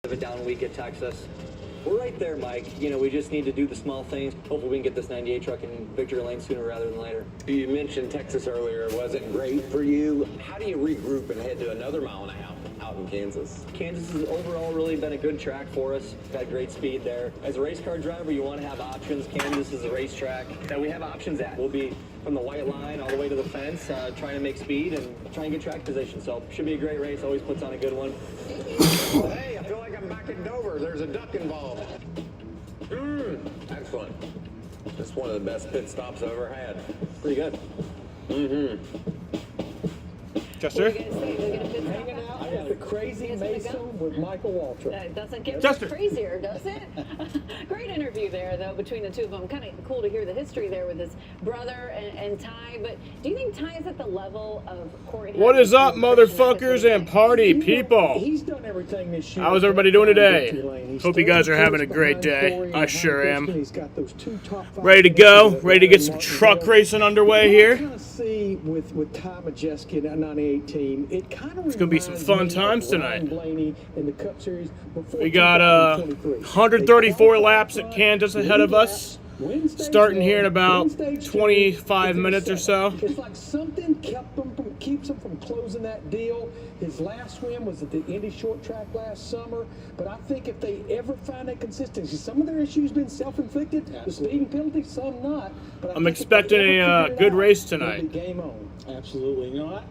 Have a down week at Texas. We're right there, Mike. You know, we just need to do the small things. Hopefully we can get this 98 truck in victory lane sooner rather than later. You mentioned Texas earlier. Was it great for you? How do you regroup and head to another mile and a half out in Kansas? Kansas has overall really been a good track for us. Got great speed there. As a race car driver, you want to have options. Kansas is a racetrack that we have options at. We'll be from the white line all the way to the fence, trying to make speed and try and get track position. So should be a great race. Always puts on a good one. Well, hey, I feel like I'm back in Dover. There's a duck involved. Excellent. That's one of the best pit stops I've ever had. Pretty good. Chester? Hanging out at the Crazy Mason with Michael Waltrip. Doesn't get Chester. much crazier, does it? Great interview there, though, between the two of them. Kind of cool to hear the history there with his brother and Ty. But do you think Ty is at the level of Corey? What is up, motherfuckers and party people? He's done everything this year. How's everybody doing today? Hope you guys are having a great day. I sure am. He's got those two top five Ready to go? Ready to get some truck racing underway here? kind of see with Ty Majeski in that 98 it kind of It's gonna be some fun times tonight. Blaney in the Cup Series We got 134 laps at Kansas ahead of us. Starting here in about 25 minutes or so. It's like something keeps him from closing that deal. His last win was at the Indy Short Track last summer. But I think if they ever find that consistency, some of their issues been self-inflicted, the speeding penalty, some not. But I'm expecting a good race tonight. Game on. Absolutely. You know,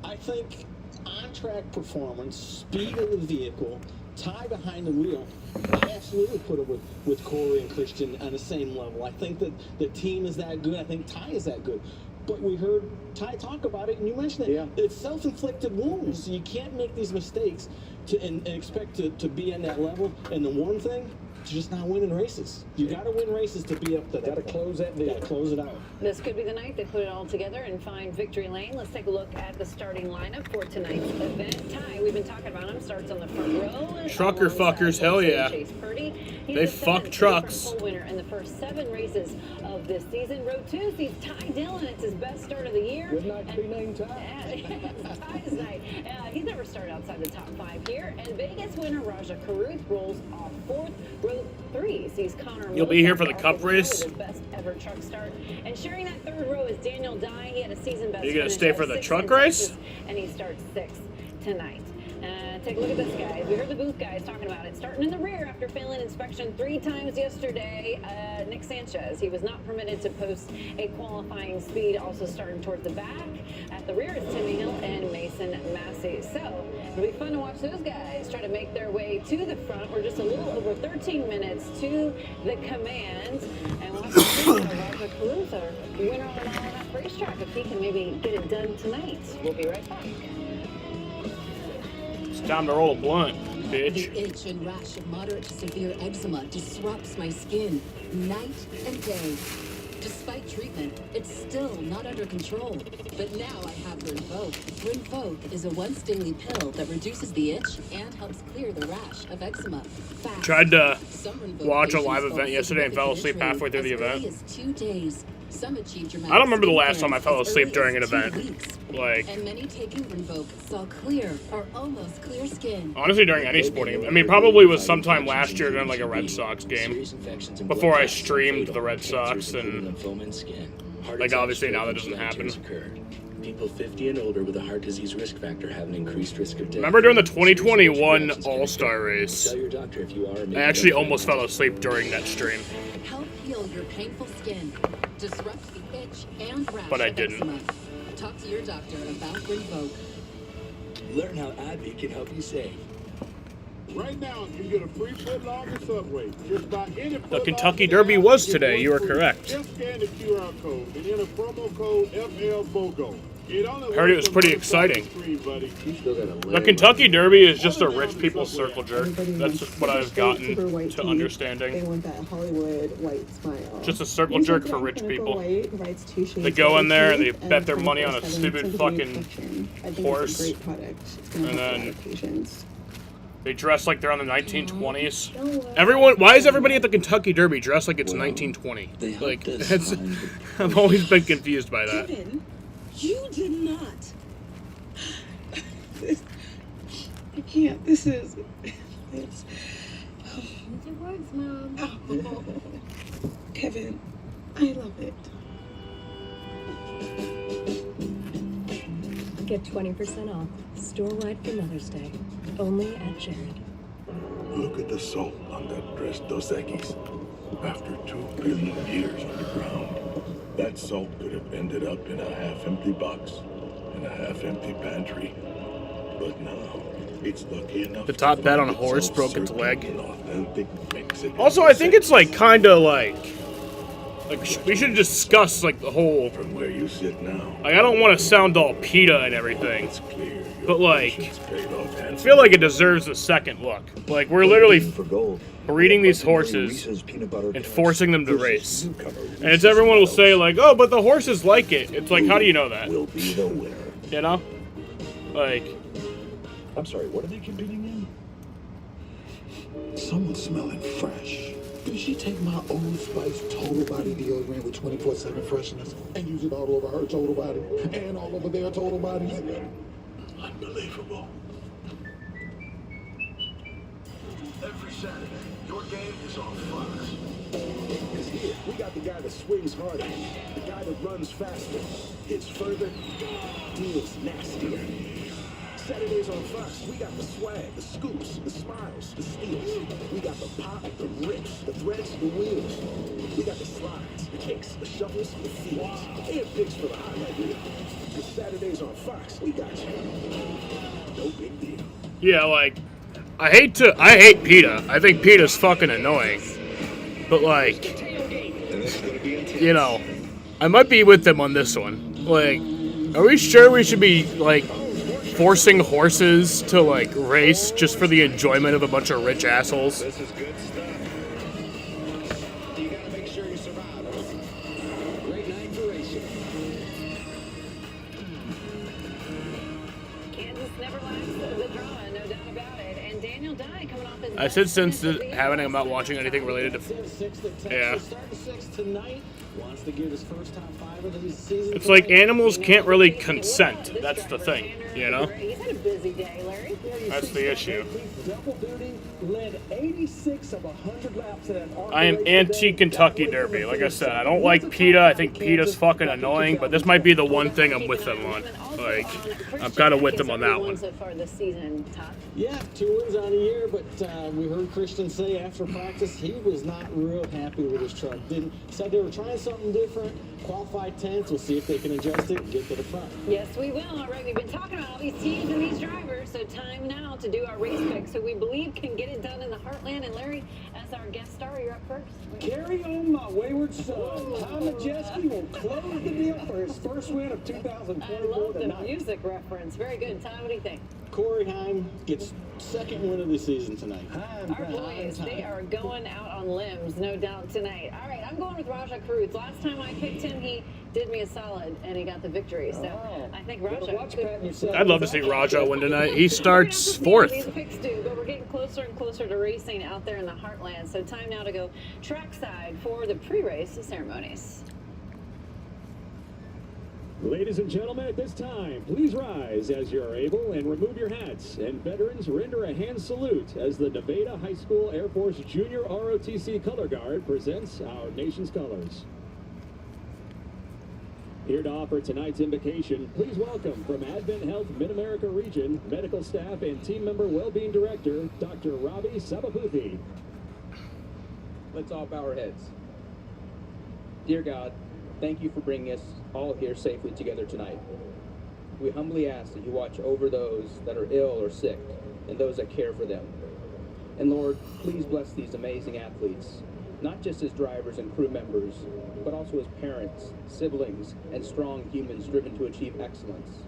I think on-track performance, speed of the vehicle, Ty behind the wheel, I absolutely put it with Corey and Christian on the same level. I think that the team is that good. I think Ty is that good. But we heard Ty talk about it, and you mentioned it. Yeah. It's self-inflicted wounds, so you can't make these mistakes and expect to be on that level. And the one thing, just not winning races. You got to win races to be up to that. Got to close that deal. Got to close it out. This could be the night they put it all together and find victory lane. Let's take a look at the starting lineup for tonight's event. Ty, we've been talking about him, starts on the front row. Trucker fuckers, hell yeah. Chase Purdy. He's They the fuck 7th trucks. different pole winner in the first 7 races of this season. Row 2 sees Ty Dillon. It's his best start of the year. Good night to be named Ty. It's Ty's night. He's never started outside the top 5 here. And Vegas winner Raja Caruth rolls off 4th. Row 3 sees Connor. You'll be here for the Cup With race? his best ever truck start. And sharing that 3rd row is Daniel Dye. He had a season best. You gonna finish stay at for the 6th truck in race? Texas, and he starts 6th tonight. Take a look at this, guys. We heard the booth guys talking about it. Starting in the rear after failing inspection 3 times yesterday, Nick Sanchez. He was not permitted to post a qualifying speed. Also starting towards the back. At the rear is Timmy Hill and Mason Massey. So it'll be fun to watch those guys try to make their way to the front. We're just a little over 13 minutes to the command. And we'll have to see Raja Caruth, our winner on an all-out racetrack, if he can maybe get it done tonight. We'll be right back. It's time to roll a blunt, bitch. The itch and rash of moderate to severe eczema disrupts my skin night and day. Despite treatment, it's still not under control. But now I have Rinvoq. Rinvoq is a once daily pill that reduces the itch and helps clear the rash of eczema. Fast. Tried to Some Rinvoq watch a patients live fall event yesterday and fell asleep significant halfway through the as early event. as 2 days. Some achieve dramatic I don't remember the skin last time I clearance fell as asleep early during an as 2 event. weeks. Like, And many taking Rinvoq saw clear or almost clear skin. honestly, during any sporting event. I mean, probably was sometime last year during like a Red Sox game. Before I streamed the Red Sox, and like obviously now that doesn't happen. People 50 and older with a heart disease risk factor have an increased risk of death. Remember during the 2021 All-Star race? Tell your doctor if you are I actually almost fell asleep during that stream. Help heal your painful skin. Disrupt the itch and rash But I of didn't. eczema. Talk to your doctor about Rinvoq. Learn how AbbVie can help you save. Right now, you get a free foot-long at Subway. Just buy any The Kentucky Derby was today, you are correct. Just scan the QR code and enter promo code FLBOGO. Heard it was pretty exciting. The Kentucky Derby is just a rich people's circle jerk. That's what I've gotten to They understanding. want that Hollywood white smile. Just a circle jerk for rich people. They go in there and they bet their money on a stupid fucking horse, It's a great product. It's gonna and help a lot then of patients. they dress like they're on the 1920s. Everyone, why is everybody at the Kentucky Derby dressed like it's 1920? Like, it's, I've always been confused by that. Kevin, you did not. I can't. This is. Thanks, Mom. Oh. Kevin, I love it. Get 20% off store-wide for Mother's Day. Only at Jared. Look at the salt on that dress, Dos Equis. After 2 billion years underground, that salt could have ended up in a half-empty box, in a half-empty pantry. But now, it's lucky enough. The top bet on a horse broke its leg. Authentic Mexican. Also, I think it's like kind of like we should discuss like the whole. From where you sit now, Like, I don't want to sound all PETA and everything, it's clear. but like, I feel like it deserves a second look. Like, we're literally breeding these horses and forcing them to race. And it's everyone will say like, oh, but the horses like it. It's like, how do you know that? Will be the winner. You know? Like, I'm sorry, what are they competing in? Someone's smelling fresh. Did she take my Old Spice Total Body deodorant with 24/7 freshness and use it all over her total body and all over their total bodies? Unbelievable. Every Saturday, your game is on Fox. Because here, we got the guy that swings harder, the guy that runs faster, hits further, deals nastier. Saturdays on Fox, we got the swag, the scoops, the smiles, the steals. We got the pop, the rips, the threads, the wheels. We got the slides, the kicks, the shuffles, the feels, and picks for the highlight reel. Because Saturdays on Fox, we got you. No big deal. yeah, like, I hate PETA. I think PETA's fucking annoying. But like, you know, I might be with them on this one. Like, are we sure we should be like forcing horses to like race just for the enjoyment of a bunch of rich assholes? This is good stuff. You gotta make sure you survive. Great night for racing. Kansas never lacks the drama, no doubt about it. And Daniel Dye coming off his. I said since having I'm not watching anything related to. Yeah. Wants to give his first top 5 of the season. It's like animals can't really consent. That's the thing, you know? He's had a busy day, Larry. That's the issue. Double duty, led 86 of 100 laps in that I am anti-Kentucky Derby. Like I said, I don't like PETA. I think PETA's fucking annoying, but this might be the one thing I'm with them on. Like, I'm kind of with them on that one. So far this season, Todd. Yeah, 2 wins on the year, but we heard Christian say after practice he was not real happy with his truck. Said they were trying something different. Qualified 10th. We'll see if they can adjust it and get to the front. Yes, we will. All right, we've been talking about all these teams and these drivers, so time now to do our race picks. So we believe can get it done in the Heartland. And Larry, as our guest star, you're up first. Carry on, my wayward son. Tom Majeski will close the deal for his first win of 2024 I love the tonight. music reference. Very good. Tom, what do you think? Corey Heim gets second win of the season tonight. Our boys, they are going out on limbs, no doubt, tonight. All right, I'm going with Raja Cruz. Last time I picked him, he did me a solid, and he got the victory. So I think Raja could... I'd love to see Raja win tonight. He starts 4th. These picks do, but we're getting closer and closer to racing out there in the Heartland. So time now to go trackside for the pre-race ceremonies. Ladies and gentlemen, at this time, please rise as you are able and remove your hats. And veterans, render a hand salute as the Nevada High School Air Force Junior ROTC Color Guard presents our nation's colors. Here to offer tonight's invocation, please welcome from Advent Health Mid-America Region, Medical Staff and Team Member Wellbeing Director, Dr. Ravi Sabaputhi. Let's all bow our heads. Dear God, thank you for bringing us all here safely together tonight. We humbly ask that you watch over those that are ill or sick and those that care for them. And Lord, please bless these amazing athletes, not just as drivers and crew members, but also as parents, siblings, and strong humans driven to achieve excellence.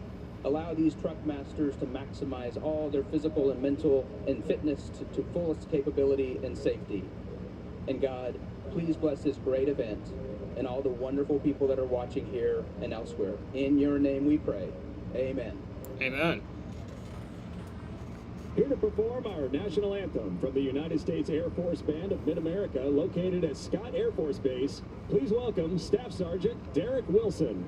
Allow these truck masters to maximize all their physical and mental and fitness to fullest capability and safety. And God, please bless this great event and all the wonderful people that are watching here and elsewhere. In your name we pray. Amen. Amen. Here to perform our national anthem from the United States Air Force Band of Mid-America, located at Scott Air Force Base, please welcome Staff Sergeant Derek Wilson.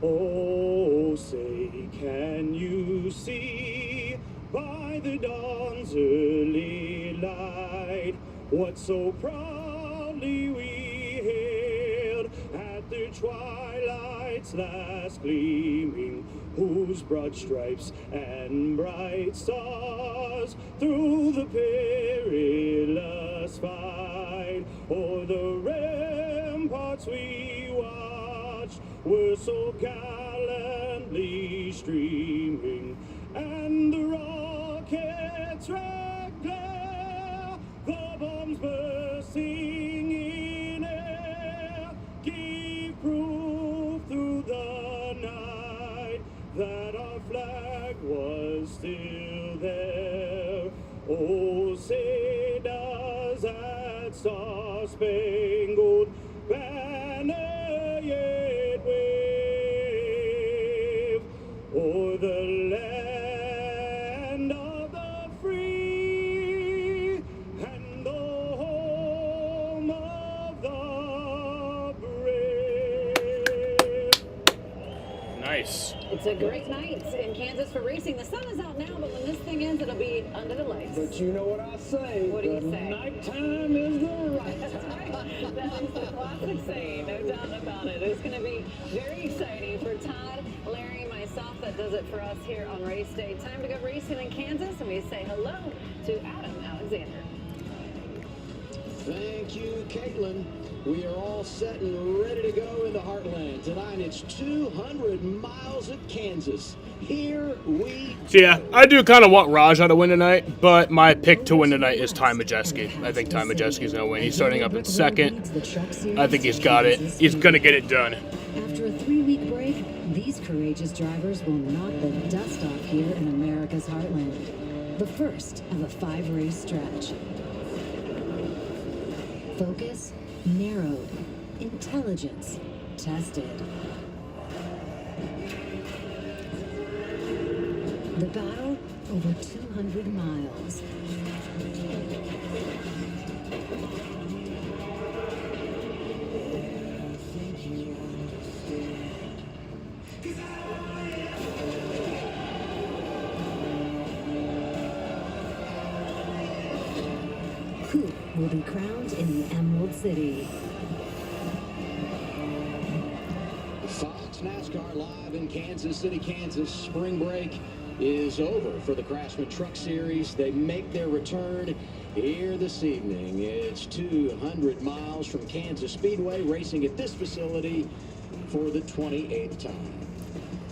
Oh, say, can you see by the dawn's early light, what so proudly we hailed at the twilight's last gleaming, whose broad stripes and bright stars through the perilous fight o'er the ramparts we watched were so gallantly streaming, and the rockets' red glare, the bombs bursting in air, gave proof through the night that our flag was still there. Oh, say does that star-spangled banner yet wave o'er the land of the free and the home of the brave. Nice. It's a great night in Kansas for racing. The sun is out now, but when this thing ends, it'll be under the lights. But you know what I say? What do you the say? Nighttime is the right That's time. right. That is the classic saying, no doubt about it. It's going to be very exciting for Todd, Larry, and myself. That does it for us here on race day. Time to go racing in Kansas, and we say hello to Adam Alexander. Thank you, Caitlin. We are all set and ready to go in the Heartland. Tonight it's 200 miles of Kansas. Here we So yeah, I do kind of want Raja to win tonight, but my pick to win tonight is Ty Majeski. I think Ty Majeski's going to win. He's starting up in second. I think he's got it. He's going to get it done. After a 3-week break, these courageous drivers will knock the dust off here in America's heartland. The first of a 5-race stretch. Focus narrowed. Intelligence tested. The battle over 200 miles. Who will be crowned in the Emerald City? Fox NASCAR live in Kansas City, Kansas. Spring break is over for the Craftsman Truck Series. They make their return here this evening. It's 200 miles from Kansas Speedway, racing at this facility for the 28th time.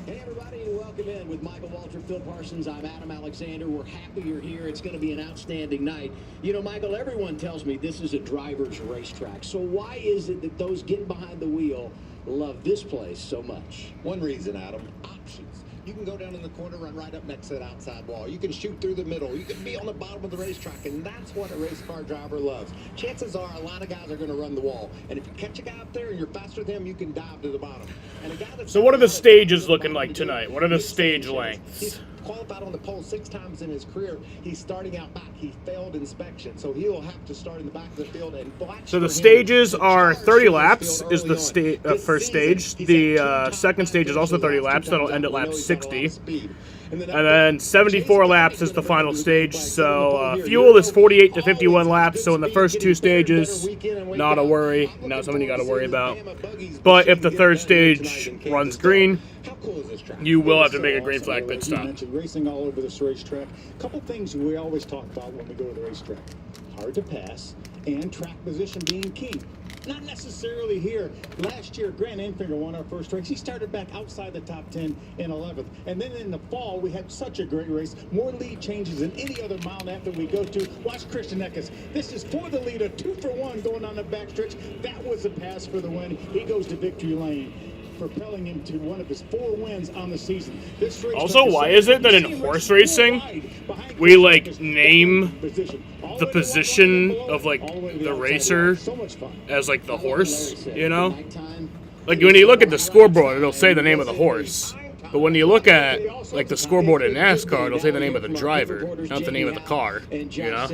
Hey everybody, and welcome in with Michael Walter, Phil Parsons. I'm Adam Alexander. We're happy you're here. It's going to be an outstanding night. You know, Michael, everyone tells me this is a driver's racetrack. So why is it that those getting behind the wheel love this place so much? One reason, Adam, options. You can go down in the corner, run right up next to that outside wall. You can shoot through the middle. You can be on the bottom of the racetrack, and that's what a race car driver loves. Chances are a lot of guys are going to run the wall, and if you catch a guy up there and you're faster than him, you can dive to the bottom. And a guy that's So what are the stages looking like tonight? What are the stage lengths? He's qualified on the pole 6 times in his career. He's starting out back. He failed inspection, so he'll have to start in the back of the field. And So the stages are 30 laps is the first stage. The second stage is also 30 laps. That'll end at lap 60. And then 74 laps is the final stage. So fuel is 48 to 51 laps. So in the first 2 stages, not a worry. Not something you got to worry about. But if the third stage runs green, you will have to make a green flag pit stop. You mentioned racing all over this racetrack. A couple things we always talk about when we go to the racetrack. Hard to pass and track position being key. Not necessarily here. Last year, Grant Enfinger won our first race. He started back outside the top 10 in 11th. And then in the fall, we had such a great race. More lead changes than any other mile after we go to. Watch Christian Eckes. This is for the leader, 2 for 1 going on the backstretch. That was a pass for the win. He goes to victory lane, propelling him to one of his 4 wins on the season. This race Also, why is it that in horse racing, we like name the position of like the racer as like the horse, you know? Like when you look at the scoreboard, it'll say the name of the horse. But when you look at like the scoreboard in NASCAR, it'll say the name of the driver, not the name of the car, you know?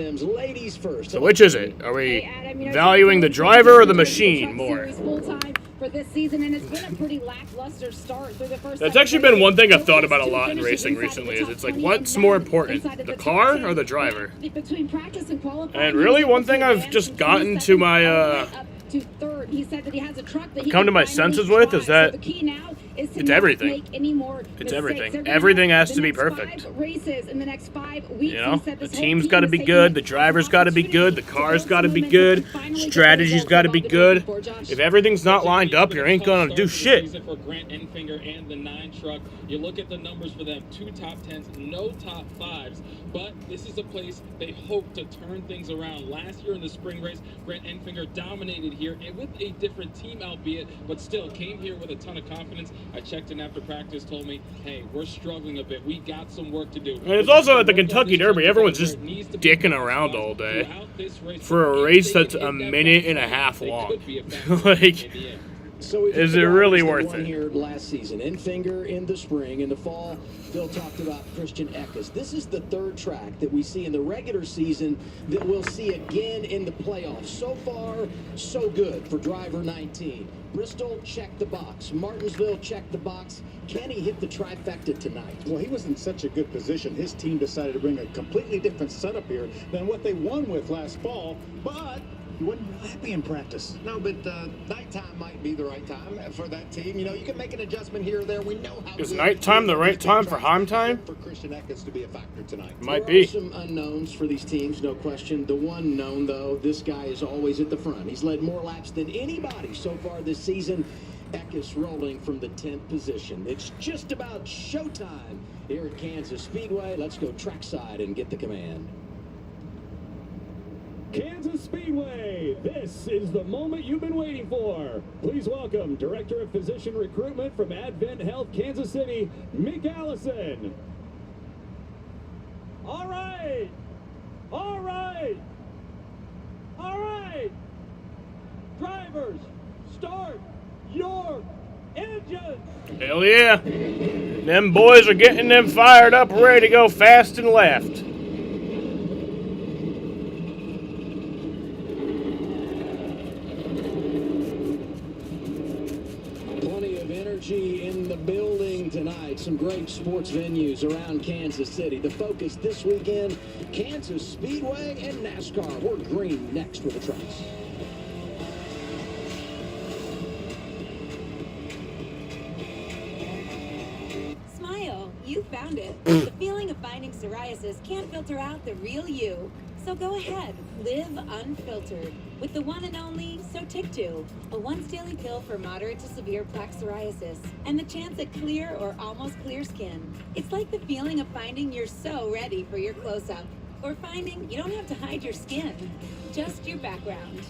So which is it? Are we valuing the driver or the machine more? for this season, and it's been a pretty lackluster start through the first. That's actually been one thing I've thought about a lot in racing recently. Is it's like, what's more important, the car or the driver? Between practice and qualifying, And really, one thing I've just gotten to my to third. He said that he has a truck that he come to can my finally senses with drive. is that So the key now is to it's not everything. make any more It's mistakes. everything. They're gonna Everything have has the to be next perfect. 5 races in the next 5 weeks. You know, He said the this whole team's team got to is be taking good, it the as driver's an got to be good, the opportunity car's to got to be build good, momentum and finally get the strategy's results got to they be want to do good. before Josh. If everything's not lined up, you ain't gonna do shit. For Grant Enfinger and the 9 truck, you look at the numbers for them: 2 top 10s, no top 5s. But this is a place they hope to turn things around. Last year in the spring race, Grant Enfinger dominated here, and with a different team, albeit, but still came here with a ton of confidence. I checked in after practice, told me, hey, we're struggling a bit. We got some work to do. And it's also at the Kentucky Derby, everyone's just dicking around all day for a race that's a minute and a half long. Like, So is it really worth won it? Here last season, Enfinger in the spring, in the fall, Phil talked about Christian Eckes. This is the third track that we see in the regular season that we'll see again in the playoffs. So far, so good for driver 19. Bristol checked the box. Martinsville checked the box. Can he hit the trifecta tonight? Well, he was in such a good position. His team decided to bring a completely different setup here than what they won with last fall, but he wasn't happy in practice. No, but nighttime might be the right time for that team. You know, you can make an adjustment here or there. We know how. Is nighttime the right time for Heim time? For Christian Eckes to be a factor tonight. Might There are be. some unknowns for these teams, no question. The one known, though, this guy is always at the front. He's led more laps than anybody so far this season. Eckes rolling from the 10th position. It's just about showtime here at Kansas Speedway. Let's go trackside and get the command. Kansas Speedway, this is the moment you've been waiting for. Please welcome Director of Physician Recruitment from Advent Health Kansas City, Mick Allison. All right. All right. All right. Drivers, start your engines. Hell yeah. Them boys are getting them fired up, ready to go fast and left. Plenty of energy in the building tonight. Some great sports venues around Kansas City. The focus this weekend, Kansas Speedway and NASCAR. We're green next with the tracks. Smile, you found it. The feeling of finding psoriasis can't filter out the real you. So go ahead, live unfiltered with the one and only Sotictu, a once-daily pill for moderate to severe plaque psoriasis, and the chance at clear or almost clear skin. It's like the feeling of finding you're so ready for your close-up, or finding you don't have to hide your skin, just your background.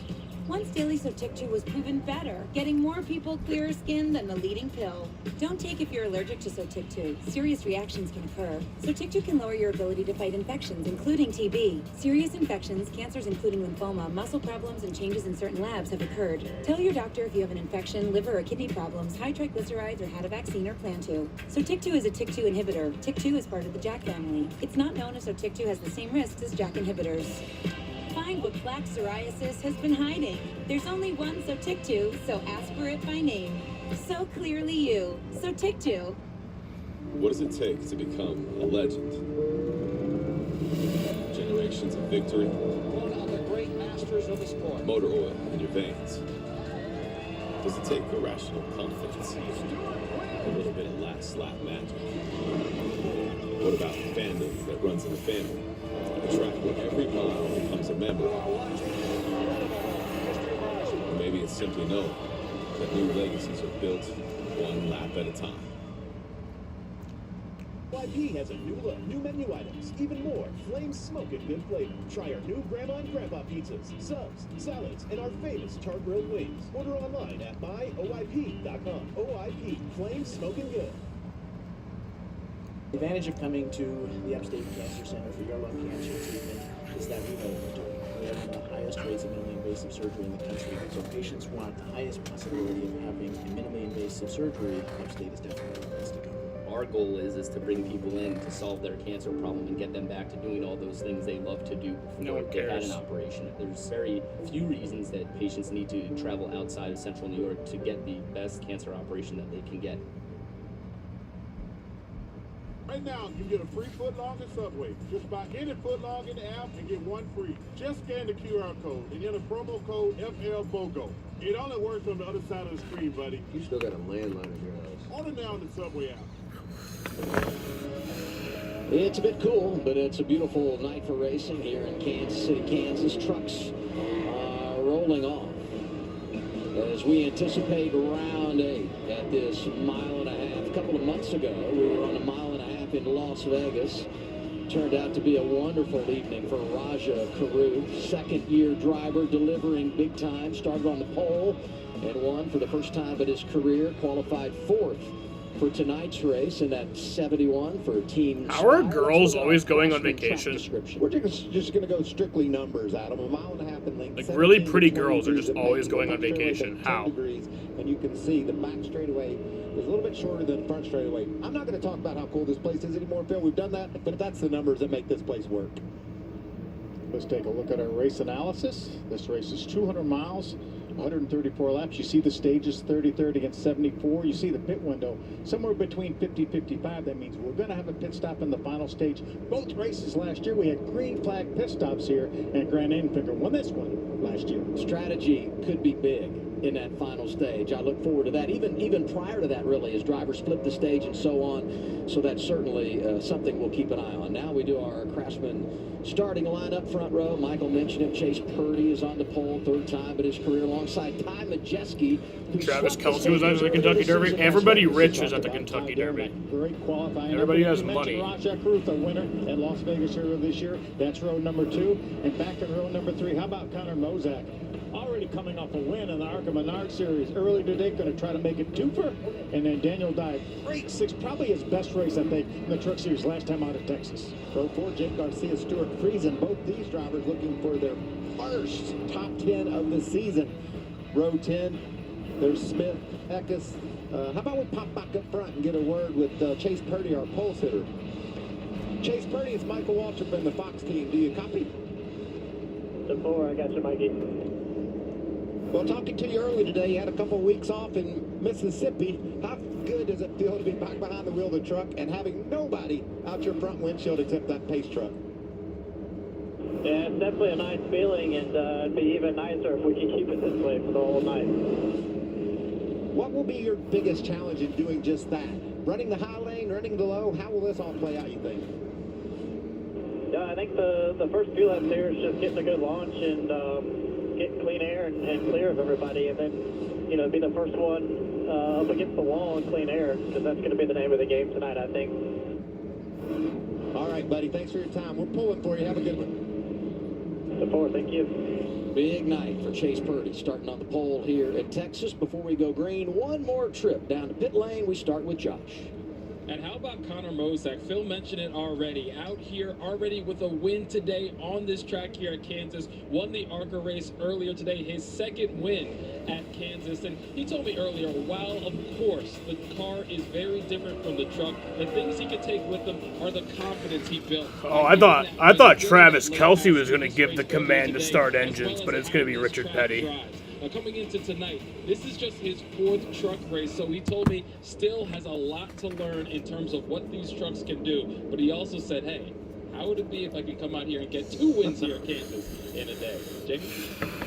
Once daily Sotictu was proven better, getting more people clearer skin than the leading pill. Don't take if you're allergic to Sotictu. Serious reactions can occur. Sotictu can lower your ability to fight infections, including TB. Serious infections, cancers including lymphoma, muscle problems, and changes in certain labs have occurred. Tell your doctor if you have an infection, liver or kidney problems, high triglycerides, or had a vaccine or plan to. Sotictu is a TYK2 inhibitor. TYK2 is part of the JAK family. It's not known if Sotictu has the same risks as JAK inhibitors. Find what plaque psoriasis has been hiding. There's only one Sotictu, so ask for it by name. So clearly you. Sotictu. What does it take to become a legend? Generations of victory. One of the great masters of the sport. Motor oil in your veins. Does it take irrational confidence? A little bit of last lap magic. What about fandom that runs in the family? A track where every mile becomes a memory. Or maybe it's simply knowing that new legacies are built one lap at a time. YP has a new look, new menu items, even more flame smoking good flavor. Try our new Grandma and Grandpa pizzas, subs, salads, and our famous char-grilled wings. Order online at myoyp.com. OYP, flame smoking good. The advantage of coming to the Upstate Cancer Center for your lung cancer treatment is that we know what we're doing. We have one of the highest rates of minimally invasive surgery in the country. So patients want the highest possibility of having a minimally invasive surgery. Upstate is definitely the place to go. our goal is to bring people in to solve their cancer problem and get them back to doing all those things they love to do No before one they had cares. an operation. There's very few reasons that patients need to travel outside of central New York to get the best cancer operation that they can get. Right now, you get a free footlong at Subway. Just buy any footlong in the app and get one free. Just scan the QR code and enter promo code FLBOGO. It only works on the other side of the screen, buddy. You still got a landline in your house. Order now on the Subway app. It's a bit cool, but it's a beautiful night for racing here in Kansas City, Kansas. Trucks rolling off as we anticipate round 8 at this mile and a half. A couple of months ago, we were on a mile and a half in Las Vegas. Turned out to be a wonderful evening for Raja Carew, second-year driver, delivering big time. Started on the pole and won for the first time of his career. Qualified 4th for tonight's race in that 71 for Team. How are girls always going on vacation? We're just going to go strictly numbers, Adam. A mile and a half in length. Like really 17 to pretty 20 girls are degrees just at always pace. going The on back straightaway vacation. is 10 How? degrees, and you can see the back straightaway is a little bit shorter than the front straightaway. I'm not going to talk about how cool this place is anymore, Phil. We've done that, but that's the numbers that make this place work. Let's take a look at our race analysis. This race is 200 miles, 134 laps. You see the stages 30-30 against 74. You see the pit window somewhere between 50-55. That means we're going to have a pit stop in the final stage. Both races last year, we had green flag pit stops here, and Grant Enfinger won this one last year. Strategy could be big in that final stage. I look forward to that. Even prior to that, really, as drivers split the stage and so on. So that's certainly something we'll keep an eye on. Now we do our Craftsman starting lineup, front row. Michael mentioned him. Chase Purdy is on the pole, 3rd time in his career, alongside Ty Majeski. Travis Kelce was at the Kentucky Derby. Everybody rich is at the Kentucky Derby. Great qualifying. Everybody has You mentioned money. Rajah Caruth, a winner at Las Vegas earlier this year. That's row number 2. And back in row number 3, how about Connor Mozak? Already coming off a win in the Arca Menard Series early today, going to try to make it 2-fer. And then Daniel Dye, great 6, probably his best race, I think, in the Truck Series last time out of Texas. Row 4, Jake Garcia, Stuart Friesen, both these drivers looking for their first top 10 of the season. Row 10, there's Smith, Eckes. How about we pop back up front and get a word with Chase Purdy, our pole sitter. Chase Purdy, it's Michael Waltrip and the Fox team. Do you copy? The 4, I got you, Mikey. Well, talking to you early today, you had a couple of weeks off in Mississippi. How good does it feel to be back behind the wheel of the truck and having nobody out your front windshield except that pace truck? Yeah, it's definitely a nice feeling, and it'd be even nicer if we could keep it this way for the whole night. What will be your biggest challenge in doing just that? Running the high lane, running the low? How will this all play out, you think? Yeah, I think the first few laps here is just getting a good launch and getting clean air and clear of everybody, and then, you know, be the first one up against the wall in clean air, because that's going to be the name of the game tonight, I think. All right, buddy. Thanks for your time. We're pulling for you. Have a good one. The 4, thank you. Big night for Chase Purdy, starting on the pole here at Texas. Before we go green, one more trip down to pit lane. We start with Josh. And how about Connor Mozak? Phil mentioned it already. Out here already with a win today on this track here at Kansas. Won the ARCA race earlier today, his 2nd win at Kansas. And he told me earlier, while of course the car is very different from the truck, the things he could take with him are the confidence he built. Oh, I thought Travis Kelce was going to give the command to start engines, but it's going to be Richard Petty. Now, coming into tonight, this is just his 4th truck race, so he told me still has a lot to learn in terms of what these trucks can do. But he also said, hey, how would it be if I could come out here and get 2 wins here at Kansas in a day? Jamie?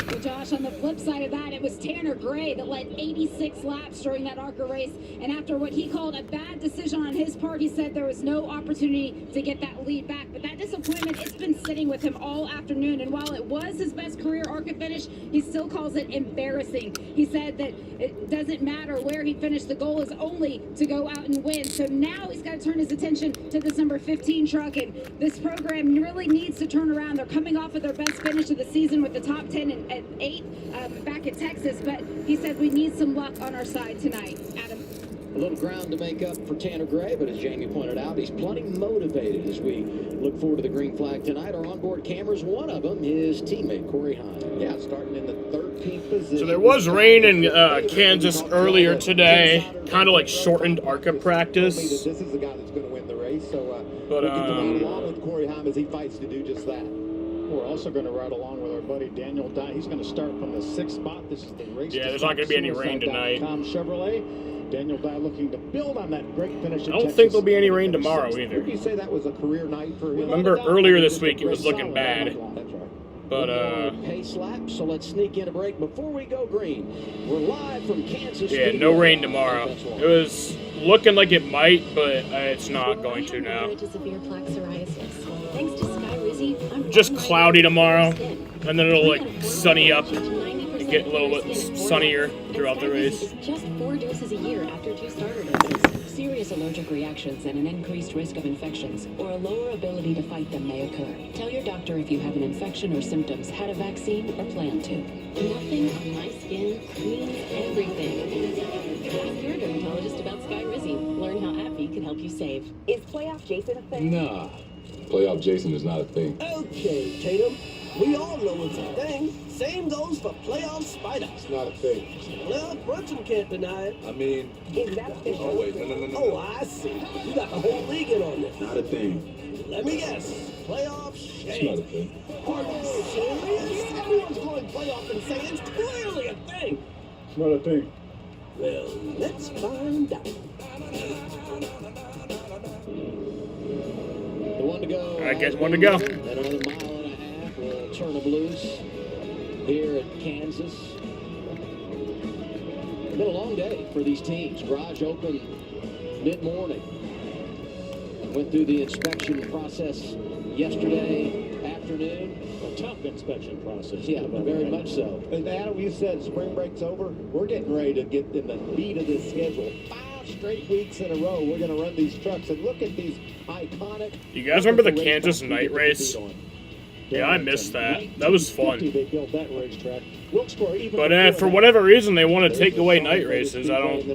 Well, Josh, on the flip side of that, it was Tanner Gray that led 86 laps during that ARCA race. And after what he called a bad decision on his part, he said there was no opportunity to get that lead back. But that disappointment, it's been sitting with him all afternoon. And while it was his best career ARCA finish, he still calls it embarrassing. He said that it doesn't matter where he finished. The goal is only to go out and win. So now he's got to turn his attention to this number 15 truck. And this program really needs to turn around. They're coming off of their best finish of the season with the top 10 at 8 back at Texas, but he said we need some luck on our side tonight. Adam? A little ground to make up for Tanner Gray, but as Jamie pointed out, he's plenty motivated as we look forward to the green flag tonight. Our onboard cameras, one of them is teammate Corey Hahn. Yeah, starting in the 13th position. So there was rain in Kansas earlier today, kind of like shortened ARCA practice. This is the guy that's going to win the race, so But we'll get to ride along with Corey Hahn as he fights to do just that. We're also going to ride along with our buddy Daniel Dye. He's going to start from the 6th spot. This is the race. Yeah, there's not going to be any rain tonight. Chevrolet. Daniel Dye looking to build on that great finish. I don't think there'll be any rain tomorrow either. Would you say that was a career night for him? Remember earlier this week it was looking bad. That's right. But pace lap, so let's sneak in a break before we go green. We're live from Kansas. yeah, no rain tomorrow. It was looking like it might, but it's not going to now. Thanks to Sky Rizzy, I'm Just cloudy tomorrow, and then it'll like sunny up and get a little bit sunnier throughout the race. Just 4 doses a year after 2 starter doses. Serious allergic reactions and an increased risk of infections or a lower ability to fight them may occur. Tell your doctor if you have an infection or symptoms, had a vaccine, or plan to. Nothing on my skin means everything. Ask your dermatologist about Sky Rizzy. Learn how AbbVie can help you save. Is playoff Jason a thing? Nah. Playoff Jason is not a thing. Okay, Tatum. We all know it's a thing. Same goes for playoff Spider. It's not a thing. Well, Brunson can't deny it. I mean... Is that official? Oh, wait. No. Oh, I see. You got the whole league in on this. Not a thing. Let me guess. Playoff It's not a shade. thing. Are you serious? Everyone's calling playoff and saying it's clearly a thing. It's not a thing. Well, let's find out. The one to go. I guess one to go. At another mile and a half, we'll turn them loose here at Kansas. It's been a long day for these teams. Garage open mid-morning. Went through the inspection process yesterday afternoon. A tough inspection process. Yeah, very much so. And Adam, you said spring break's over. We're getting ready to get in the beat of this schedule. 5 straight weeks in a row, we're going to run these trucks. And look at these iconic... You guys remember the Kansas night race? Yeah, I missed that. That was fun. They built that racetrack. Wilkesboro, even But before for that, whatever reason, they want to take away night races. I don't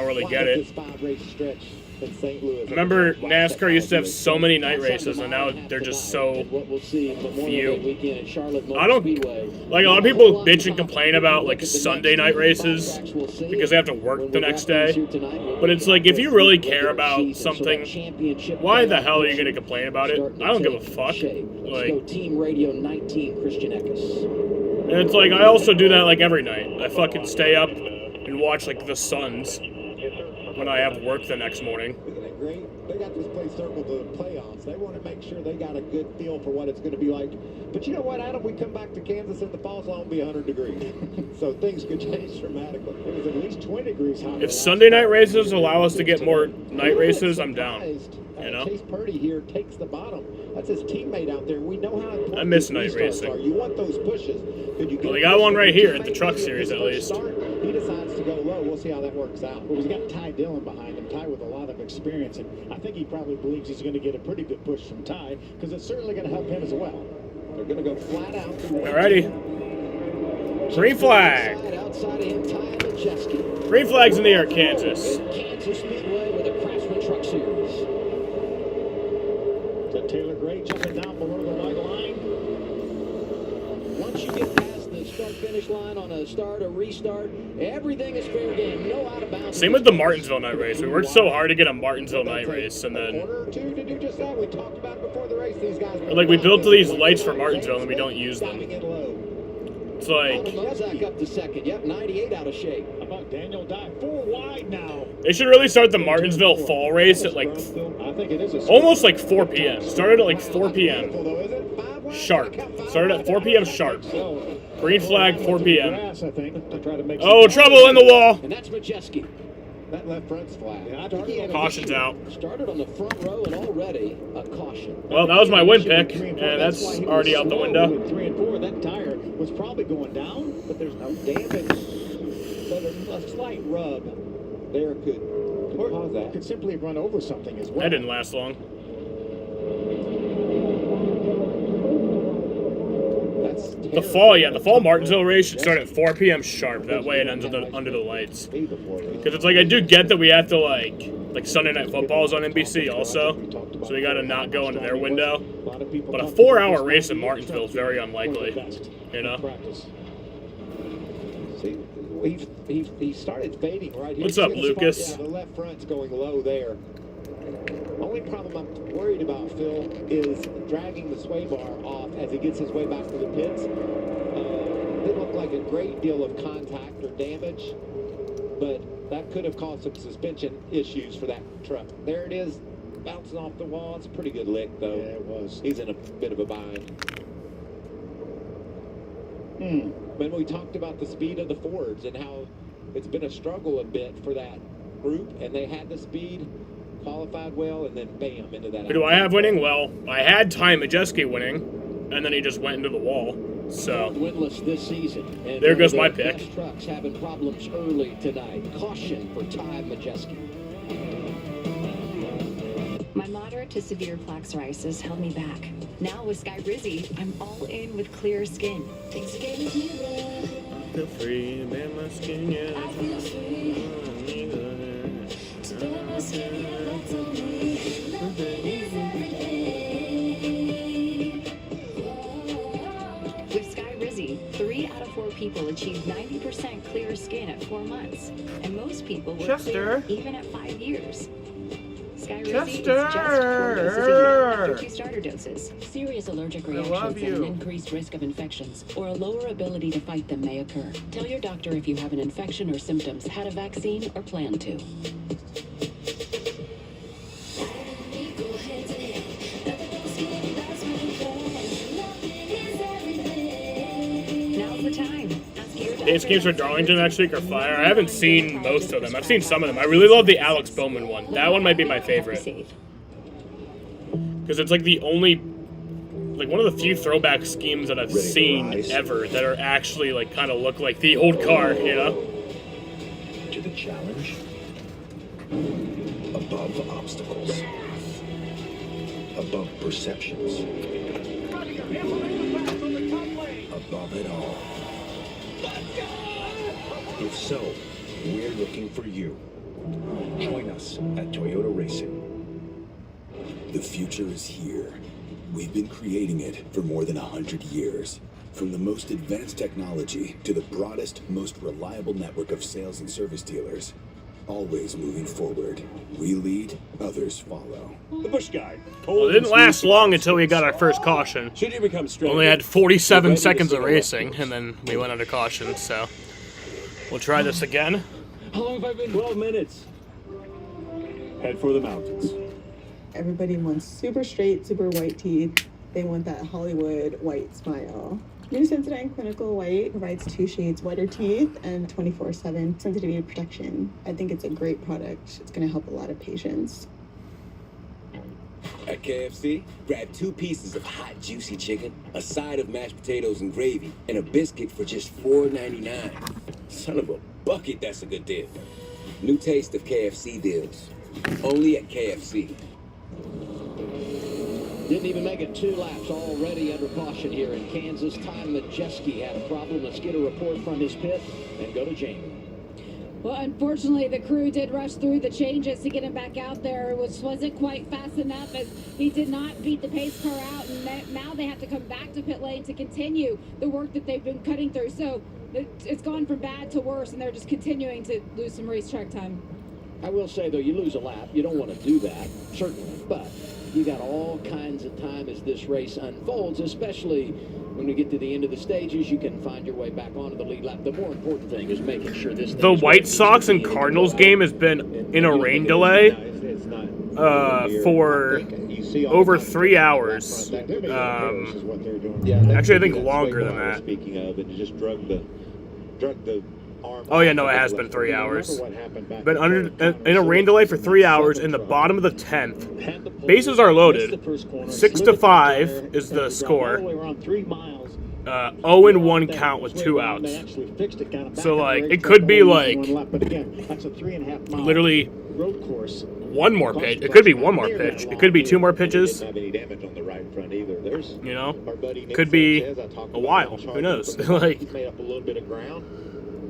really get it. This 5-race stretch in St. Louis. Remember, NASCAR used to have so many night races, and now they're just so few. I don't like a lot of people bitch and complain about like Sunday night races because they have to work the next day. But it's like if you really care about something, why the hell are you gonna complain about it? I don't give a fuck. Like, Team Radio 19, Christian Eckes. and it's like I also do that like every night. I fucking stay up and watch like the Suns when I have work the next morning. Isn't it great? They got this place circled to the playoffs. They want to make sure they got a good feel for what it's going to be like. But you know what, Adam? We come back to Kansas in the fall, so it'll be 100 degrees. So things could change dramatically. It was at least 20 degrees hotter. If Sunday night races allow us to get more night races, I'm down. You know? Chase Purdy here takes the bottom. That's his teammate out there. We know how important I miss these night restarts racing. are. You want those pushes. Could you Well, get they got one right here at the Truck Series, at least. He decides to go low. We'll see how that works out. Well, he's got Ty Dillon behind him. Ty with a lot of experience, and I think he probably believes he's going to get a pretty good push from Ty because it's certainly going to help him as well. They're going to go flat out. Alrighty. Green flag. Outside of him, Ty Majeski. Green flag's in the air, Kansas. Kansas Speedway with the Craftsman Truck Series. So Taylor Gray jumping down below the white line. Once you get past the start-finish line on a start or restart, everything is fair game. No out of bounds. Same with the Martinsville night race. We worked so hard to get a Martinsville night race, and then Order or two to do just that. We talked about it before the race. These guys. like we built these lights for Martinsville and we don't use them. It's like Back up to second. Yep, 98 out of shape. How about Daniel Dye? 4 wide now. they should really start the Martinsville fall race at like I think it is a almost like 4 p.m. Started at like 4 p.m. sharp. Started at 4 p.m. sharp. Green flag 4 p.m. Grass, I think, to try to make Oh, trouble in the wall. And that's Majeski. That left front's flat. Yeah, I think he had a Caution's out. Started on the front row and already a caution. Well, that was my win pick, and that's already out the window. 3 and 4, that tire was probably going down, but there's no Damage. But a slight rub there could cause that. could simply run over something as well. That didn't last long. That's The fall Martinsville race should start at 4 p.m. sharp. That way it ends under the lights. Because it's like, I do get that we have to, like Sunday Night Football is on NBC also, so we got to not go into their window. But a 4-hour race in Martinsville is very unlikely, you know? See, he started fading right here. What's up, Lucas? Yeah, the left front's going low there. Only problem I'm worried about, Phil, is dragging the sway bar off as he gets his way back to the pits. Didn't look like a great deal of contact or damage, but that could have caused some suspension issues for that truck. There it is, bouncing off the wall. It's a pretty good lick, though. Yeah, it was. He's in a bit of a bind. When we talked about the speed of the Fords and how it's been a struggle a bit for that group, and they had the speed, qualified well, and then bam, into that. Who do I have winning? Well, I had Ty Majeski winning, and then he just went into the wall. So winless this season. And there goes my pick. Best trucks having problems early tonight. Caution for Ty Majeski. My moderate to severe plaque psoriasis held me back. Now with Sky Rizzy, I'm all in with clear skin. Thanks again, I feel free, man, my skin, yeah. I feel free. Today my skin, yeah, that's on me. Nothing is everything. With Sky Rizzy, 3 out of 4 people achieved 90% clear skin at 4 months. And most people were clear even at 5 years. Sky Rizzy is just 4 doses a year after 2 starter doses. Serious allergic reactions and an increased risk of infections or a lower ability to fight them may occur. Tell your doctor if you have an infection or symptoms, had a vaccine, or plan to. Now's the time. Ask your doctor. Ace games for Darlington next week are fire. I haven't seen most of them. I've seen some of them. I really love the Alex Bowman one. That one might be my favorite. Because it's like the only, like one of the few throwback schemes that I've seen ever that are actually like kind of look like the old car, you know? To the challenge. Above obstacles. Above perceptions. Above it all. If so, we're looking for you. Join us at Toyota Racing. The future is here. We've been creating it for more than 100 years. From the most advanced technology to the broadest, most reliable network of sales and service dealers. Always moving forward. We lead, others follow. The Bush Guy. Well, it didn't last long until we got our first caution. Should you become stronger, Only had 47 seconds of racing, and then we went under caution, so we'll try this again. How long have I been? 12 minutes. Head for the mountains. Everybody wants super straight, super white teeth. They want that Hollywood white smile. New Sensodyne Clinical White provides 2 shades whiter teeth and 24/7 sensitivity protection. I think it's a great product. It's going to help a lot of patients. At KFC, grab 2 pieces of hot, juicy chicken, a side of mashed potatoes and gravy, and a biscuit for just $4.99. Son of a bucket, that's a good deal. New taste of KFC deals. Only at KFC. Didn't even make it 2 laps, already under caution here in Kansas. Ty Majeski had a problem. Let's get a report from his pit and go to Jamie. Well, unfortunately, the crew did rush through the changes to get him back out there, which wasn't quite fast enough as he did not beat the pace car out. And now they have to come back to pit lane to continue the work that they've been cutting through. So it's gone from bad to worse, and they're just continuing to lose some racetrack time. I will say, though, you lose a lap. You don't want to do that, certainly. But you got all kinds of time as this race unfolds, especially when we get to the end of the stages. You can find your way back onto the lead lap. The more important thing is making sure this The White Sox and Cardinals game has been in a rain delay for over 3 hours. Actually, I think longer than that. Speaking of, and just drug the arm. Oh yeah, no, it has been 3 hours. Been in a rain delay for 3 hours in the bottom of the 10th. Bases are loaded. 6-5 is the score. 0-1 count with 2 outs. So like, it could be like literally one more pitch. It could be one more pitch. It could be two more pitches. Didn't have any damage on the right front either. There's, you know, our buddy Nick could be Sanchez, I talked a about while. him, Who knows? charging from the back. Like, He's made up a little bit of ground.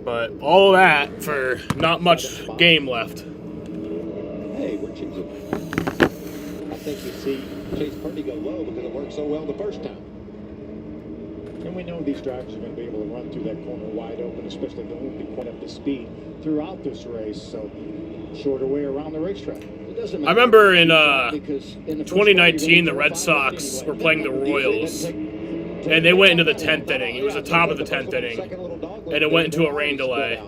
but all of that for not much game left. Hey, we're choosing. I think you see Chase Purdy go low because it worked so well the first time. And we know these drivers are going to be able to run through that corner wide open, especially they won't be quite up to speed throughout this race. So, shorter way around the racetrack. I remember in 2019, the Red Sox were playing the Royals, and they went into the 10th inning. It was the top of the 10th inning, and it went into a rain delay.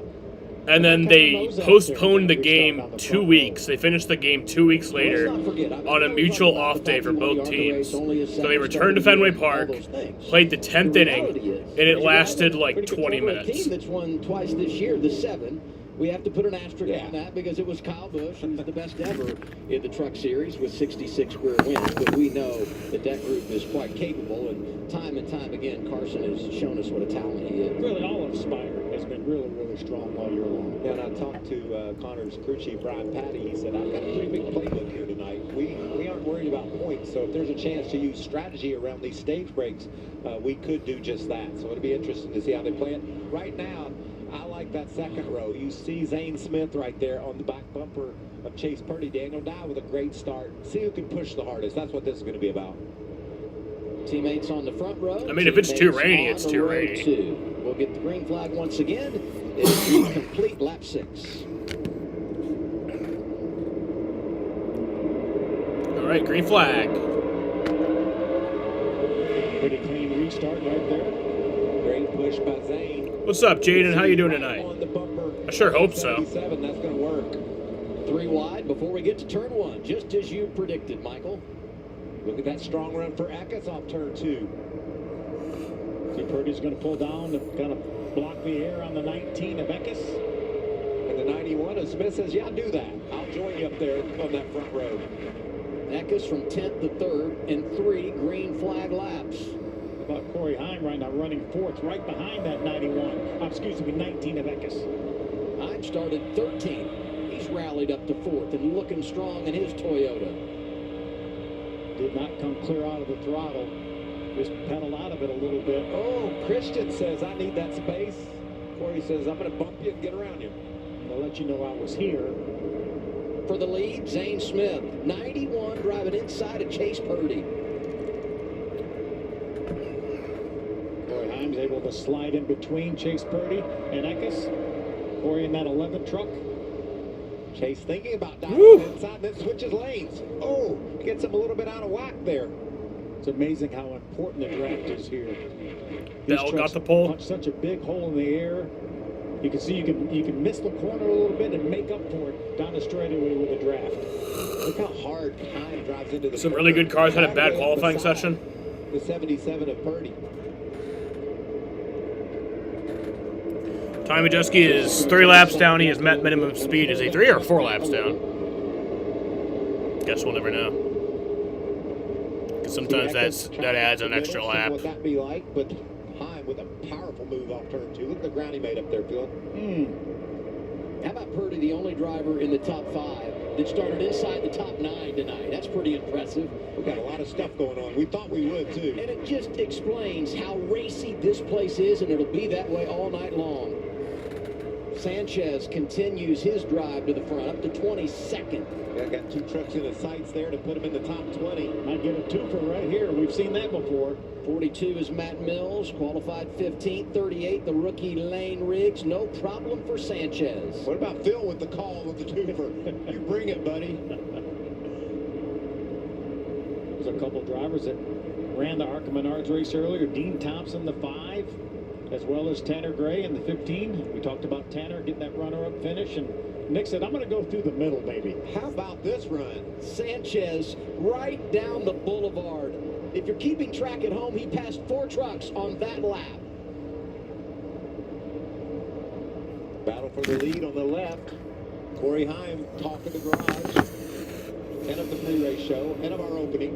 And then they postponed the game 2 weeks. They finished the game 2 weeks later on a mutual off day for both teams. So they returned to Fenway Park, played the 10th inning, and it lasted like 20 minutes. Team that's won twice this year, the 7. We have to put an asterisk on that because it was Kyle Busch, who's the best ever in the Truck Series with 66 career wins. But we know that group is quite capable, and time again, Carson has shown us what a talent he is. Really, all of Spire has been really, really strong all year long. Yeah, and I talked to Connor's crew chief, Brian Patty. He said, I've got a pretty big playbook here tonight. We aren't worried about points, so if there's a chance to use strategy around these stage breaks, we could do just that. So it'll be interesting to see how they play it. Right now, I like that second row. You see Zane Smith right there on the back bumper of Chase Purdy. Daniel Dye with a great start. See who can push the hardest. That's what this is going to be about. Teammates on the front row. I mean, if it's too rainy, it's too rainy. 2. We'll get the green flag once again. It's a complete lap 6. All right, green flag. Pretty clean restart right there. Great push by Zane. What's up, Jaden? How you doing tonight? I sure hope so. That's going to work. 3 wide before we get to turn 1, just as you predicted, Michael. Look at that strong run for Eckes off turn 2. See, Purdy's going to pull down to kind of block the air on the 19 of Eckes. And the 91 of Smith says, yeah, do that. I'll join you up there on that front row. Eckes from 10th to 3rd and 3 green flag laps. About Corey Heim right now running 4th right behind that 91. Excuse me, 19 of Eckes. Heim started 13th. He's rallied up to 4th and looking strong in his Toyota. Did not come clear out of the throttle. Just pedaled out of it a little bit. Oh, Christian says, I need that space. Corey says, I'm going to bump you and get around you. I'll let you know I was here. For the lead, Zane Smith, 91, driving inside of Chase Purdy. Corey Heim's able to slide in between Chase Purdy and Eckes. Corey in that 11 truck. Chase thinking about diving inside, then switches lanes. Oh, gets him a little bit out of whack there. It's amazing how important the draft is here. Bell got the pole. Punch such a big hole in the air. You can see you can miss the corner a little bit and make up for it down the straightaway with a draft. Look how hard Heim drives into the Some really good cars had a bad qualifying session. The 77 of Purdy. Ty Majeski is 3 laps down. He has met minimum speed. Is he 3 or 4 laps down? Guess we'll never know. Because sometimes that adds an extra lap. What that be like, but Heim with a powerful move off turn 2. Look at the ground he made up there, Phil. How about Purdy, the only driver in the top 5 that started inside the top 9 tonight? That's pretty impressive. We've got a lot of stuff going on. We thought we would, too. And it just explains how racy this place is, and it'll be that way all night long. Sanchez continues his drive to the front, up to 22nd. Yeah, got 2 trucks in the sights there to put him in the top 20. Might get a twofer right here. We've seen that before. 42 is Matt Mills, qualified 15th. 38, the rookie Lane Riggs. No problem for Sanchez. What about Phil with the call of the twofer? You bring it, buddy. There's a couple drivers that ran the ARCA Menards race earlier. Dean Thompson, the 5, as well as Tanner Gray in the 15. We talked about Tanner getting that runner-up finish, and Nick said, I'm going to go through the middle, baby. How about this run? Sanchez right down the boulevard. If you're keeping track at home, he passed 4 trucks on that lap. Battle for the lead on the left. Corey Heim talking the garage. End of the pre-race show, end of our opening.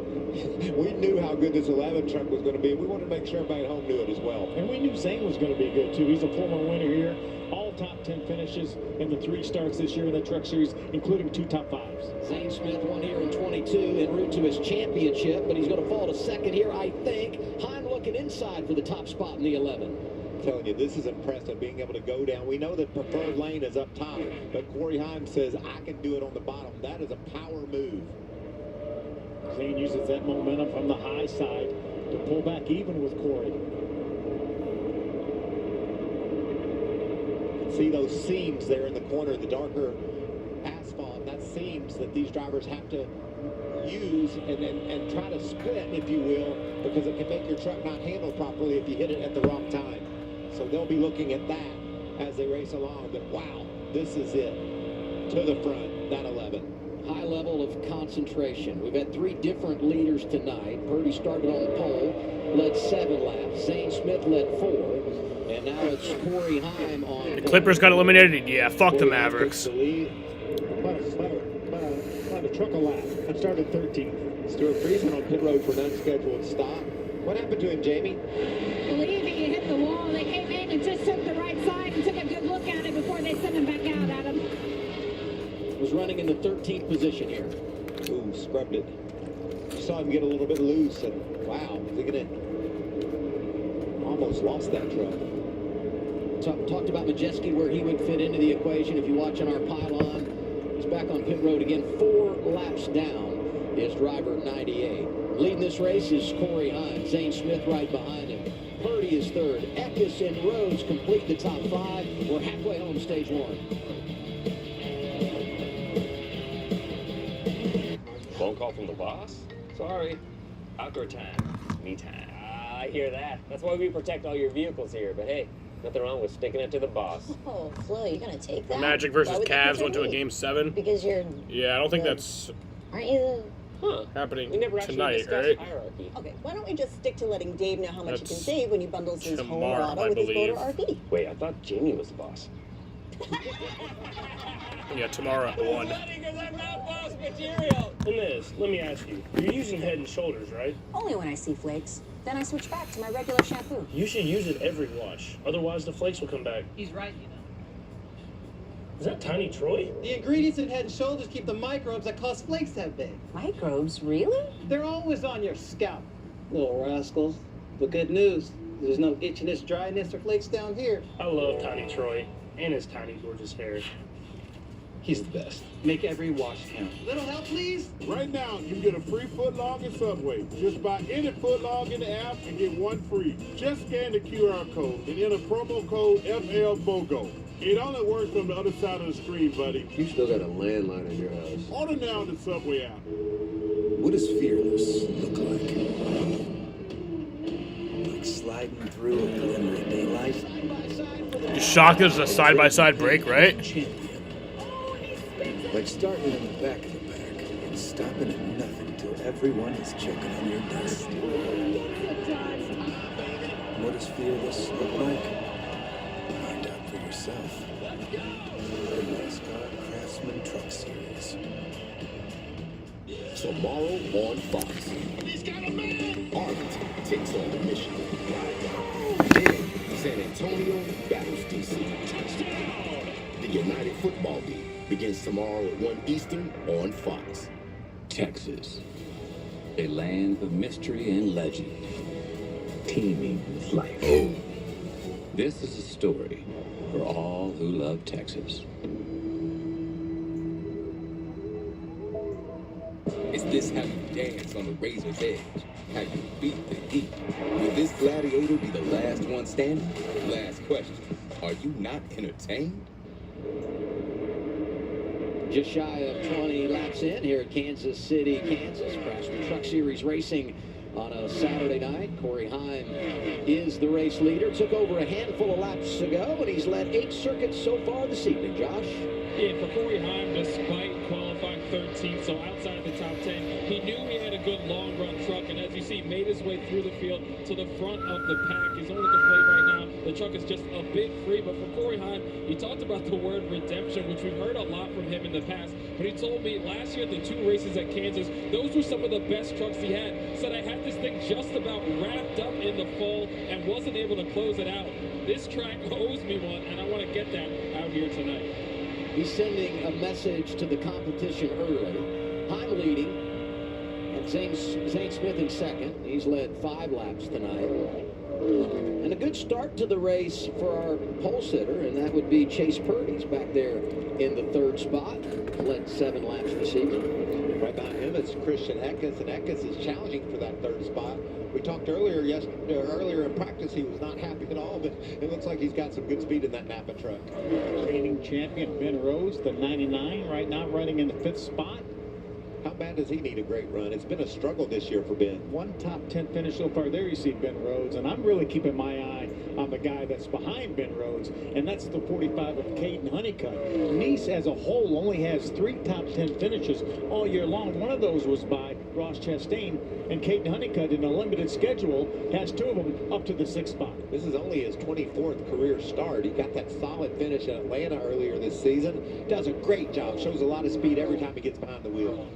We knew how good this 11 truck was going to be. We wanted to make sure everybody at home knew it as well. And we knew Zane was going to be good, too. He's a former winner here. All top 10 finishes in the 3 starts this year in the Truck Series, including 2 top 5s. Zane Smith won here in 22 en route to his championship, but he's going to fall to second here, I think. Heim looking inside for the top spot in the 11. I'm telling you, this is impressive, being able to go down. We know that preferred lane is up top, but Corey Heim says, I can do it on the bottom. That is a power move. Zane uses that momentum from the high side to pull back even with Corey. See those seams there in the corner, the darker asphalt. That's seams that these drivers have to use and try to split, if you will, because it can make your truck not handle properly if you hit it at the wrong time. So they'll be looking at that as they race along, that wow, this is it. To the front, that 11. High level of concentration. We've had 3 different leaders tonight. Purdy started on the pole, led 7 laps. Zane Smith led 4. And now it's Corey Heim on. The Clippers got eliminated. Yeah, fuck the Mavericks. About a truck a lap. It started 13th. Stuart Friesen on pit road for an unscheduled stop. What happened to him, Jamie? Believe me, he hit the wall. They came in and just took the right side and took a good look at it before they sent him back out, Adam. Was running in the 13th position here. Ooh, scrubbed it. Saw him get a little bit loose, and wow, look at it. Almost lost that truck. Talked about Majeski, where he would fit into the equation. If you watch on our pylon, he's back on pit road again. 4 laps down is driver 98. Leading this race is Corey Heim. Zane Smith right behind him. Purdy is third. Eckes and Rhodes complete the top 5. We're halfway home, stage 1. Phone call from the boss? Sorry. Outdoor time. Me time. I hear that. That's why we protect all your vehicles here. But hey, nothing wrong with sticking it to the boss. Oh, Flo, you're gonna take that? Magic Why versus would they Cavs consider went to a me? game 7. Because you're. Yeah, I don't think the- that's Aren't you happening We never actually tonight, discussed right? hierarchy. Okay, why don't we just stick to letting Dave know how much he can That's save when he bundles his home tomorrow, auto I with his believe. motor RV? Wait, I thought Jamie was the boss. Yeah, tomorrow at 1. boss material. And this, let me ask you. You're using Head and Shoulders, right? Only when I see flakes. Then I switch back to my regular shampoo. You should use it every wash. Otherwise, the flakes will come back. He's right, you know. Is that Tiny Troy? The ingredients in Head & Shoulders keep the microbes that cause flakes that big. Microbes, really? They're always on your scalp, little rascals. But good news, there's no itchiness, dryness, or flakes down here. I love Tiny Troy and his tiny, gorgeous hair. He's the best. Make every wash count. Little help, please? Right now, you get a free footlong at Subway. Just buy any footlong in the app and get 1 free. Just scan the QR code and enter promo code FLBOGO. It only works from the other side of the screen, buddy. You still got a landline in your house. Order now on the Subway app. What does fearless look like? Like sliding through a glimmer of daylight? You shocked there's a side-by-side break, right? Like starting in the back of the pack and stopping at nothing till everyone is choking on your dust. What does fearless look like? Find out for yourself. The NASCAR Craftsman Truck Series. Tomorrow on Fox. He's got a man! Arlington takes on the Michigan. Then San Antonio battles DC. Touchdown! The United Football League begins tomorrow at 1 Eastern on Fox. Texas, a land of mystery and legend, teeming with life. This is a story for all who love Texas. Is this how you dance on the razor's edge? How you beat the heat? Will this gladiator be the last one standing? Last question. Are you not entertained? Just shy of 20 laps in here at Kansas City, Kansas. Craftsman Truck Series racing on a Saturday night. Corey Heim is the race leader. Took over a handful of laps ago, but he's led 8 circuits so far this evening. Josh? Yeah, for Corey Heim, despite qualifying 13th, so outside the top 10, he knew he had a good long-run truck, and as you see, made his way through the field to the front of the pack. His only complaint right now The truck is just a bit free. But for Corey Heim, he talked about the word redemption, which we've heard a lot from him in the past. But he told me last year, the 2 races at Kansas, those were some of the best trucks he had. Said, I had this thing just about wrapped up in the fall and wasn't able to close it out. This track owes me one, and I want to get that out here tonight. He's sending a message to the competition early. Heim leading, and Zane Smith in second. He's led 5 laps tonight. And a good start to the race for our pole sitter, and that would be Chase Purdy. He's back there in the 3rd spot. Led 7 laps this evening. Right behind him is Christian Eckes, and Eckes is challenging for that 3rd spot. We talked earlier in practice, he was not happy at all, but it looks like he's got some good speed in that Napa truck. Reigning champion Ben Rhodes, the 99, right now running in the 5th spot. How bad does he need a great run? It's been a struggle this year for Ben. 1 top 10 finish so far. There you see Ben Rhodes, and I'm really keeping my eye on the guy that's behind Ben Rhodes, and that's the 45 of Caden Honeycutt. Nice as a whole only has 3 top 10 finishes all year long. One of those was by Ross Chastain, and Caden Honeycutt in a limited schedule has 2 of them up to the 6th spot. This is only his 24th career start. He got that solid finish in Atlanta earlier this season. Does a great job. Shows a lot of speed every time he gets behind the wheel.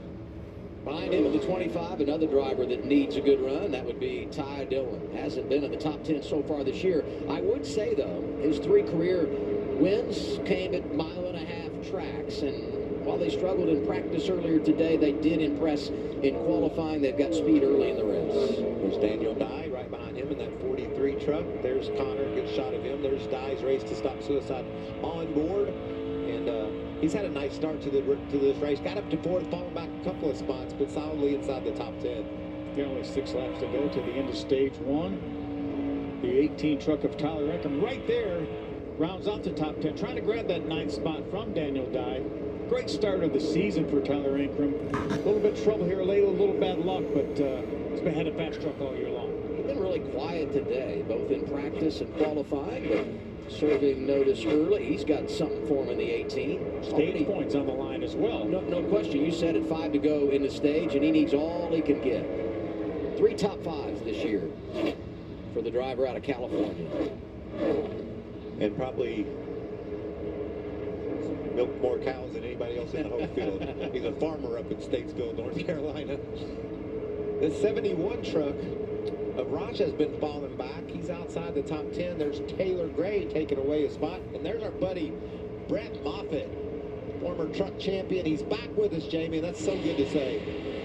Behind him in the 25, another driver that needs a good run. That would be Ty Dillon. Hasn't been in the top 10 so far this year. I would say, though, his 3 career wins came at 1.5-mile tracks. And while they struggled in practice earlier today, they did impress in qualifying. They've got speed early in the race. There's Daniel Dye right behind him in that 43 truck. There's Connor, good shot of him. There's Dye's race to stop suicide on board. And he's had a nice start to this race. Got up to 4th, falling back a couple of spots, but solidly inside the top 10. There are only 6 laps to go to the end of stage 1. The 18 truck of Tyler Encrum right there rounds out the top 10, trying to grab that 9th spot from Daniel Dye. Great start of the season for Tyler Encrum. A little bit of trouble here lately, a little bad luck, but he's been had a fast truck all year long. He's been really quiet today, both in practice and qualifying, but serving notice early. He's got something for him in the 18. Stage points on the line as well. No question. You said at 5 to go in the stage, and he needs all he can get. 3 top 5s this year for the driver out of California. And probably milk more cows than anybody else in the whole field. He's a farmer up in Statesville, North Carolina. The 71 truck of Roche has been falling back. He's outside the top 10. There's Taylor Gray taking away a spot. And there's our buddy Brett Moffitt, former truck champion. He's back with us, Jamie. That's so good to say.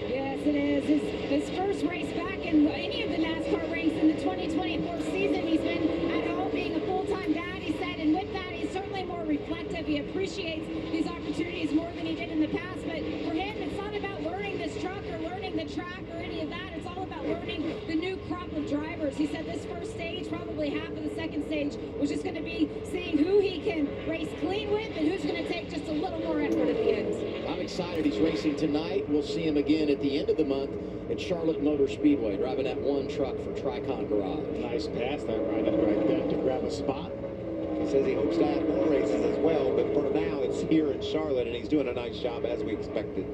Yes, it is. His first race back in any of the NASCAR ranks in the 2024 season. He's been at home being a full-time dad, he said, and with that, he's certainly more reflective. He appreciates these opportunities more than he did in the past. But for him, it's not about learning this truck or learning the track or any of that. It's all about learning the new crop of drivers. He said this first stage, probably half of the second stage, was just going to be seeing who he can race clean with and who's going to take just a little more effort at the end. I'm excited he's racing tonight. We'll see him again at the end of the month at Charlotte Motor Speedway, driving that 1 truck for Tricon Garage. Nice pass that right there to grab a spot. He says he hopes to add more races as well, but for now it's here in Charlotte, and he's doing a nice job as we expected.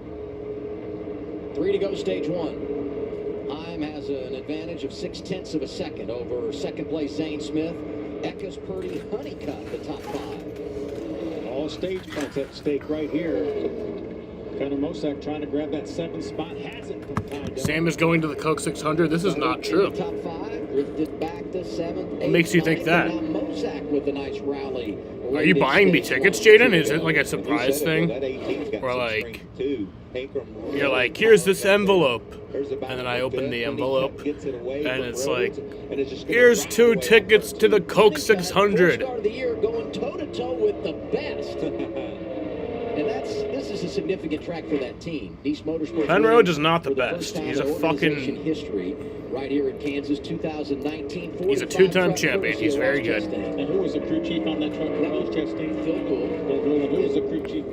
3 to go, stage 1. Heim has an advantage of 0.6 of a second over second place Zane Smith. Eckes, Purdy, Honeycutt, the top 5. All stage points at stake right here. Connor Mosak trying to grab that 7th spot. Has it from Ty Dillon. Sam is going to the Coke 600. This is not true. Top 5, lifted back to 7th. What makes you think that? Mosak with a nice rally. Are you buying me tickets, Jaden? Is it like a surprise thing? Or like, you're like, here's this envelope. And then I open the envelope, and it's like, here's 2 tickets to the Coke 600. Start of the year going toe-to-toe with the best. And this is a significant track for that team. Nice Motorsports. Ben Rhodes is not the best. He's a fucking history right here in Kansas 2019. He's a 2-time champion. He's very good. And who was the crew chief on that truck? Ross Chastain. Phil Gould. Who was the crew chief?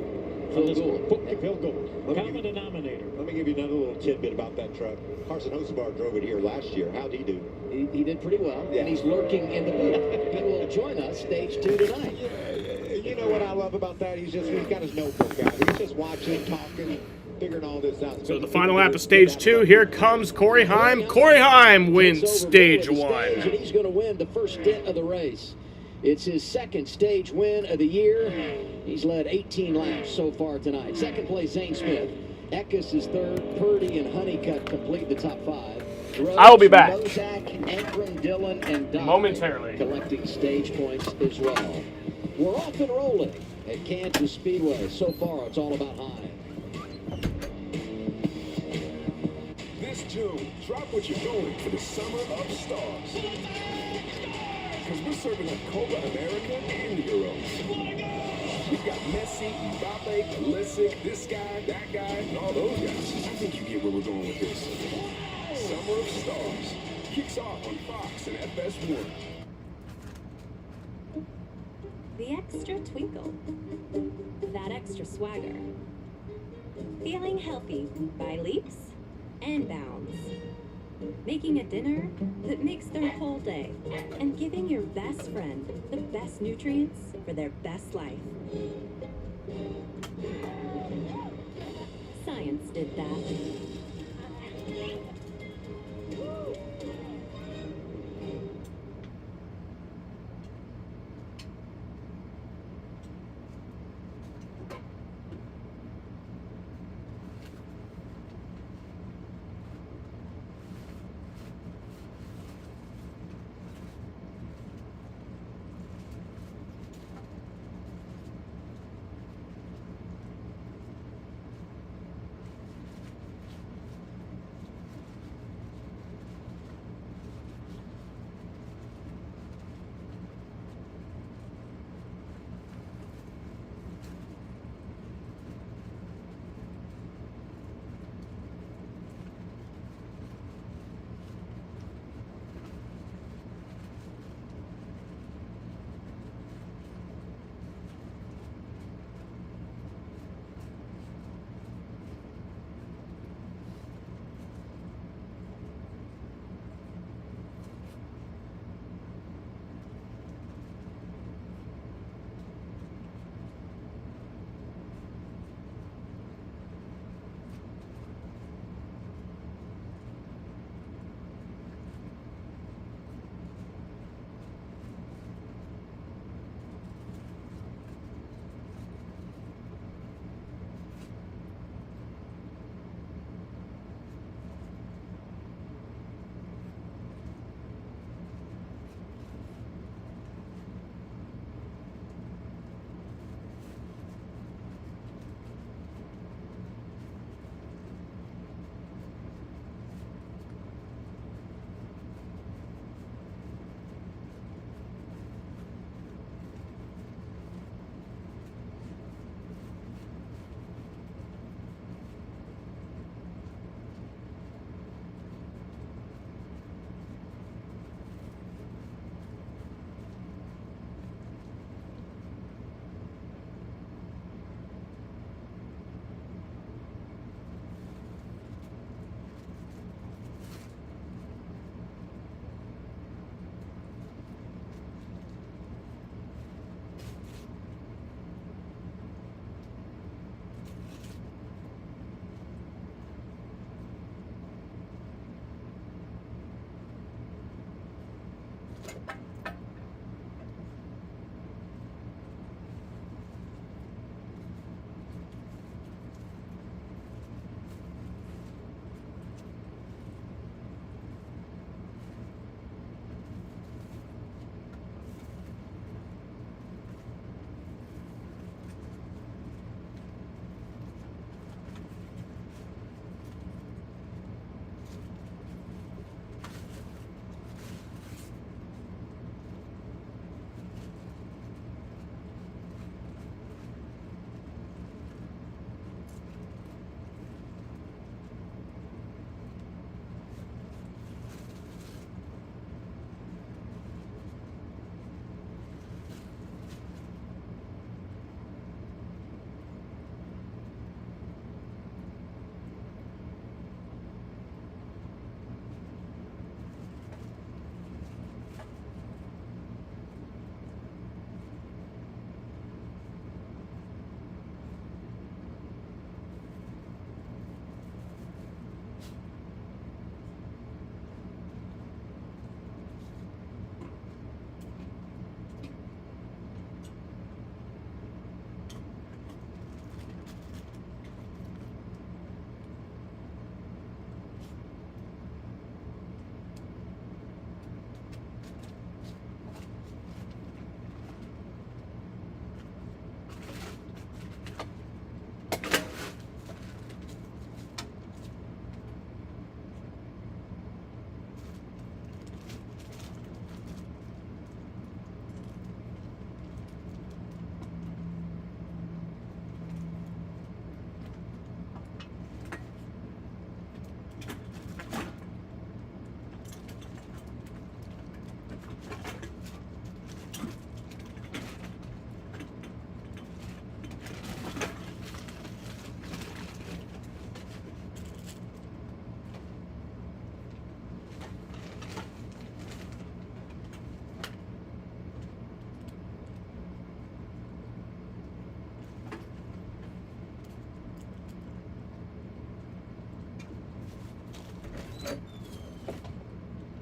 Phil Gould. Phil Gould. Common denominator. Let me give you another little tidbit about that truck. Carson Hocebar drove it here last year. How'd he do? He did pretty well, and he's lurking in the booth. He will join us stage 2 tonight. You know what I love about that? He's got his notebook out. He's just watching, talking, figuring all this out. So the final lap of stage 2, here comes Corey Heim. Corey Heim wins stage 1. And he's going to win the first stint of the race. It's his second stage win of the year. He's led 18 laps so far tonight. Second place, Zane Smith. Eckes is third. Purdy and Honeycutt complete the top 5. I will be back. Bozak, Ankrum, Dillon, and Dye momentarily collecting stage points as well. We're off and rolling at Kansas Speedway. So far, it's all about high. This June, drop what you're doing for the Summer of Stars. Because we're serving up Copa America and the Euros. We've got Messi, Mbappe, Pulisic, this guy, that guy, and all those guys. I think you get where we're going with this. Summer of Stars kicks off on Fox and FS1. The extra twinkle. That extra swagger. Feeling healthy by leaps and bounds. Making a dinner that makes their whole day. And giving your best friend the best nutrients for their best life. Science did that.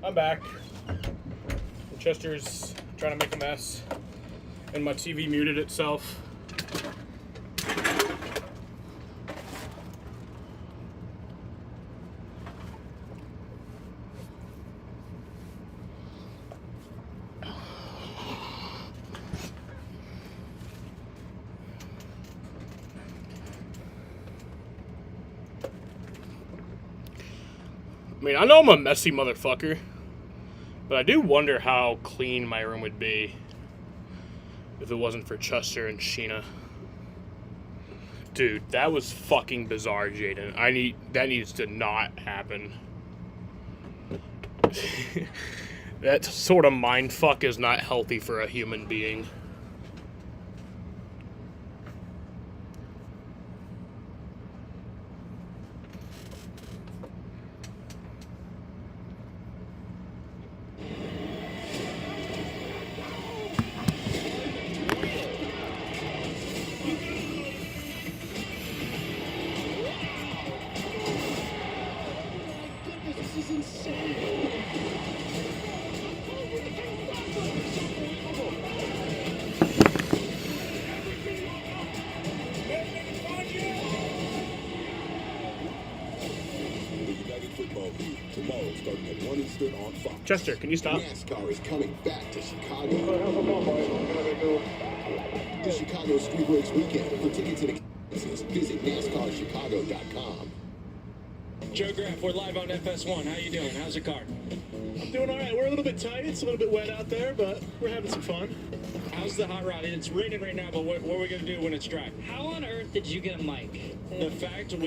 I'm back. Chester's trying to make a mess, and my TV muted itself. I mean, I know I'm a messy motherfucker, but I do wonder how clean my room would be if it wasn't for Chester and Sheena. Dude, that was fucking bizarre, Jaden. That needs to not happen. That sort of mindfuck is not healthy for a human being. Chester, can you stop? NASCAR is coming back to Chicago. The Chicago Street Race Weekend. For tickets and experiences, visit NASCARChicago.com. Joe Graff, we're live on FS1. How you doing? How's the car? I'm doing all right. We're a little bit tight. It's a little bit wet out there, but we're having some fun. How's the hot rod? It's raining right now, but what are we going to do when it's dry? How on earth did you get a mic? The fact I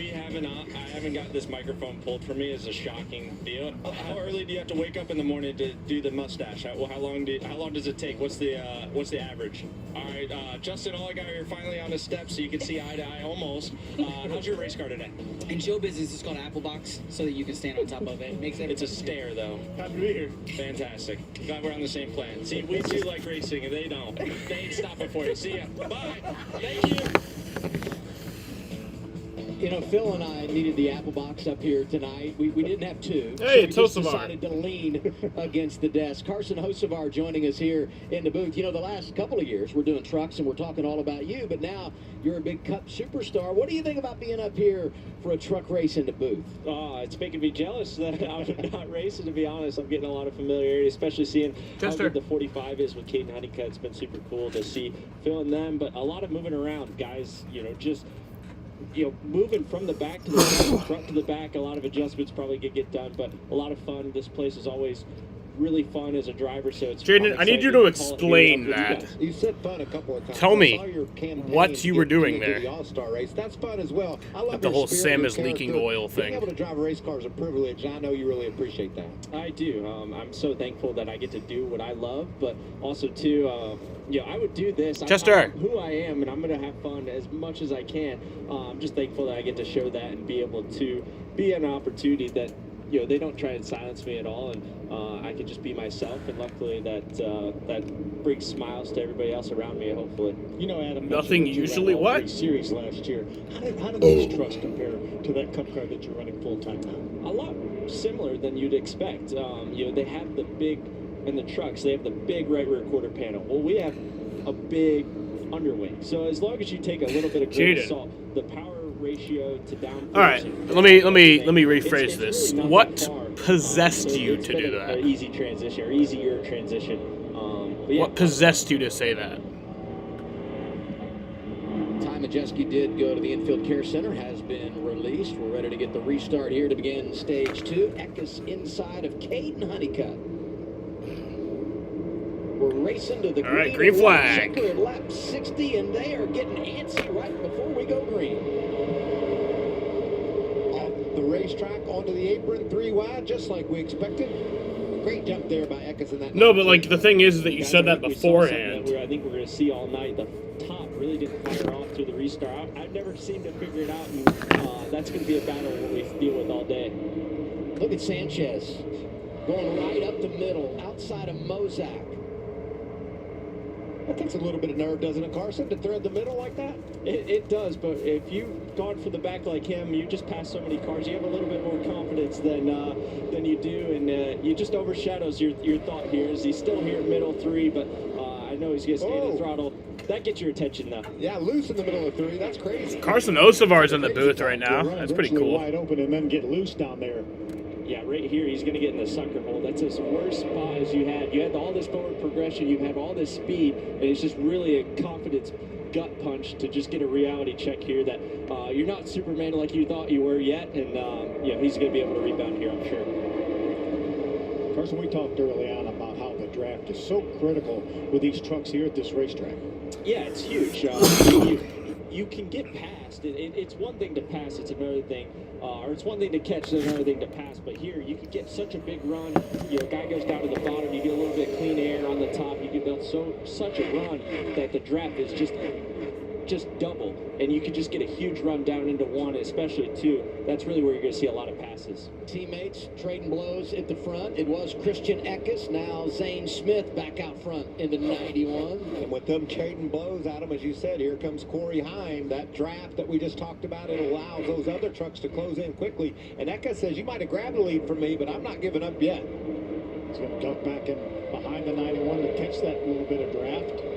haven't got this microphone pulled from me is a shocking deal. How early do you have to wake up in the morning to do the mustache? How long does it take? What's the average? All right, Justin, all I got here finally on the steps so you can see eye to eye almost. How's your race car today? In show business, it's called an apple box so that you can stand on top of it. It's a stair, though. Happy to be here. Fantastic. Glad we're on the same plan. See, we do like racing, and they don't. They ain't stopping for you. See ya. Bye. Thank you. You know, Phil and I needed the apple box up here tonight. We didn't have two. Hey, so we just Hocevar. decided to lean against the desk. Carson Hocevar joining us here in the booth. You know, the last couple of years we're doing trucks and we're talking all about you, but now you're a big Cup superstar. What do you think about being up here for a truck race in the booth? It's making me jealous that I'm not racing, to be honest. I'm getting a lot of familiarity, especially seeing how good the 45 is with Caden Honeycutt. It's been super cool to see Phil and them, but a lot of moving around. Guys, just moving from the back to the front, front to the back, a lot of adjustments probably get done, but a lot of fun. This place is always really fun as a driver, so it's Jaden, I need you to explain that. You said fun a couple of times. Tell me what you were doing there. The All-Star race. That's fun as well. I love the whole spirit, Sam your is leaking character. oil thing. Being able to drive a race car is a privilege. I know you really appreciate that. I do. I'm so thankful that I get to do what I love, but also too, I would do this. Chester. I'm who I am, and I'm going to have fun as much as I can. I'm just thankful that I get to show that and be able to be an opportunity that they don't try and silence me at all, and I can just be myself, and luckily that brings smiles to everybody else around me, hopefully. You know, Adam, nothing usually what? Series last year. How do these trucks compare to that Cup car that you're running full time now? A lot similar than you'd expect. They have the big, in the trucks, they have the big right rear quarter panel. Well, we have a big underwing. So as long as you take a little bit of grain of salt, the power ratio to down. All right, let me rephrase this. Really what possessed you to do that? An easy transition or easier transition. What possessed you to say that? Time Majeski did go to the infield care center, has been released. We're ready to get the restart here to begin stage 2. Eckes inside of Caden Honeycutt. We're racing to the all right, green flag. Checker at lap 60, and they are getting antsy right before we go green. Off the racetrack, onto the apron, 3 wide, just like we expected. Great jump there by Eckes in that. No, but like the thing is that you said that beforehand. I think we're going to see all night. The top really didn't fire off through the restart. I've never seemed to figure it out, and that's going to be a battle that we deal with all day. Look at Sanchez going right up the middle, outside of Mozak. That takes a little bit of nerve, doesn't it, Carson, to thread the middle like that? It does, but if you've gone for the back like him, you just pass so many cars, you have a little bit more confidence than you do, and you just overshadows your thought here. Is he's still here middle 3, but I know he's going to stay in the throttle. That gets your attention, though. Yeah, loose in the middle of 3. That's crazy. Carson Osavar's in the booth right now. That's pretty cool. Wide open and then get loose down there. Yeah, right here, he's going to get in the sucker hole. That's his worst spot as you had. You had all this forward progression, you had all this speed, and it's just really a confidence gut punch to just get a reality check here that you're not Superman like you thought you were yet, and he's going to be able to rebound here, I'm sure. Carson, we talked early on about how the draft is so critical with these trucks here at this racetrack. Yeah, it's huge. You can get past. It's one thing to pass, it's another thing. Or it's one thing to catch, it's another thing to pass. But here, you could get such a big run. Guy goes down to the bottom, you get a little bit of clean air on the top. You can build such a run that the draft is just double. And you can just get a huge run down into 1, especially 2. That's really where you're going to see a lot of passes. Teammates trading blows at the front. It was Christian Eckes, now Zane Smith back out front in the 91. And with them trading blows, Adam, as you said, here comes Corey Heim. That draft that we just talked about, it allows those other trucks to close in quickly. And Eckes says, you might have grabbed the lead from me, but I'm not giving up yet. He's going to duck back in behind the 91 to catch that little bit of draft.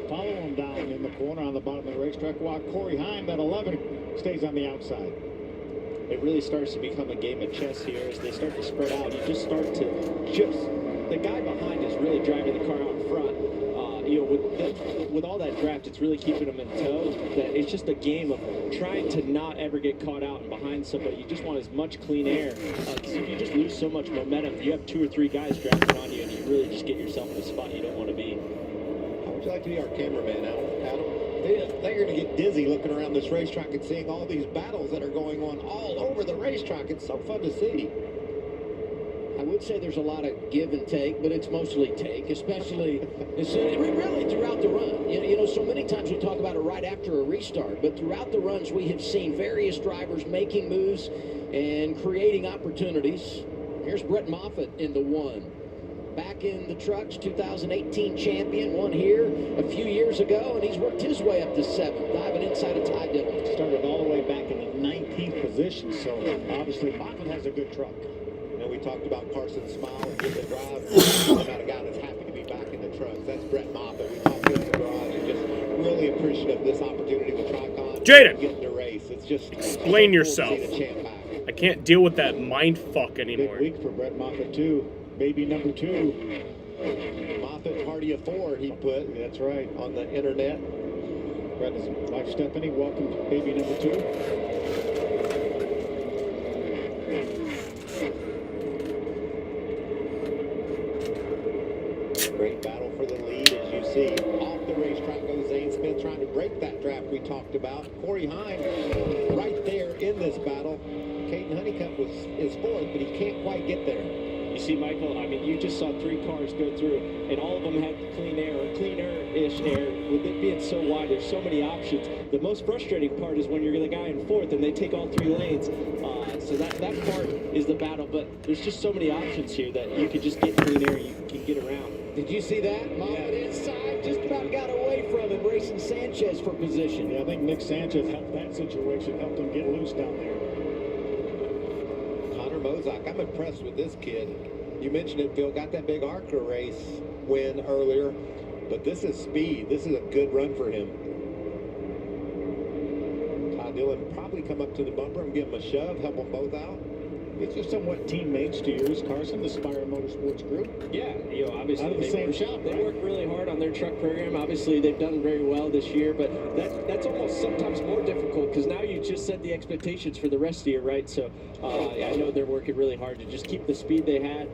Follow him down in the corner on the bottom of the racetrack, while Corey Heim, that 11, stays on the outside. It really starts to become a game of chess here as they start to spread out. You just start to the guy behind is really driving the car out in front. With all that draft, it's really keeping them in tow. That it's just a game of trying to not ever get caught out and behind somebody. You just want as much clean air. Because if you just lose so much momentum, you have 2 or 3 guys drafting on you, and you really just get yourself in a spot you don't want to be. How would you like to be our cameraman, Adam? They're going to get dizzy looking around this racetrack and seeing all these battles that are going on all over the racetrack. It's so fun to see. I would say there's a lot of give and take, but it's mostly take, especially really throughout the run. So many times we talk about it right after a restart, but throughout the runs we have seen various drivers making moves and creating opportunities. Here's Brett Moffitt in the 1. Back in the trucks, 2018 champion, won here a few years ago, and he's worked his way up to 7th, diving inside of Ty Dillon. Started all the way back in the 19th position, so obviously Moffitt has a good truck. And we talked about Carson Smile and getting the drive. About a guy that's happy to be back in the trucks. That's Brett Moffitt. We talked in the garage and just really appreciative of this opportunity with Tricon. Jaden! Getting to race. It's just explain yourself. I can't deal with that mind fuck anymore. Big week for Brett Moffitt, too. Baby number 2. Moffitt party of 4, he put. That's right. On the internet. Brett and his wife Stephanie welcomed baby number 2. Great battle for the lead, as you see. Off the racetrack goes Zane Smith trying to break that draft we talked about. Corey Heim right there in this battle. Caden Honeycutt is 4th, but he can't quite get there. You see, Michael, I mean, you just saw 3 cars go through, and all of them had clean air, or cleaner-ish air. With it being so wide, there's so many options. The most frustrating part is when you're the guy in 4th and they take all 3 lanes. So that part is the battle, but there's just so many options here that you can just get clean air, you can get around. Did you see that? Moffitt inside, just about got away from him, racing Sanchez for position. Yeah, I think Nick Sanchez helped that situation, helped him get loose down there. Mozak, I'm impressed with this kid. You mentioned it, Phil, got that big ARCA race win earlier, but this is speed. This is a good run for him. Ty Dillon probably come up to the bumper and give him a shove, help them both out. These are somewhat teammates to yours, Carson, the Spire Motorsports Group. Yeah, obviously out of the same shop, they work really hard on their truck program. Obviously, they've done very well this year, but that's almost sometimes more difficult because now you just set the expectations for the rest of the year, right? So I know they're working really hard to just keep the speed they had.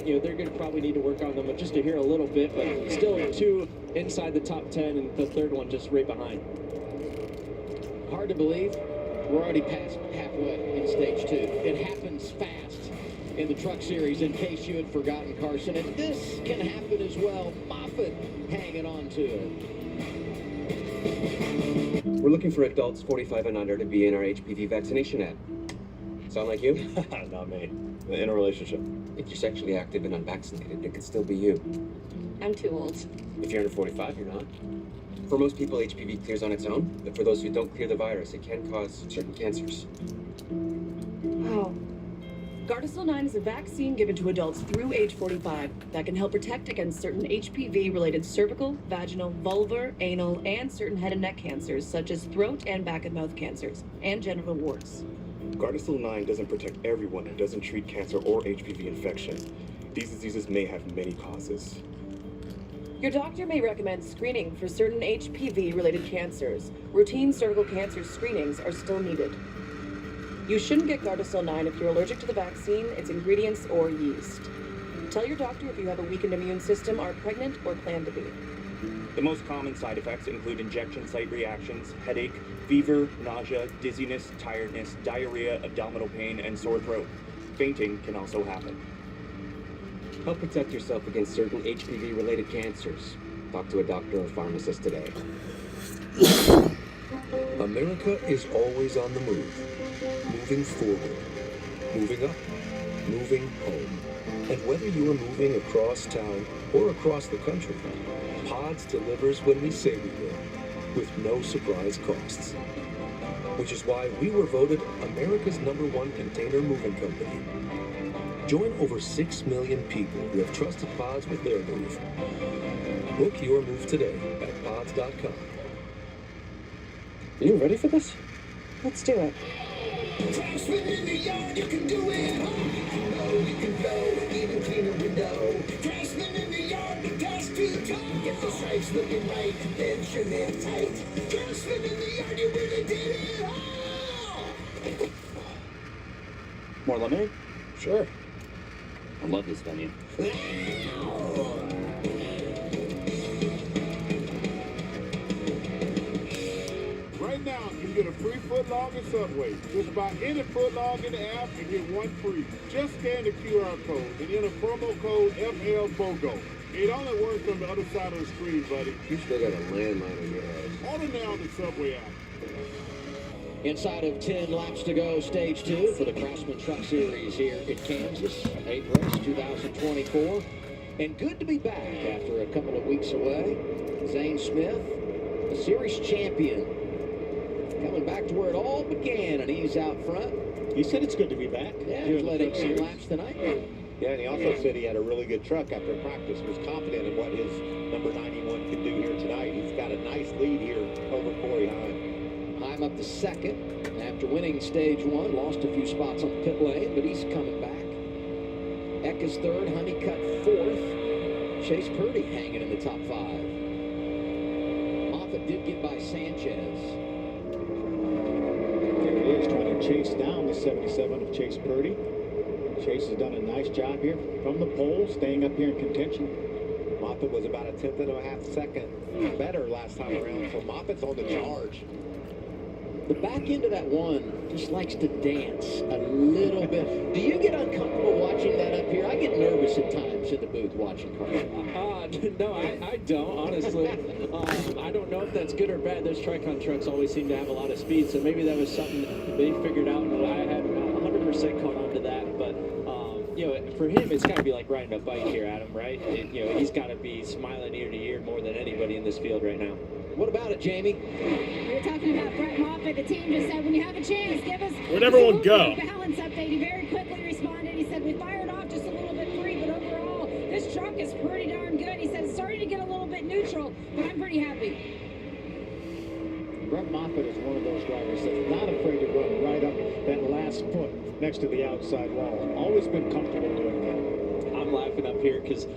They're going to probably need to work on them just to hear a little bit, but still 2 inside the top 10 and the 3rd one just right behind. Hard to believe. We're already past halfway in stage 2. It happens fast in the Truck Series, in case you had forgotten, Carson. And this can happen as well. Moffitt hanging on to it. We're looking for adults 45 and under to be in our HPV vaccination ad. Sound like you? Not me. In a relationship. If you're sexually active and unvaccinated, it could still be you. I'm too old. If you're under 45, you're not. For most people, HPV clears on its own, but for those who don't clear the virus, it can cause certain cancers. Wow. Gardasil 9 is a vaccine given to adults through age 45 that can help protect against certain HPV-related cervical, vaginal, vulvar, anal, and certain head and neck cancers, such as throat and back and mouth cancers, and genital warts. Gardasil 9 doesn't protect everyone and doesn't treat cancer or HPV infection. These diseases may have many causes. Your doctor may recommend screening for certain HPV-related cancers. Routine cervical cancer screenings are still needed. You shouldn't get Gardasil 9 if you're allergic to the vaccine, its ingredients, or yeast. Tell your doctor if you have a weakened immune system, are pregnant, or plan to be. The most common side effects include injection site reactions, headache, fever, nausea, dizziness, tiredness, diarrhea, abdominal pain, and sore throat. Fainting can also happen. Help protect yourself against certain HPV-related cancers. Talk to a doctor or pharmacist today. America is always on the move, moving forward, moving up, moving home. And whether you are moving across town or across the country, Pods delivers when we say we will, with no surprise costs. Which is why we were voted America's #1 container moving company. Join over 6 million people who have trusted Pods with their move. Book your move today at pods.com. You ready for this? Let's do it. Craftsman in the yard, you can do it. You can mow, you can blow, even clean a window. Craftsman in the yard, the dust to toe. Get the stripes looking right, then trim it tight. Craftsman in the yard, you really did it all. More lemonade? Sure. I love this venue. Right now, you can get a free footlong at Subway. Just buy any footlong in the app and get one free. Just scan the QR code and enter promo code FLBOGO. It only works on the other side of the screen, buddy. You still got a landline in your head. Order now on the Subway app. Inside of 10 laps to go, stage 2 for the Craftsman Truck Series here in Kansas. 8 race 2024. And good to be back after a couple of weeks away. Zane Smith, the series champion, coming back to where it all began, and he's out front. He said it's good to be back. Yeah, he's letting some laps tonight. Yeah, and he also said he had a really good truck after practice, was confident in what his number 91 could do here tonight. He's got a nice lead here over Corey Heim. Heim up to second after winning stage 1, lost a few spots on the pit lane, but he's coming back. Eck is third, Honeycutt fourth. Chase Purdy hanging in the top 5. Moffitt did get by Sanchez. There it is, trying to chase down the 77 of Chase Purdy. Chase has done a nice job here from the pole, staying up here in contention. Moffitt was about a 1/10.5 second better last time around, so Moffitt's on the charge. The back end of that one just likes to dance a little bit. Do you get uncomfortable watching that up here? I get nervous at times in the booth watching cars. No, I don't, honestly. I don't know if that's good or bad. Those Tricon trucks always seem to have a lot of speed, so maybe that was something that they figured out, and I had 100% caught on to that. But, you know, for him, it's got to be like riding a bike here, Adam, right? You know, he's got to be smiling ear to ear more than anybody in this field right now. What about it, Jamie? We were talking about Brett Moffitt. The team just said, when you have a chance, give us Where'd everyone go? balance update. He very quickly responded. He said, we fired off just a little bit free, but overall, this truck is pretty darn good. He said, it's starting to get a little bit neutral, but I'm pretty happy. Brett Moffitt is one of those drivers that's not afraid to run right up that last foot next to the outside wall. Always been comfortable doing that. I'm laughing up here because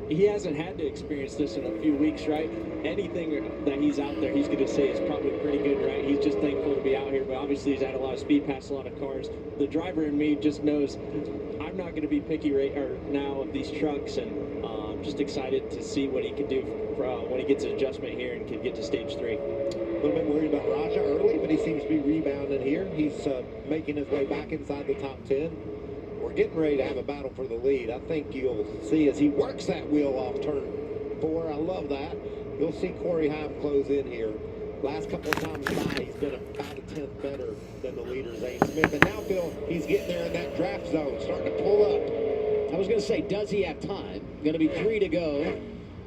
he hasn't had to experience this in a few weeks, right? Anything that he's out there, he's going to say is probably pretty good, right? He's just thankful to be out here, but obviously he's had a lot of speed, passed a lot of cars. The driver in me just knows I'm not going to be picky now of these trucks, and just excited to see what he can do when he gets an adjustment here and can get to stage 3. A little bit worried about Raja early, but he seems to be rebounding here. He's making his way back inside the top 10. We're getting ready to have a battle for the lead. I think you'll see as he works that wheel off turn 4. I love that. You'll see Corey Heim close in here. Last couple of times by, he's been about a tenth better than the leader, Zane Smith. And now, Phil, he's getting there in that draft zone, starting to pull up. I was going to say, does he have time? Going to be 3 to go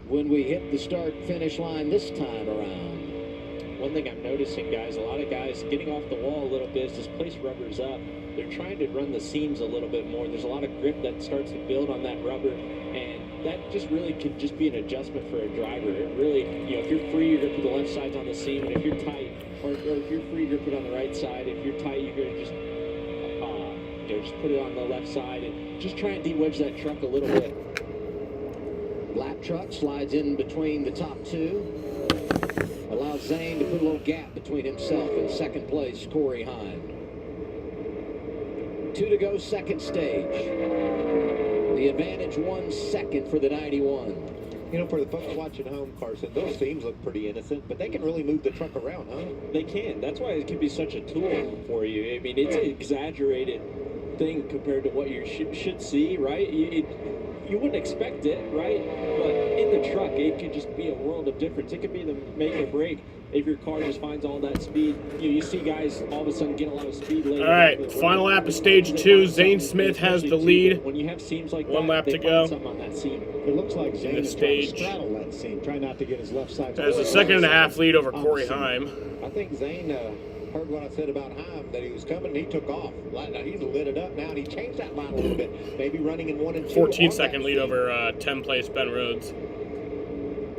when we hit the start-finish line this time around. One thing I'm noticing, guys, a lot of guys getting off the wall a little bit as this place rubbers up. They're trying to run the seams a little bit more. There's a lot of grip that starts to build on that rubber, and that just really could just be an adjustment for a driver. It really, you know, if you're free, you're going to put the left side's on the seam, and if you're tight, or if you're free, you're going to put it on the right side. If you're tight, you're going to just put it on the left side and just try and de-wedge that truck a little bit. Lap truck slides in between the top two. Allows Zane to put a little gap between himself and second place, Corey Heim. 2 to go, second stage. The advantage 1 second for the 91. You know, for the folks watching home, Carson, those seams look pretty innocent, but they can really move the truck around, huh? They can. That's why it can be such a tool for you. I mean, it's an exaggerated thing compared to what you should see, right? You wouldn't expect it, right? But in the truck, it could just be a world of difference. It could be the make or break if your car just finds all that speed. You see guys all of a sudden get a lot of speed later. All right, final lap of stage 2. Zane Smith has the lead. When you have seams like 1 that, lap they to find go. something on that seam. It looks like Zane is trying to stage. straddle that seam, trying not to get his left side. Has a 1.5 lead over Corey Heim. I think Zane heard what I said about Heim, that he was coming and he took off. Now he's lit it up now, and he changed that line a little bit. Maybe running in 1 and 2. 14-second lead over 10th place Ben Rhodes.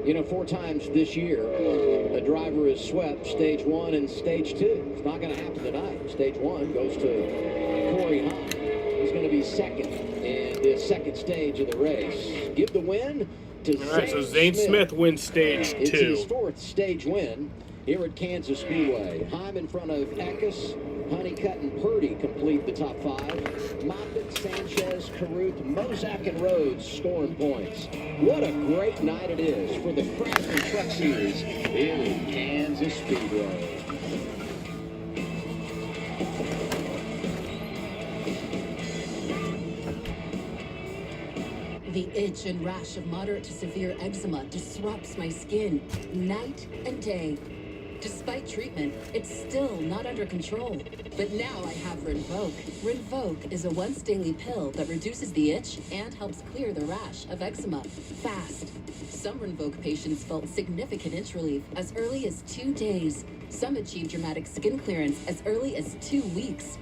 You know, 4 times this year, a driver has swept stage 1 and stage 2. It's not going to happen tonight. Stage 1 goes to Corey Heim. He's going to be second in the second stage of the race. Give the win to All right, so Zane Smith wins stage 2. It's his 4th stage win here at Kansas Speedway. Heim in front of Eckes, Honeycutt, and Purdy complete the top 5. Moffitt, Sanchez, Carruth, Mozak, and Rhodes scoring points. What a great night it is for the Craftsman Truck Series here in Kansas Speedway. The itch and rash of moderate to severe eczema disrupts my skin night and day. Despite treatment, it's still not under control. But now I have Rinvoq. Rinvoq is a once-daily pill that reduces the itch and helps clear the rash of eczema fast. Some Rinvoq patients felt significant itch relief as early as 2 days. Some achieved dramatic skin clearance as early as 2 weeks.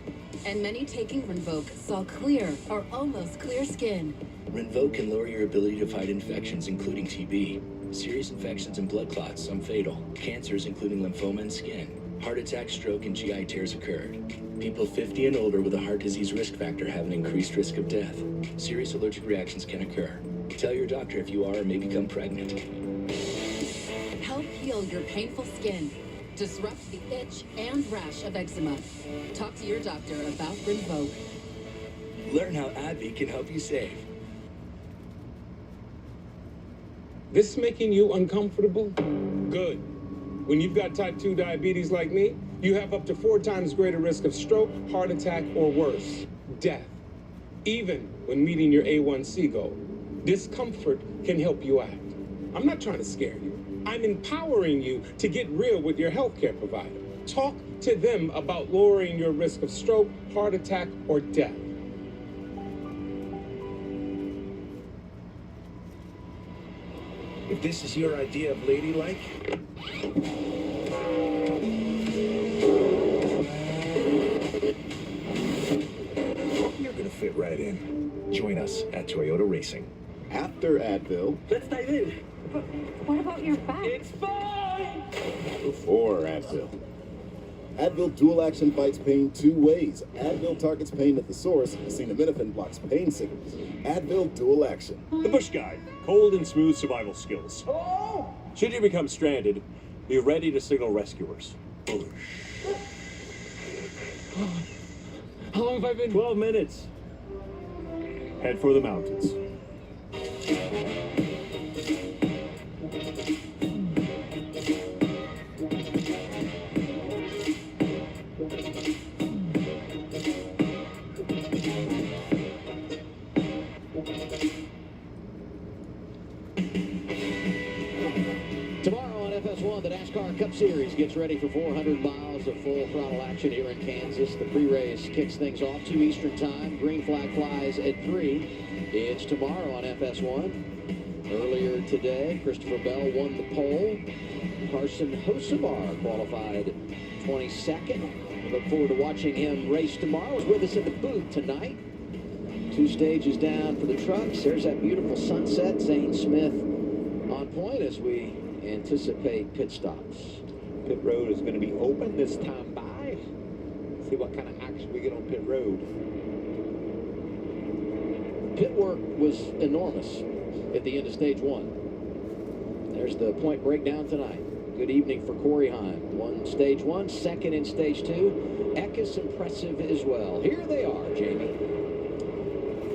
And many taking Rinvoq saw clear or almost clear skin. Rinvoq can lower your ability to fight infections, including TB. Serious infections and blood clots, some fatal. Cancers, including lymphoma and skin. Heart attack, stroke, and GI tears occurred. People 50 and older with a heart disease risk factor have an increased risk of death. Serious allergic reactions can occur. Tell your doctor if you are or may become pregnant. Help heal your painful skin. Disrupt the itch and rash of eczema. Talk to your doctor about Rinvoq. Learn how AbbVie can help you save. This making you uncomfortable? Good. When you've got type 2 diabetes like me, you have up to 4 times greater risk of stroke, heart attack, or worse, death. Even when meeting your A1C goal. Discomfort can help you act. I'm not trying to scare you. I'm empowering you to get real with your healthcare provider. Talk to them about lowering your risk of stroke, heart attack, or death. If this is your idea of ladylike, you're gonna fit right in. Join us at Toyota Racing. After Advil, Let's dive in. What about your back? It's fine. before Advil. Advil dual action fights pain 2 ways. Advil targets pain at the source. Acetaminophen blocks pain signals. Advil dual action. The Bush Guide, cold and smooth survival skills. Should you become stranded, be ready to signal rescuers. How long have I been? 12 minutes. Head for the mountains. Tomorrow on FS1, the NASCAR Cup Series gets ready for 400 miles of full throttle action here in Kansas. The pre-race kicks things off 2 Eastern time. Green flag flies at 3. It's tomorrow on FS1. Earlier today, Christopher Bell won the pole. Carson Hocevar qualified 22nd. We look forward to watching him race tomorrow. He's with us in the booth tonight. 2 stages down for the trucks. There's that beautiful sunset. Zane Smith on point as we anticipate pit stops. Pit road is going to be open this time by. See what kind of action we get on pit road. Pit work was enormous at the end of stage 1. There's the point breakdown tonight. Good evening for Corey Heim. Won stage 1, second in stage 2. Eckes impressive as well. Here they are, Jamie.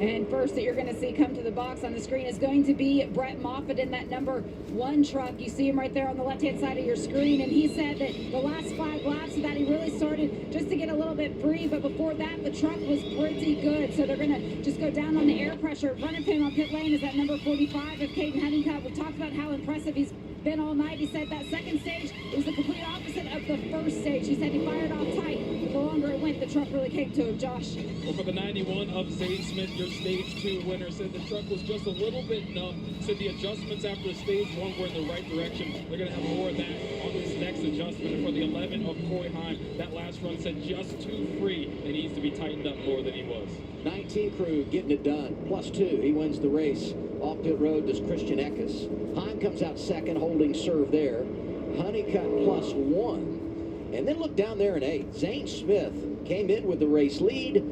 And first that you're going to see come to the box on the screen is going to be Brett Moffitt in that number 1 truck. You see him right there on the left-hand side of your screen. And he said that the last 5 laps of that, he really started just to get a little bit free. But before that, the truck was pretty good. So they're going to just go down on the air pressure. Running for him on pit lane is that number 45 of Caden Honeycutt. We've talked about how impressive he's been all night. He said that second stage was the complete opposite of the first stage. He said he fired off tight. But the longer it went, the truck really came to him. Josh. Well, for the 91 of Zane Smith, your stage 2 winner, said the truck was just a little bit numb. Said the adjustments after stage 1 were in the right direction. They're going to have more of that on this next adjustment. And for the 11 of Corey Heim, that last run said just too free and needs to be tightened up more than he was. 19 crew getting it done. +2. He wins the race. Off pit road does Christian Eckes. Heim comes out second, holding serve there. Honeycutt +1. And then look down there in 8. Zane Smith came in with the race lead.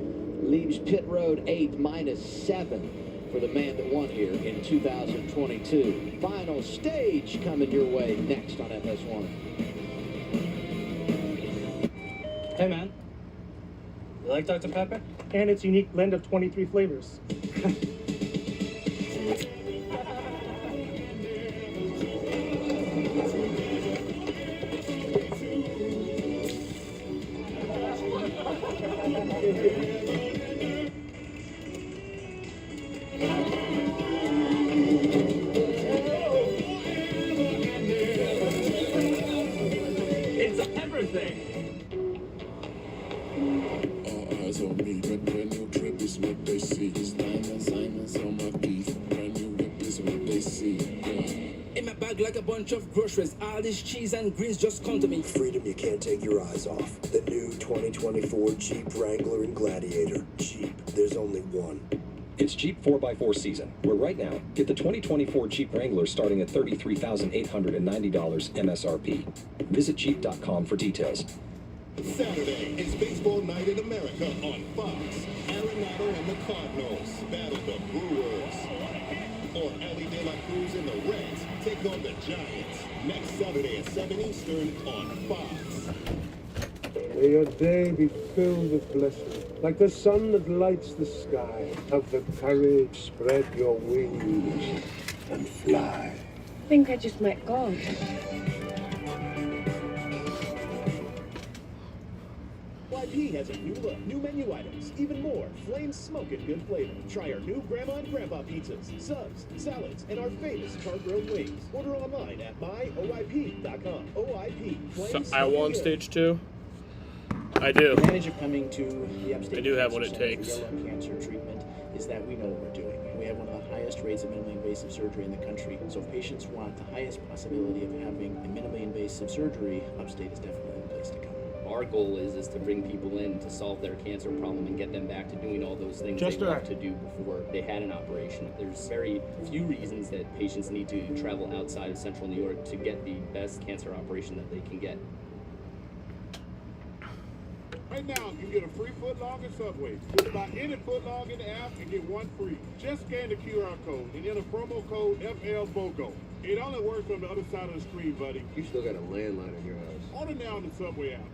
Leaves pit road 8th, -7 for the man that won here in 2022. Final stage coming your way next on FS1. Hey man, you like Dr. Pepper? And its unique blend of 23 flavors. It's everything. All eyes on me. Brand new drip is what they see. Diamonds on my teeth. Brand new whip is what they see. In my bag like a bunch of groceries. All this cheese and greens just come to me. Freedom you can't take your eyes off. The new 2024 Jeep Wrangler and Gladiator. Jeep, there's only one. It's Jeep 4x4 season, where right now, get the 2024 Jeep Wrangler starting at $33,890 MSRP. Visit Jeep.com for details. Saturday is baseball night in America on Fox. Arenado and the Cardinals battle the Brewers. Or Ellie De La Cruz and the Reds take on the Giants. Next Saturday at 7 Eastern on Fox. May your day be filled with blessing. Like the sun that lights the sky, have the courage, spread your wings, and fly. I think I just met God. YP has a new look, new menu items, even more flame smoking good flavor. Try our new Grandma and Grandpa pizzas, subs, salads, and our famous char-grilled wings. Order online at myoyp.com. OIP. So I won stage 2. I do. The advantage of coming to the Upstate I do have what Cancer it Center takes. for Yellow cancer treatment is that we know what we're doing. We have one of the highest rates of minimally invasive surgery in the country. So if patients want the highest possibility of having a minimally invasive surgery, Upstate is definitely the place to come. Our goal is to bring people in to solve their cancer problem and get them back to doing all those things they loved to do before they had an operation. There's very few reasons that patients need to travel outside of central New York to get the best cancer operation that they can get. Right now, you get a free footlong at Subway. Just buy any footlong in the app and get 1 free. Just scan the QR code and enter promo code FLBOGO. It only works on the other side of the screen, buddy. You still got a landline in your house. Order now on the Subway app.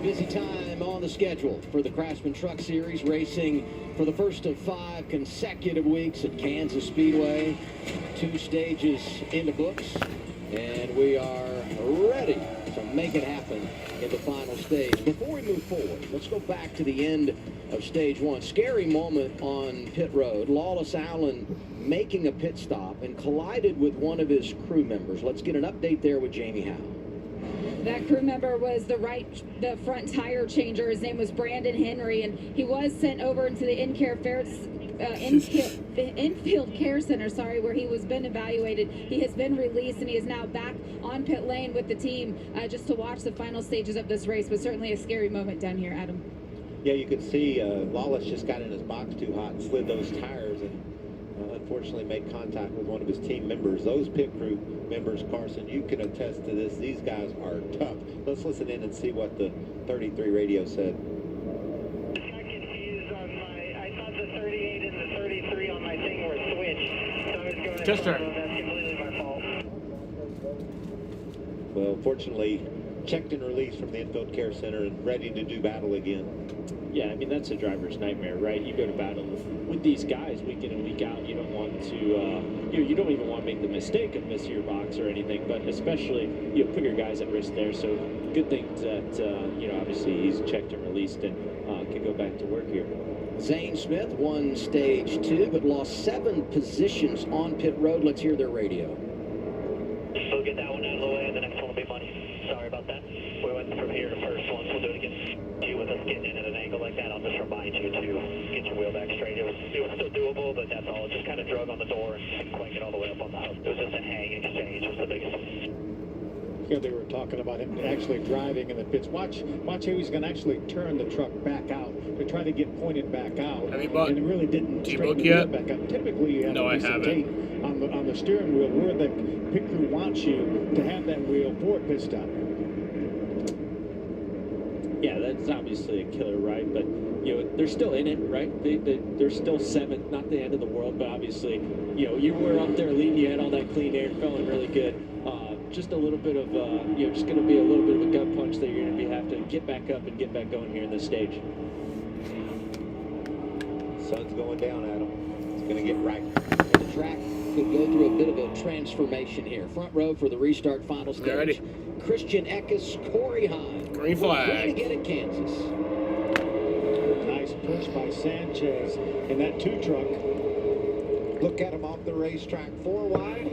busy time on the schedule for the Craftsman Truck Series, racing for the first of 5 consecutive weeks at Kansas Speedway. 2 stages in the books, and we are ready to make it happen in the final stage. Before we move forward, let's go back to the end of stage 1. Scary moment on pit road. Lawless Allen making a pit stop and collided with one of his crew members. Let's get an update there with Jamie Howe. That crew member was the front tire changer. His name was Brandon Henry, and he was sent over into the infield care center, where he was been evaluated. He has been released, and he is now back on pit lane with the team just to watch the final stages of this race. But certainly a scary moment down here, Adam. Yeah, you can see Lawless just got in his box too hot and slid those tires, and unfortunately made contact with one of his team members. Those pit crew members, Carson, you can attest to this. These guys are tough. Let's listen in and see what the 33 radio said. I thought the 38 and the 33 on my thing were switched, so I was going Just that's completely my fault. Well, fortunately, checked and released from the infield care center and ready to do battle again. Yeah, I mean, that's a driver's nightmare, right? You go to battle with these guys week in and week out. You don't want to, you don't even want to make the mistake of missing your box or anything, but especially, put your guys at risk there. So good thing that, obviously he's checked and released and can go back to work here. Zane Smith won stage 2, but lost 7 positions on pit road. Let's hear their radio. So get that one out of the way, and the next one will be money. Sorry about that. We went from here to first one, so we'll do it again. With us getting in at an angle like that, I'll just remind you to get your wheel back straight. It was still doable, but that's all. It just kind of drug on the door and clank it all the way up on the hook. It was just a hang exchange. It was the biggest. Here they were talking about him actually driving in the pits. Watch how he's going to actually turn the truck back out to try to get pointed back out. Have you bought and it really didn't straighten the wheel back up. Typically, you have no, a piece of tape on the steering wheel where the pit crew wants you to have that wheel for a pit stop. Yeah, that's obviously a killer, right? But, they're still in it, right? They're still 7th, not the end of the world, but obviously, you were up there leading, you had all that clean air, feeling really good. Just a little bit of, just going to be a little bit of a gut punch that you're going to have to get back up and get back going here in this stage. Sun's going down, Adam. It's going to get right. The track could go through a bit of a transformation here. Front row for the restart final stage. Ready. Christian Eckes, Corey Hahn. Green flag. Again at Kansas. Nice push by Sanchez in that 2 truck. Look at him off the racetrack, 4 wide.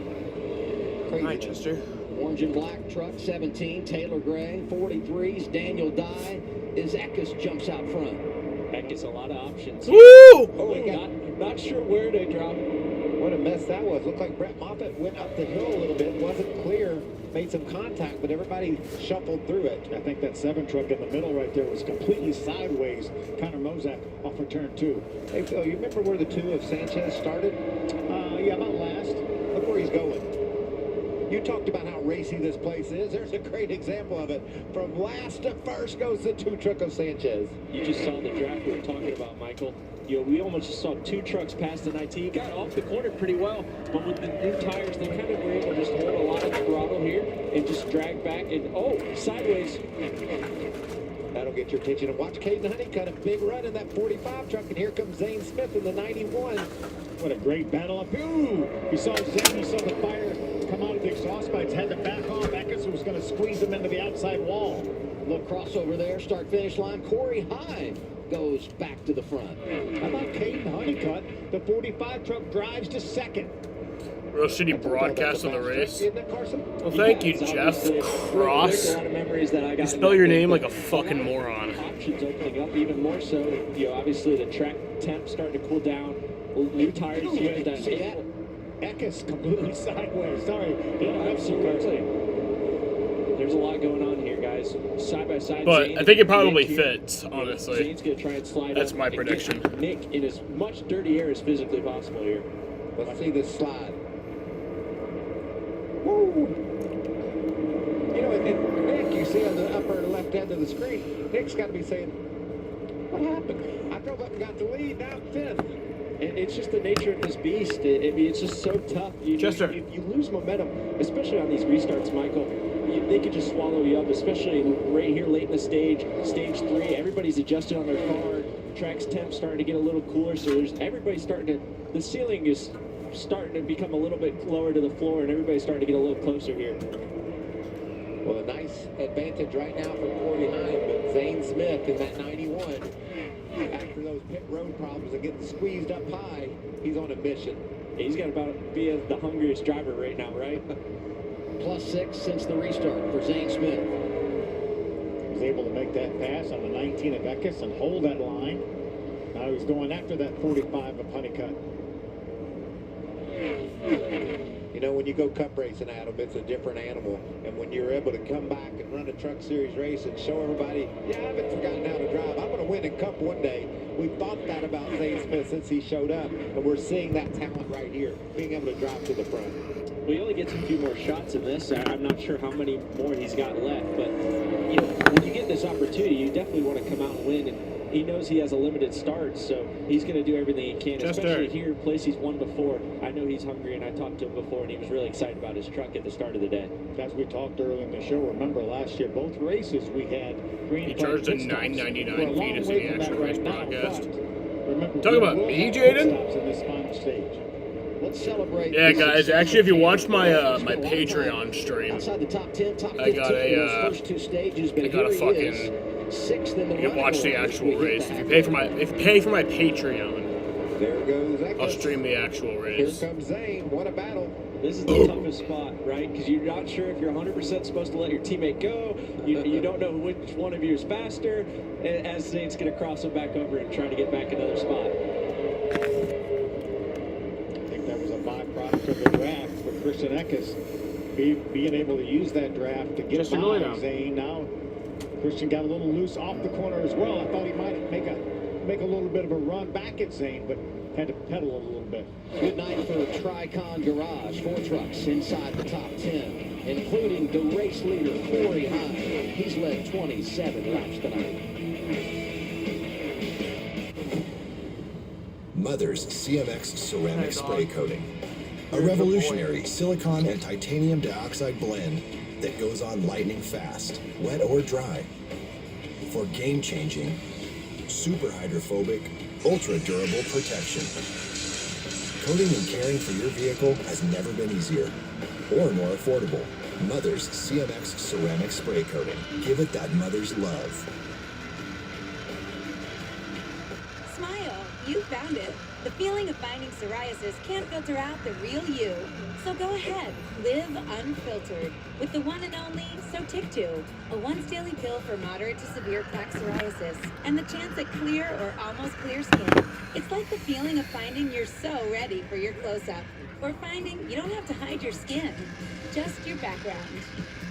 Crazy. Manchester. Orange and black truck, 17. Taylor Gray, 43s. Daniel Dye as Eckes jumps out front. Eckes, a lot of options. Woo! Oh, not sure where to drop. What a mess that was. Looked like Brett Moffitt went up the hill a little bit. Wasn't clear. Made some contact, but everybody shuffled through it. I think that 7 truck in the middle right there was completely sideways. Connor Mozak off of turn 2. Hey, Phil, you remember where the 2 of Sanchez started? Yeah, about last. Look where he's going. You talked about how racy this place is. There's a great example of it. From last to first goes the 2 truck of Sanchez. You just saw the draft we were talking about, Michael. We almost just saw 2 trucks pass the 19. He got off the corner pretty well, but with the new tires, they kind of were able to just hold a lot of throttle here and just drag back and, sideways. That'll get your attention. And watch Caden Honeycutt, a big run in that 45 truck, and here comes Zane Smith in the 91. What a great battle up. Ooh! You saw Zane, you saw the fire come out of the exhaust pipes, had to back off. Eckes was going to squeeze him into the outside wall. A little crossover there, start-finish line. Corey Hahn goes back to the front. How about Caden Honeycutt? The 45 truck drives to 2nd. Real shitty broadcast of the race. Isn't it, Carson? Well, thank you, Jeff Cross. You spell your name like a fucking moron. Options opening up even more so. Obviously the track temp starting to cool down. New tires here. See that? Eckes completely sideways. Sorry. Yeah, absolutely. There's a lot going on here, guys. Side by side. But Zane I think it probably Nick fits, honestly. Zane's going to try and slide That's up my and prediction. get Nick in as much dirty air as physically possible here. Let's see this slide. Woo! And Nick, you see on the upper left end of the screen, Nick's got to be saying, what happened? I drove up and got the lead, now I'm 5th. It's just the nature of this beast. I mean, it's just so tough. If you lose momentum, especially on these restarts, Michael, they could just swallow you up, especially right here late in the stage 3. Everybody's adjusted on their car. Track's temp starting to get a little cooler, so everybody's starting to, the ceiling is starting to become a little bit lower to the floor, and everybody's starting to get a little closer here. Well, a nice advantage right now for four behind, but Zane Smith in that 91, after those pit road problems and getting squeezed up high, he's on a mission. He's got about be the hungriest driver right now, right? +6 since the restart for Zane Smith. Was able to make that pass on the 19 of Eckes and hold that line. Now he's going after that 45 of Honeycutt. You know, when you go cup racing, Adam, it's a different animal. And when you're able to come back and run a Truck Series race and show everybody, yeah, I haven't forgotten how to drive. I'm going to win a cup one day. We've thought that about Zane Smith since he showed up. And we're seeing that talent right here, being able to drive to the front. Well, he only gets a few more shots in this. I'm not sure how many more he's got left. But, you know, when you get this opportunity, you definitely want to come out and win. And he knows he has a limited start, so he's going to do everything he can, especially here, a place he's won before. I know he's hungry, and I talked to him before, and he was really excited about his truck at the start of the day. As we talked earlier in the show, remember last year, both races we had green. He charged a $9.99 fee to see the actual race broadcast. Remember, Talk about me, Jaden? in this final stage. Let's celebrate. Yeah, guys. Actually, if you watched my my Patreon stream, Outside the top 10, top 15 I got a first two stages, but I got a here he fucking. is, sixth in the You can watch the actual race if you pay for my Patreon. There goes Eckes. I'll stream the actual race. Here comes Zane. What a battle. This is the toughest spot, right? Because you're not sure if you're 100% supposed to let your teammate go. You don't know which one of you is faster. As Zane's going to cross him back over and try to get back another spot. I think that was a byproduct of the draft for Christian Eckes. Being able to use that draft to get by Zane. Now, Christian got a little loose off the corner as well. I thought he might make a little bit of a run back at Zane, but had to pedal a little bit. Good night for Tricon Garage. 4 trucks inside the top 10, including the race leader, Corey Hine. He's led 27 laps tonight. Mother's CMX ceramic spray coating. A revolutionary silicon and titanium dioxide blend that goes on lightning fast, wet or dry. For game-changing, super hydrophobic, ultra-durable protection. Coating and caring for your vehicle has never been easier or more affordable. Mother's CMX ceramic spray coating. Give it that mother's love. Smile, you found it. The feeling of finding psoriasis can't filter out the real you. So go ahead, live unfiltered with the one and only Sotyktu, a once daily pill for moderate to severe plaque psoriasis and the chance at clear or almost clear skin. It's like the feeling of finding you're so ready for your close-up, or finding you don't have to hide your skin, just your background.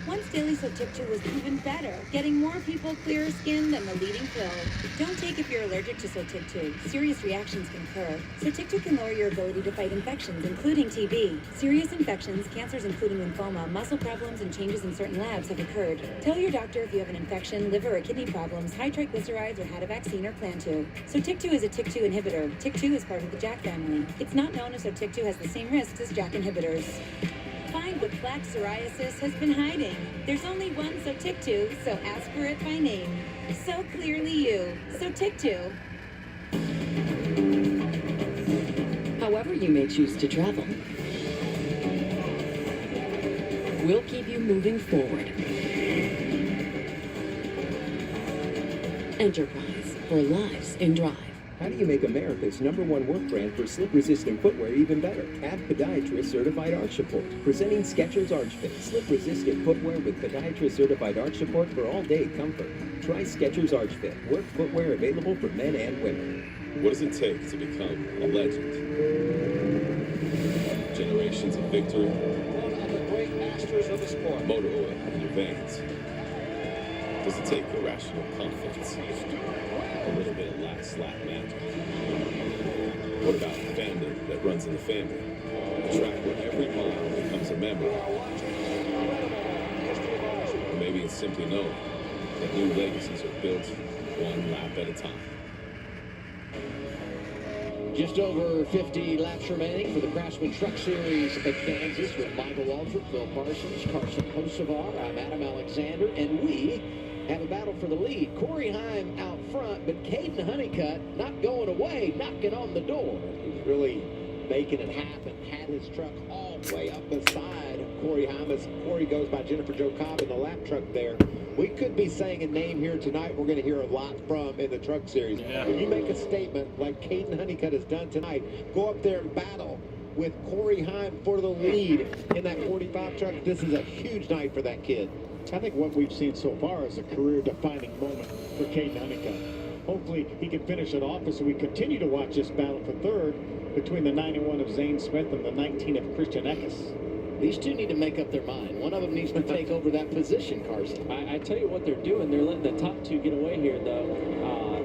Once daily Sotyktu was even better, getting more people clearer skin than the leading pill. Don't take if you're allergic to Sotyktu. Serious reactions can occur. Sotyktu can lower your ability to fight infections, including TB. Serious infections, cancers including lymphoma, muscle problems, and changes in certain labs have occurred. Tell your doctor if you have an infection, liver or kidney problems, high triglycerides, or had a vaccine or plan to. Sotyktu is a TYK2 inhibitor. TYK2 is part of the JAK family. It's not known if Sotyktu has the same risks as JAK inhibitors. Find what plaque psoriasis has been hiding. There's only one Sotyktu, so ask for it by name. So clearly you. Sotyktu. However you may choose to travel, we'll keep you moving forward. Enterprise, for lives in drive. How do you make America's #1 work brand for slip-resistant footwear even better? Add podiatrist-certified arch support. Presenting Skechers Arch Fit, slip-resistant footwear with podiatrist-certified arch support for all-day comfort. Try Skechers Arch Fit, work footwear available for men and women. What does it take to become a legend? Generations of victory. One of the great masters of the sport. Motor oil in your veins. Does it take irrational confidence? A little bit of slap magic. What about family that runs in the family? A track where every mile becomes a memory. Or maybe it's simply knowing that new legacies are built one lap at a time. Just over 50 laps remaining for the Craftsman Truck Series at Kansas with Michael Waltrip, Phil Parsons, Carson Kosovar. I'm Adam Alexander, and we have a battle for the lead. Corey Heim out front, but Caden Honeycutt not going away, knocking on the door. He's really making it happen. Had his truck all the way up beside Corey Heim as Corey goes by Jennifer Jo Cobb in the lap truck there. We could be saying a name here tonight we're going to hear a lot from in the Truck Series. Yeah. When you make a statement like Caden Honeycutt has done tonight, go up there and battle with Corey Heim for the lead in that 45 truck. This is a huge night for that kid. I think what we've seen so far is a career-defining moment for Caden Honeycutt. Hopefully he can finish it off as we continue to watch this battle for third between the 91 of Zane Smith and the 19 of Christian Eckes. These two need to make up their mind. One of them needs to take over that position, Carson. I tell you what they're doing. They're letting the top two get away here, though.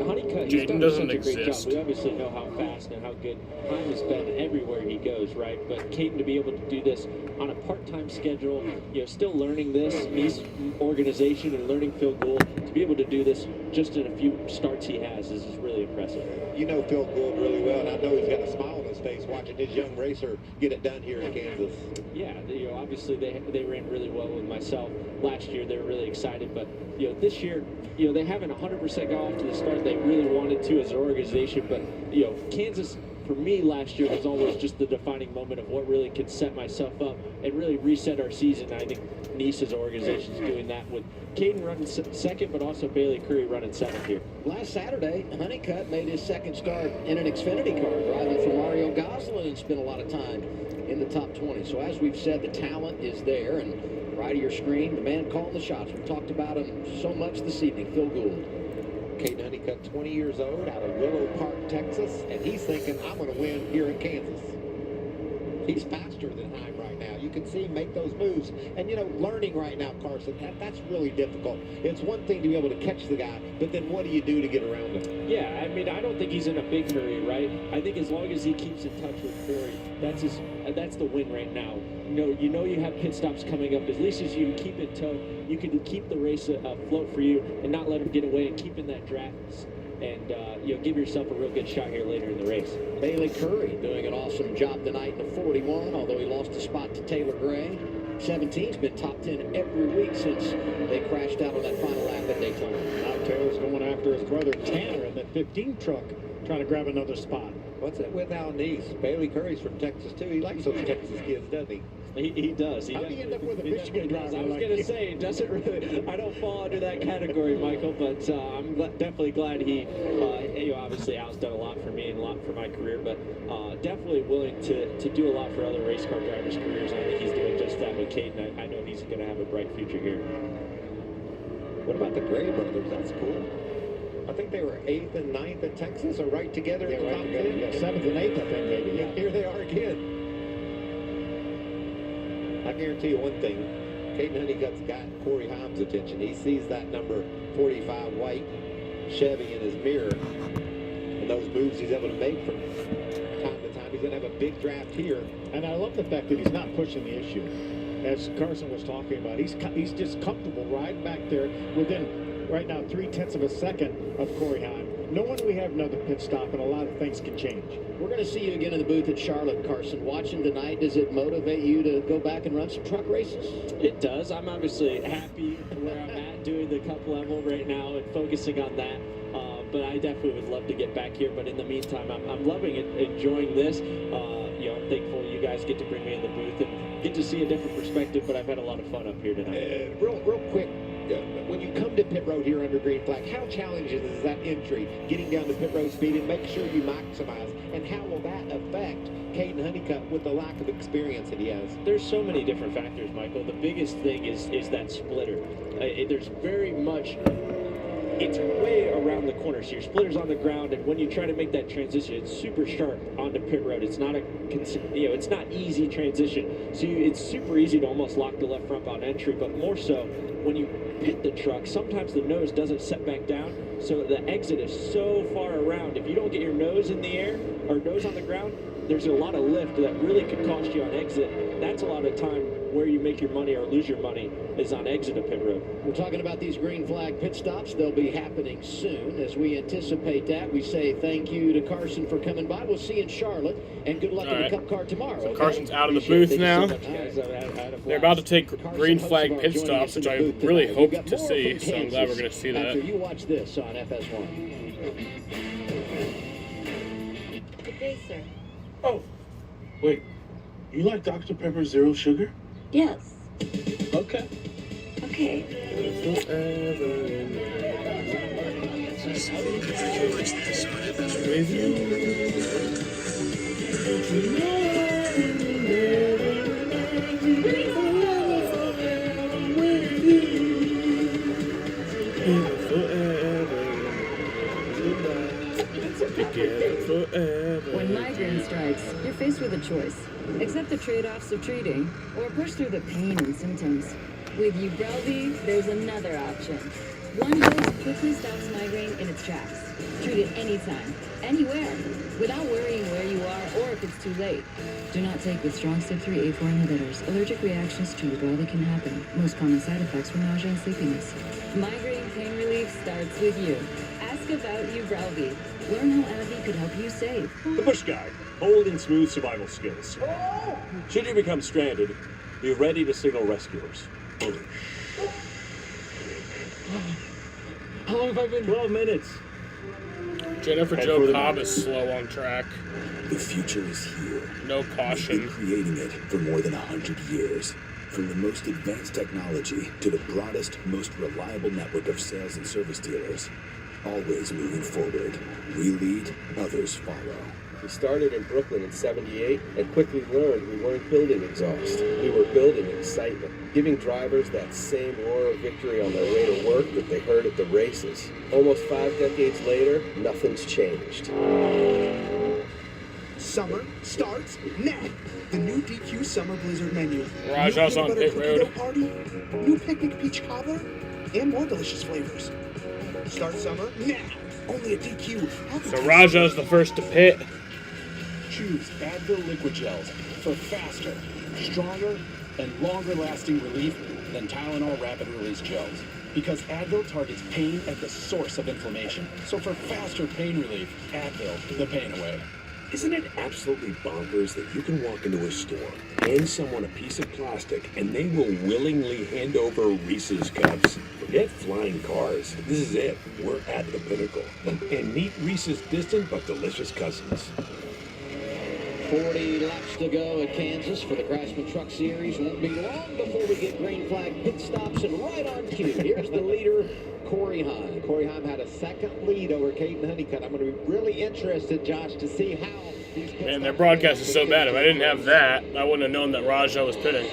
Honeycutt, he's done such a great job. We obviously know how fast and how good Heim has been everywhere he goes, right? But Caden to be able to do this on a part-time schedule, still learning this organization and learning Phil Gould, to be able to do this just in a few starts he has is really impressive. You know Phil Gould really well, and I know he's got a smile on his face watching his young racer get it done here in Kansas. Yeah, obviously they ran really well with myself last year. They were really excited, but this year, they haven't 100% got off to the start they really wanted to as an organization. But Kansas, for me last year, was always just the defining moment of what really could set myself up and really reset our season. I think Nice's organization is doing that with Caden running second, but also Bailey Curry running seventh here. Last Saturday, Honeycutt made his second start in an Xfinity car, driving for Mario Gosselin, and spent a lot of time in the top 20. So as we've said, the talent is there, and right of your screen, the man calling the shots. We talked about him so much this evening, Phil Gould. Caden Honeycutt, 20 years old, out of Willow Park, Texas, and he's thinking, I'm going to win here in Kansas. He's faster than Heim right now. You can see him make those moves. And, learning right now, Carson, that's really difficult. It's one thing to be able to catch the guy, but then what do you do to get around him? Yeah, I don't think he's in a big hurry, right? I think as long as he keeps in touch with Curry, that's the win right now. You have pit stops coming up. As least as you can keep it tow, you can keep the race afloat for you and not let him get away and keep in that draft. And give yourself a real good shot here later in the race. Bailey Curry doing an awesome job tonight in the 41, although he lost a spot to Taylor Gray. 17's been top 10 every week since they crashed out on that final lap at Daytona. Now Taylor's going after his brother Tanner in that 15 truck, trying to grab another spot. What's it with Al Nice? Bailey Curry's from Texas, too. He likes those Texas kids, doesn't he? He does. How do you end up with a Michigan driver? I was going to say, it doesn't really. I don't fall under that category, Michael, but I'm definitely glad he. Obviously, Al's done a lot for me and a lot for my career, but definitely willing to do a lot for other race car drivers' careers. I think he's doing just that with Caden. I know he's going to have a bright future here. What about the Gray brothers? That's cool. I think they were 8th and 9th at Texas, or right together. Yeah, right together. Yeah, 7th and 8th, I think, maybe. Yeah, here they are again. I guarantee you one thing, Caden Honeycutt's got Corey Heim's attention. He sees that number 45 white Chevy in his mirror, and those moves he's able to make from time to time. He's going to have a big draft here. And I love the fact that he's not pushing the issue. As Carson was talking about, he's just comfortable riding back there within, right now, 0.3 of a second of Corey Heim. Knowing we have another pit stop and a lot of things can change. We're going to see you again in the booth at Charlotte, Carson. Watching tonight, does it motivate you to go back and run some truck races? It does. I'm obviously happy where I'm at doing the cup level right now and focusing on that. But I definitely would love to get back here. But in the meantime, I'm loving it, enjoying this. I'm thankful you guys get to bring me in the booth and get to see a different perspective. But I've had a lot of fun up here tonight. Real quick. When you come to pit road here under green flag, how challenging is that entry, getting down to pit road speed and make sure you maximize, and how will that affect Caden Honeycutt with the lack of experience that he has? There's so many different factors, Michael. The biggest thing is that splitter. There's very much, it's way around the corner, so your splitter's on the ground, and when you try to make that transition, it's super sharp onto pit road. It's not it's not easy transition, so it's super easy to almost lock the left front on entry, but more so when you pit the truck, sometimes the nose doesn't set back down, so the exit is so far around. If you don't get your nose in the air or nose on the ground, there's a lot of lift that really could cost you on exit. That's a lot of time where you make your money or lose your money is on exit of pit road. We're talking about these green flag pit stops. They'll be happening soon. As we anticipate that, we say thank you to Carson for coming by. We'll see you in Charlotte, and good luck in the Cup car tomorrow. So okay? Carson's out of the booth now. They're about to take green flag Hosebard pit joining stops, us in which the I booth really tonight. We've hope got to more see, from so I'm glad we're Kansas going to see that. After you watch this on FS1. Good day, sir. Oh, wait. You like Dr. Pepper Zero Sugar? Yes. Okay. Okay. When migraine strikes, you're faced with a choice. Accept the trade-offs of treating, or push through the pain and symptoms. With Ubrelvy, there's another option. One dose quickly stops migraine in its tracks. Treat it anytime, anywhere, without worrying where you are or if it's too late. Do not take with strong CYP3A4 inhibitors. Allergic reactions to Ubrelvy can happen. Most common side effects were nausea and sleepiness. Migraine pain relief starts with you. Ask about Ubrelvy. Learn how AbbVie could help you save. The Bush Guide, bold and smooth survival skills. Should you become stranded, be ready to signal rescuers. How long have I been? 12 minutes. Jennifer Jo Cobb is slow on track. The future is here. No caution. We've been creating it for more than 100 years. From the most advanced technology to the broadest, most reliable network of sales and service dealers. Always moving forward. We lead, others follow. We started in Brooklyn in '78 and quickly learned we weren't building exhaust. We were building excitement, giving drivers that same roar of victory on their way to work that they heard at the races. Almost 5 decades later, nothing's changed. Summer starts now. The new DQ Summer Blizzard menu. Raja's New on peanut pit butter road. cookie dough party, new picnic peach cobbler, and more delicious flavors. Start summer now. Only a DQ. So Raja's the first to pit. Choose Advil Liquid Gels for faster, stronger, and longer-lasting relief than Tylenol Rapid Release Gels. Because Advil targets pain at the source of inflammation. So for faster pain relief, Advil, the pain away. Isn't it absolutely bonkers that you can walk into a store, hand someone a piece of plastic, and they will willingly hand over Reese's Cups? Forget flying cars. This is it. We're at the pinnacle. And meet Reese's distant but delicious cousins. 40 laps to go at Kansas for the Craftsman Truck Series. Won't be long before we get green flag pit stops, and right on cue, here's the leader, Corey Heim. Corey Heim had a second lead over Caden Honeycutt. I'm going to be really interested, Josh, to see how these pit Man, their stops broadcast is so bad. If I didn't have that, I wouldn't have known that Raja was pitting.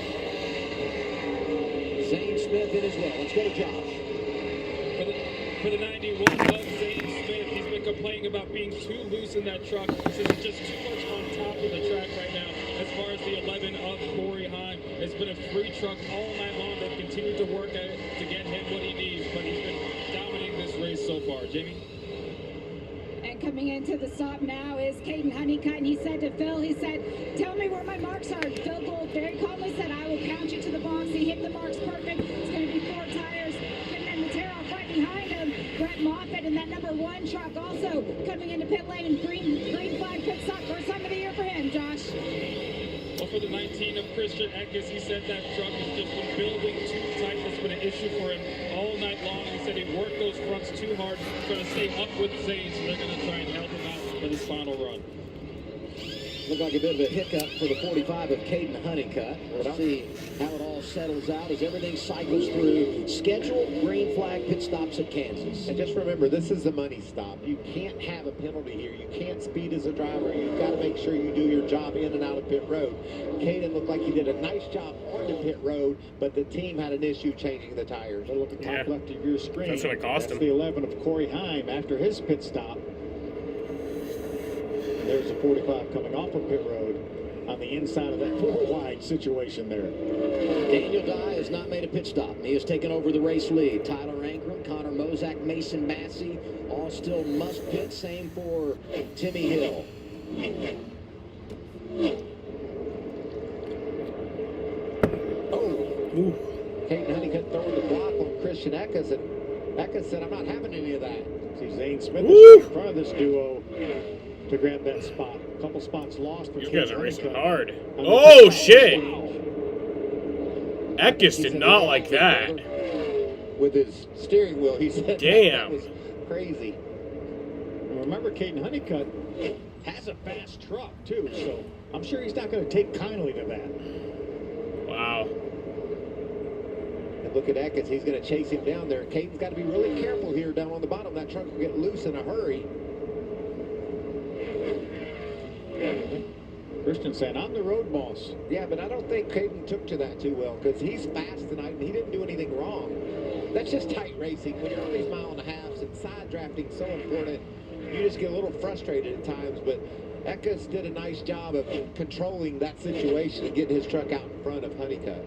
Zane Smith in as well. Let's go to Josh. For the 91 of Zane Smith, he's been complaining about being too loose in that truck. Says it's just too much on top of the track right now. As far as the 11 of Corey Heim, it's been a free truck all night long. They've continued to work at it to get him what he needs, but he's been dominating this race so far. Jamie? And coming into the stop now is Caden Honeycutt, and he said to Phil, he said, tell me where my marks are. Phil Gold very calmly said, I will count you to the box. He hit the marks perfect. It's going to be 4 tires. And then the tear off right behind him, Brett Moffitt in that number 1 truck also coming into pit lane, and green flag pit stop first time of the year for him, Josh. Well, for the 19 of Christian Eckes, he said that truck has just been building too tight. That's been an issue for him all night long. He said he worked those fronts too hard, trying to stay up with Zane, so they're going to try and help him out for this final run. Looked like a bit of a hiccup for the 45 of Caden Honeycutt. We'll see how it all settles out as everything cycles through scheduled green flag pit stops at Kansas. And just remember, this is a money stop. You can't have a penalty here. You can't speed as a driver. You've got to make sure you do your job in and out of pit road. Caden looked like he did a nice job on the pit road, but the team had an issue changing the tires. Look at the top left of your screen. That's going to cost him. That's the 11 of Corey Heim after his pit stop. There's a 45 coming off of pit road on the inside of that 4-wide situation there. Daniel Dye has not made a pit stop. He has taken over the race lead. Tyler Ankrum, Connor Mozak, Mason Massey, all still must pit. Same for Timmy Hill. Oh. Caden Honeycutt throwing the block on Christian Eckes, and Eckes said, I'm not having any of that. See, Zane Smith is in front of this duo to grab that spot. A couple spots lost for These Caden guys are racing Honeycutt. hard. Oh, shit! Eckes did not like that. With his steering wheel, he said Damn. That was crazy. And remember, Caden Honeycutt has a fast truck, too, so I'm sure he's not going to take kindly to that. Wow. And look at Eckes. He's going to chase him down there. Caden's got to be really careful here down on the bottom. That truck will get loose in a hurry. Christian saying, I'm the road boss. Yeah, but I don't think Caden took to that too well because he's fast tonight and he didn't do anything wrong. That's just tight racing. When you're on these 1.5 miles and side drafting so important, you just get a little frustrated at times. But Eckes did a nice job of controlling that situation and getting his truck out in front of Honeycutt.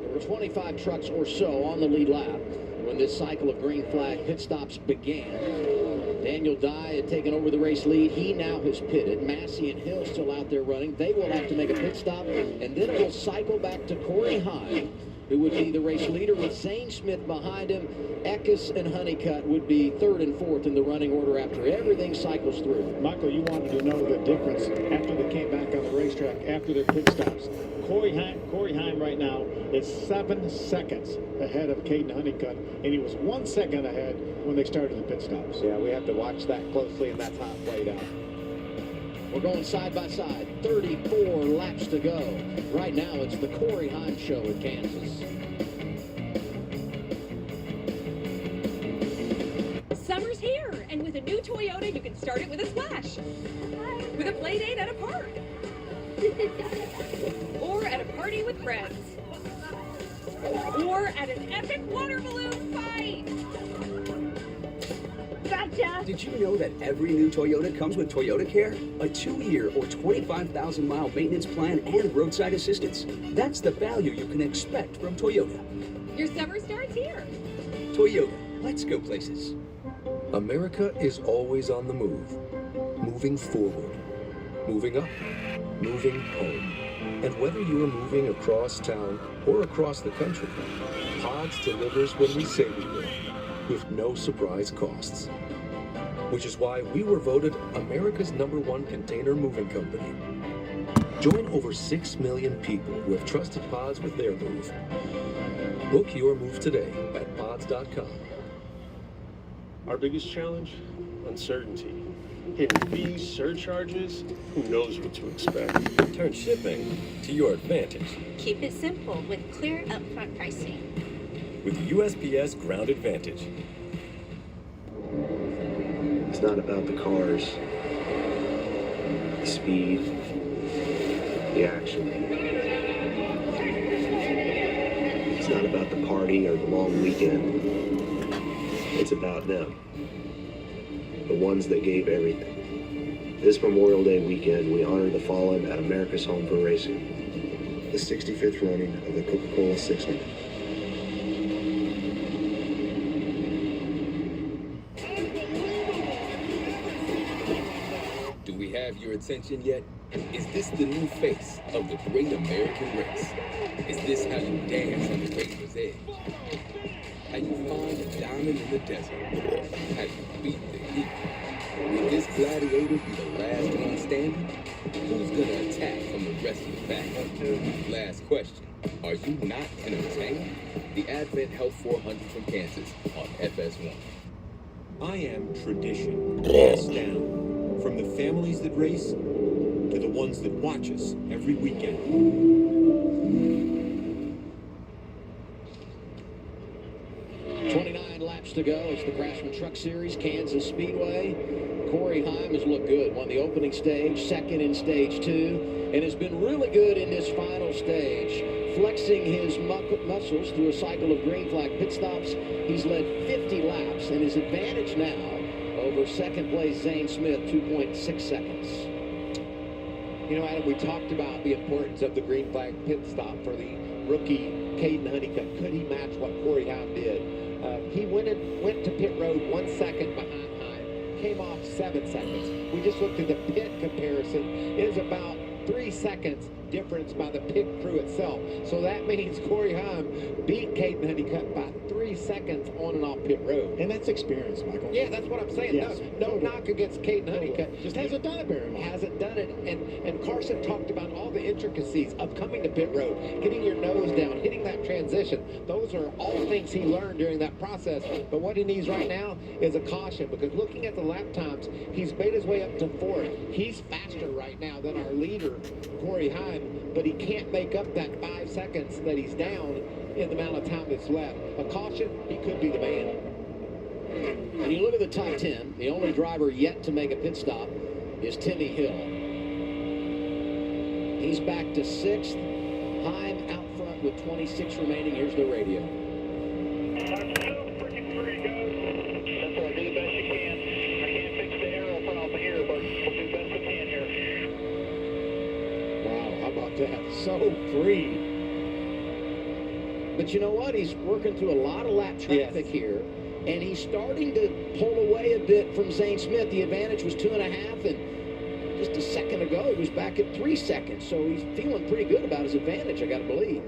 There were 25 trucks or so on the lead lap when this cycle of green flag pit stops began. Daniel Dye had taken over the race lead. He now has pitted. Massey and Hill still out there running. They will have to make a pit stop, and then it will cycle back to Corey Heim, who would be the race leader with Zane Smith behind him. Eckes and Honeycutt would be third and fourth in the running order after everything cycles through. Michael, you wanted to know the difference after they came back on the racetrack, after their pit stops. Corey Heim right now is 7 seconds ahead of Caden Honeycutt, and he was 1 second ahead when they started the pit stops. Yeah, we have to watch that closely, and that's how it played out. We're going side by side. 34 laps to go. Right now, it's the Corey Heim show at Kansas. Summer's here, and with a new Toyota, you can start it with a splash. With a play date at a park. Or at a party with friends. Or at an epic water balloon fight. Gotcha! Did you know that every new Toyota comes with Toyota Care? A 2-year or 25,000-mile maintenance plan and roadside assistance. That's the value you can expect from Toyota. Your summer starts here. Toyota, let's go places. America is always on the move. Moving forward. Moving up. Moving home. And whether you are moving across town or across the country, Pods delivers when we say we will, with no surprise costs. Which is why we were voted America's #1 container moving company. Join over 6 million people who have trusted Pods with their move. Book your move today at pods.com. Our biggest challenge? Uncertainty. Hidden fees, surcharges, who knows what to expect. Turn shipping to your advantage Keep it simple with clear upfront pricing. with USPS Ground Advantage. It's not about the cars, the speed, the action. It's not about the party or the long weekend. It's about them. The ones that gave everything. This Memorial Day weekend, we honor the fallen at America's Home for Racing. The 65th running of the Coca-Cola 600. Do we have your attention yet? Is this the new face of the great American race? Is this how you dance on the razor's edge? How you find a diamond in the desert? How you beat the heat? Will this gladiator be the last one standing? Who's gonna attack from the rest of the pack? Last question. Are you not entertained? The Advent Health 400 from Kansas on FS1. I am tradition, passed down. From the families that race to the ones that watch us every weekend. 29 laps to go. It's the Craftsman Truck Series, Kansas Speedway. Corey Heim has looked good. Won the opening stage, second in stage 2, and has been really good in this final stage. Flexing his muscles through a cycle of green flag pit stops. He's led 50 laps, and his advantage now over second place Zane Smith, 2.6 seconds. You know, Adam, we talked about the importance of the green flag pit stop for the rookie Caden Honeycutt. Could he match what Corey Heim did? He went to pit road 1 second behind Heim, came off 7 seconds. We just looked at the pit comparison. It is about 3 seconds difference by the pit crew itself. So that means Corey Heim beat Caden Honeycutt by 3 seconds on and off pit road. And that's experience, Michael. Yeah, that's what I'm saying. Yes. No knock against Caden Honeycutt. Just hasn't done it very much. Hasn't done it. And Carson talked about all the intricacies of coming to pit road, getting your nose down, hitting that transition. Those are all things he learned during that process. But what he needs right now is a caution, because looking at the lap times, he's made his way up to 4th. He's faster right now than our leader, Corey Heim, but he can't make up that 5 seconds that he's down in the amount of time that's left. A caution, he could be the man. And you look at the top 10, the only driver yet to make a pit stop is Timmy Hill. He's back to 6th. Heim out front with 26 remaining. Here's the radio. I'm so freaking free, guys. That's all. Do the best you can. I can't fix the arrow from here, but we'll do the best we can here. Wow, how about that? So free. But you know what? He's working through a lot of lap traffic here, and he's starting to pull away a bit from Zane Smith. The advantage was 2.5, and just a second ago, he was back at 3 seconds. So he's feeling pretty good about his advantage, I got to believe.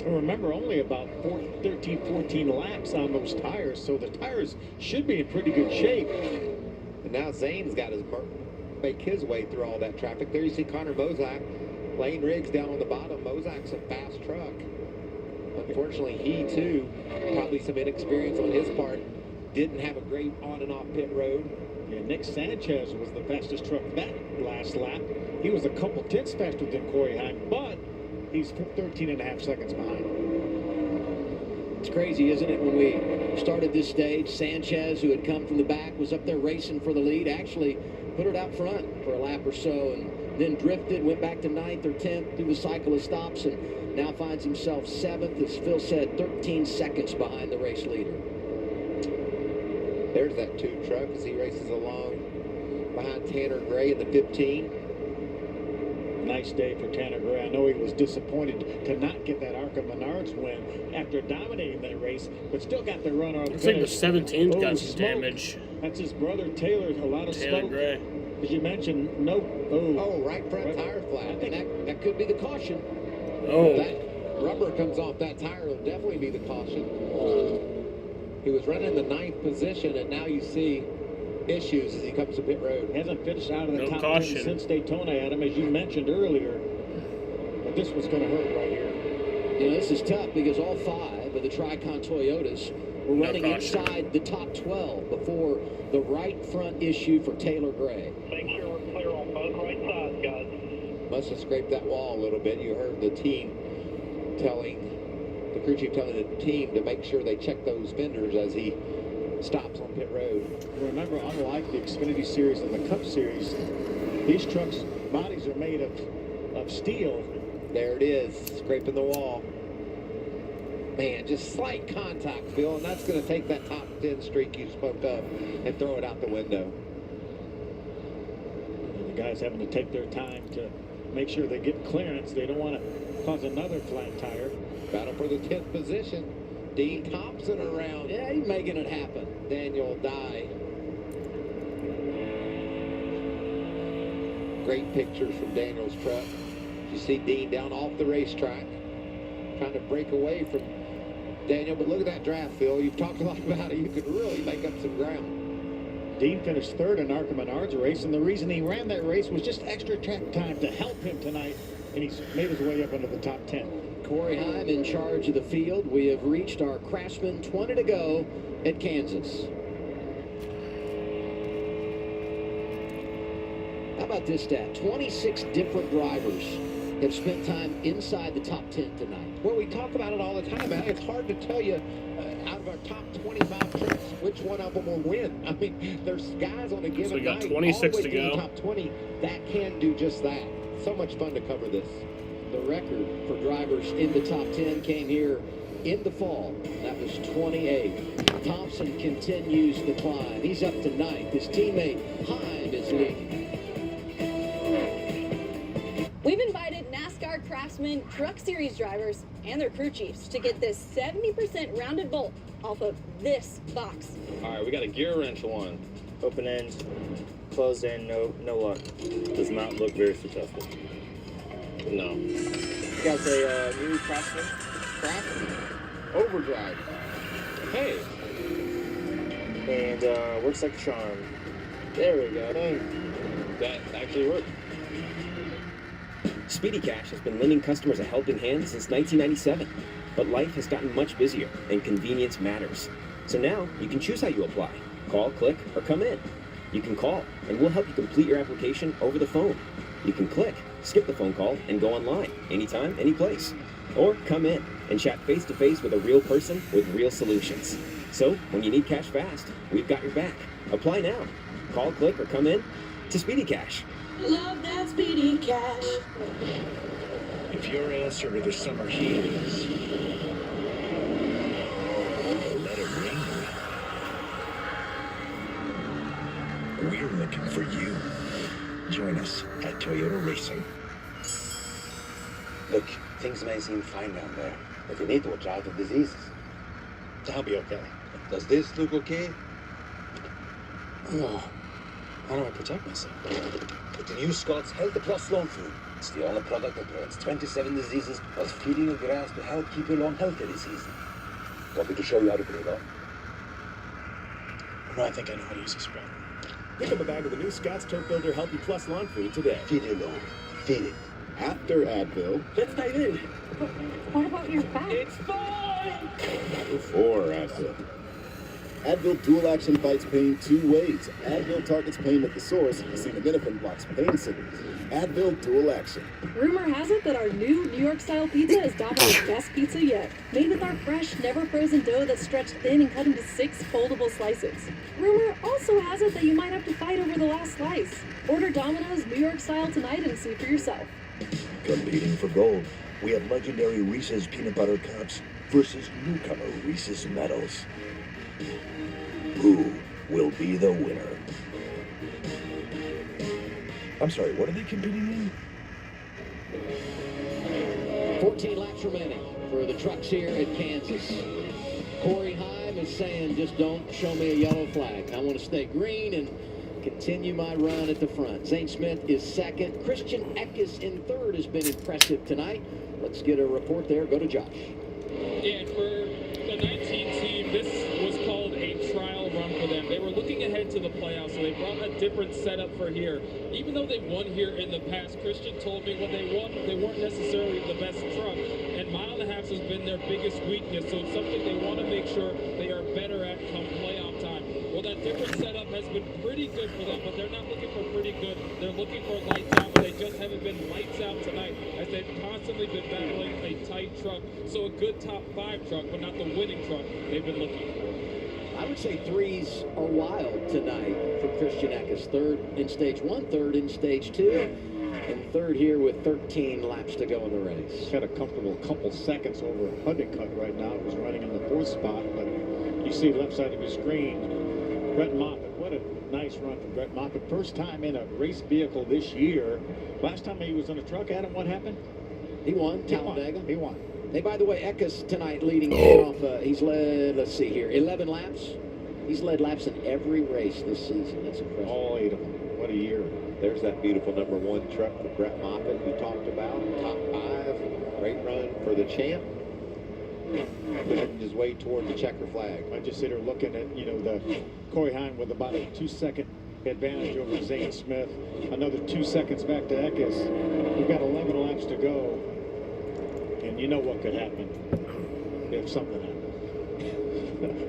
Remember, only about 13, 14 laps on those tires, so the tires should be in pretty good shape. And now Zane's got his make his way through all that traffic. There you see Connor Mozak. Lane Riggs down on the bottom. Mozak's a fast truck. Unfortunately, he too, probably some inexperience on his part, didn't have a great on and off pit road. Yeah, Nick Sanchez was the fastest truck that last lap. He was a couple tenths faster than Corey Heim, but he's 13.5 seconds behind. It's crazy, isn't it? When we started this stage, Sanchez, who had come from the back, was up there racing for the lead, actually put it out front for a lap or so, and then drifted, went back to 9th or 10th through the cycle of stops, and now finds himself 7th, as Phil said, 13 seconds behind the race leader. There's that 2 truck as he races along behind Tanner Gray in the 15. Nice day for Tanner Gray. I know he was disappointed to not get that ARCA Menards win after dominating that race, but still got the run on. I think the 17's got some damage. That's his brother Taylor. A lot of Taylor smoke. Gray. As you mentioned, right front tire flat. And that could be the caution. Oh. That rubber comes off that tire, will definitely be the caution. He was running the 9th position, and now you see issues as he comes to pit road. Hasn't finished out of the top 10 since Daytona, Adam, as you mentioned earlier. But this was going to hurt right here. You know, this is tough because all 5 of the Tricon Toyotas were running inside the top 12 before the right front issue for Taylor Gray. Make sure we're clear on both right sides, guys. Must have scraped that wall a little bit. You heard the team the crew chief telling the team to make sure they check those fenders as he stops on pit road. Remember, unlike the Xfinity Series and the Cup Series, these trucks' bodies are made of steel. There it is, scraping the wall. Man, just slight contact, Phil, and that's going to take that top 10 streak you spoke of and throw it out the window. And the guys having to take their time to make sure they get clearance. They don't want to cause another flat tire. Battle for the 10th position. Dean Thompson around. Yeah, he's making it happen. Daniel Dye. Great pictures from Daniel's truck. You see Dean down off the racetrack, trying to break away from Daniel. But look at that draft, Phil. You've talked a lot about it. You could really make up some ground. Dean finished 3rd in ARCA Menards race, and the reason he ran that race was just extra track time to help him tonight, and he's made his way up into the top 10. Corey Heim in charge of the field. We have reached our Craftsman 20 to go at Kansas. How about this stat? 26 different drivers have spent time inside the top 10 tonight. Well, we talk about it all the time, man. It's hard to tell you out of our top 25 trucks which one of them will win. I mean, there's guys on a given So we got night 26 all the way to go. the top 20 that can do just that. So much fun to cover this. The record for drivers in the top 10 came here in the fall. That was 28. Thompson continues the climb. He's up to 9th. His teammate Heim is leading. We've invited NASCAR Craftsman Truck Series drivers and their crew chiefs to get this 70% rounded bolt off of this box. All right, we got a gear wrench one. Open end, closed end, no luck. Does not look very successful. No. You got a new Craftsman? Overdrive. Hey. And works like a charm. There we go. Hey. That actually worked. Speedy Cash has been lending customers a helping hand since 1997. But life has gotten much busier, and convenience matters. So now, you can choose how you apply. Call, click, or come in. You can call, and we'll help you complete your application over the phone. You can click, skip the phone call, and go online, anytime, any place. Or come in and chat face-to-face with a real person with real solutions. So, when you need cash fast, we've got your back. Apply now. Call, click, or come in to Speedy Cash. Love that Speedy Cash. If your answer to the summer heat is let it rain, we're looking for you. Join us at Toyota Racing. Look, things may seem fine down there, but you need to watch out for diseases. I'll be okay. Does this look okay? Oh, how do I protect myself? With the new Scott's Healthy Plus Lawn Food. It's the only product that prevents 27 diseases while feeding your grass to help keep your lawn healthy this season. Want me to show you how to put it on? No, I think I know how to use a spread. Pick up a bag of the new Scott's Turf Builder Healthy Plus Lawn Food today. Feed your lawn. Feed it. After Advil. Let's dive in. What about your back? It's fine! Before Advil. Advil dual action fights pain two ways. Advil targets pain at the source. Acetaminophen blocks pain signals. Advil dual action. Rumor has it that our new New York style pizza is Domino's best pizza yet. Made with our fresh, never frozen dough that's stretched thin and cut into 6 foldable slices. Rumor also has it that you might have to fight over the last slice. Order Domino's New York style tonight and see for yourself. Competing for gold, we have legendary Reese's Peanut Butter Cups versus newcomer Reese's Medals. Who will be the winner? I'm sorry, what are they competing in? 14 laps remaining for the trucks here at Kansas. Corey Heim is saying, just don't show me a yellow flag. I want to stay green and continue my run at the front. Zane Smith is second. Christian Eckes in third has been impressive tonight. Let's get a report there. Go to Josh. And for the 19 team, this was called a trial run for them. They were looking ahead to the playoffs, so they brought a different setup for here. Even though they've won here in the past, Christian told me when they won, they weren't necessarily the best truck, and mile and a half has been their biggest weakness, so it's something they want to make sure they are better at come playoff time. Well, that different setup has been pretty good for them, but they're not looking for pretty good. They're looking for lights out, but they just haven't been lights out tonight, as they've constantly been battling a tight truck. So a good top 5 truck, but not the winning truck they've been looking for. I would say threes are wild tonight for Christian Eckes. Third in stage 1, third in stage 2, and third here with 13 laps to go in the race. He's got a comfortable couple seconds over Huddecut right now, who's running in the 4th spot, but you see left side of his screen, Brett Moffitt. What a nice run from Brett Moffitt. First time in a race vehicle this year. Last time he was in a truck, Adam, what happened? He won, Talladega. He won. Hey, by the way, Eckes tonight leading off. He's led, let's see here, 11 laps. He's led laps in every race this season. That's impressive. All 8 of them. What a year. There's that beautiful number 1 truck for Brett Moffitt we talked about. Top 5. Great run for the champ. Pushing his way toward the checker flag. I just sit here looking at, the Corey Heim with about a 2-second advantage over Zane Smith. Another 2 seconds back to Eckes. We've got 11 laps to go. And you know what could happen if something happened.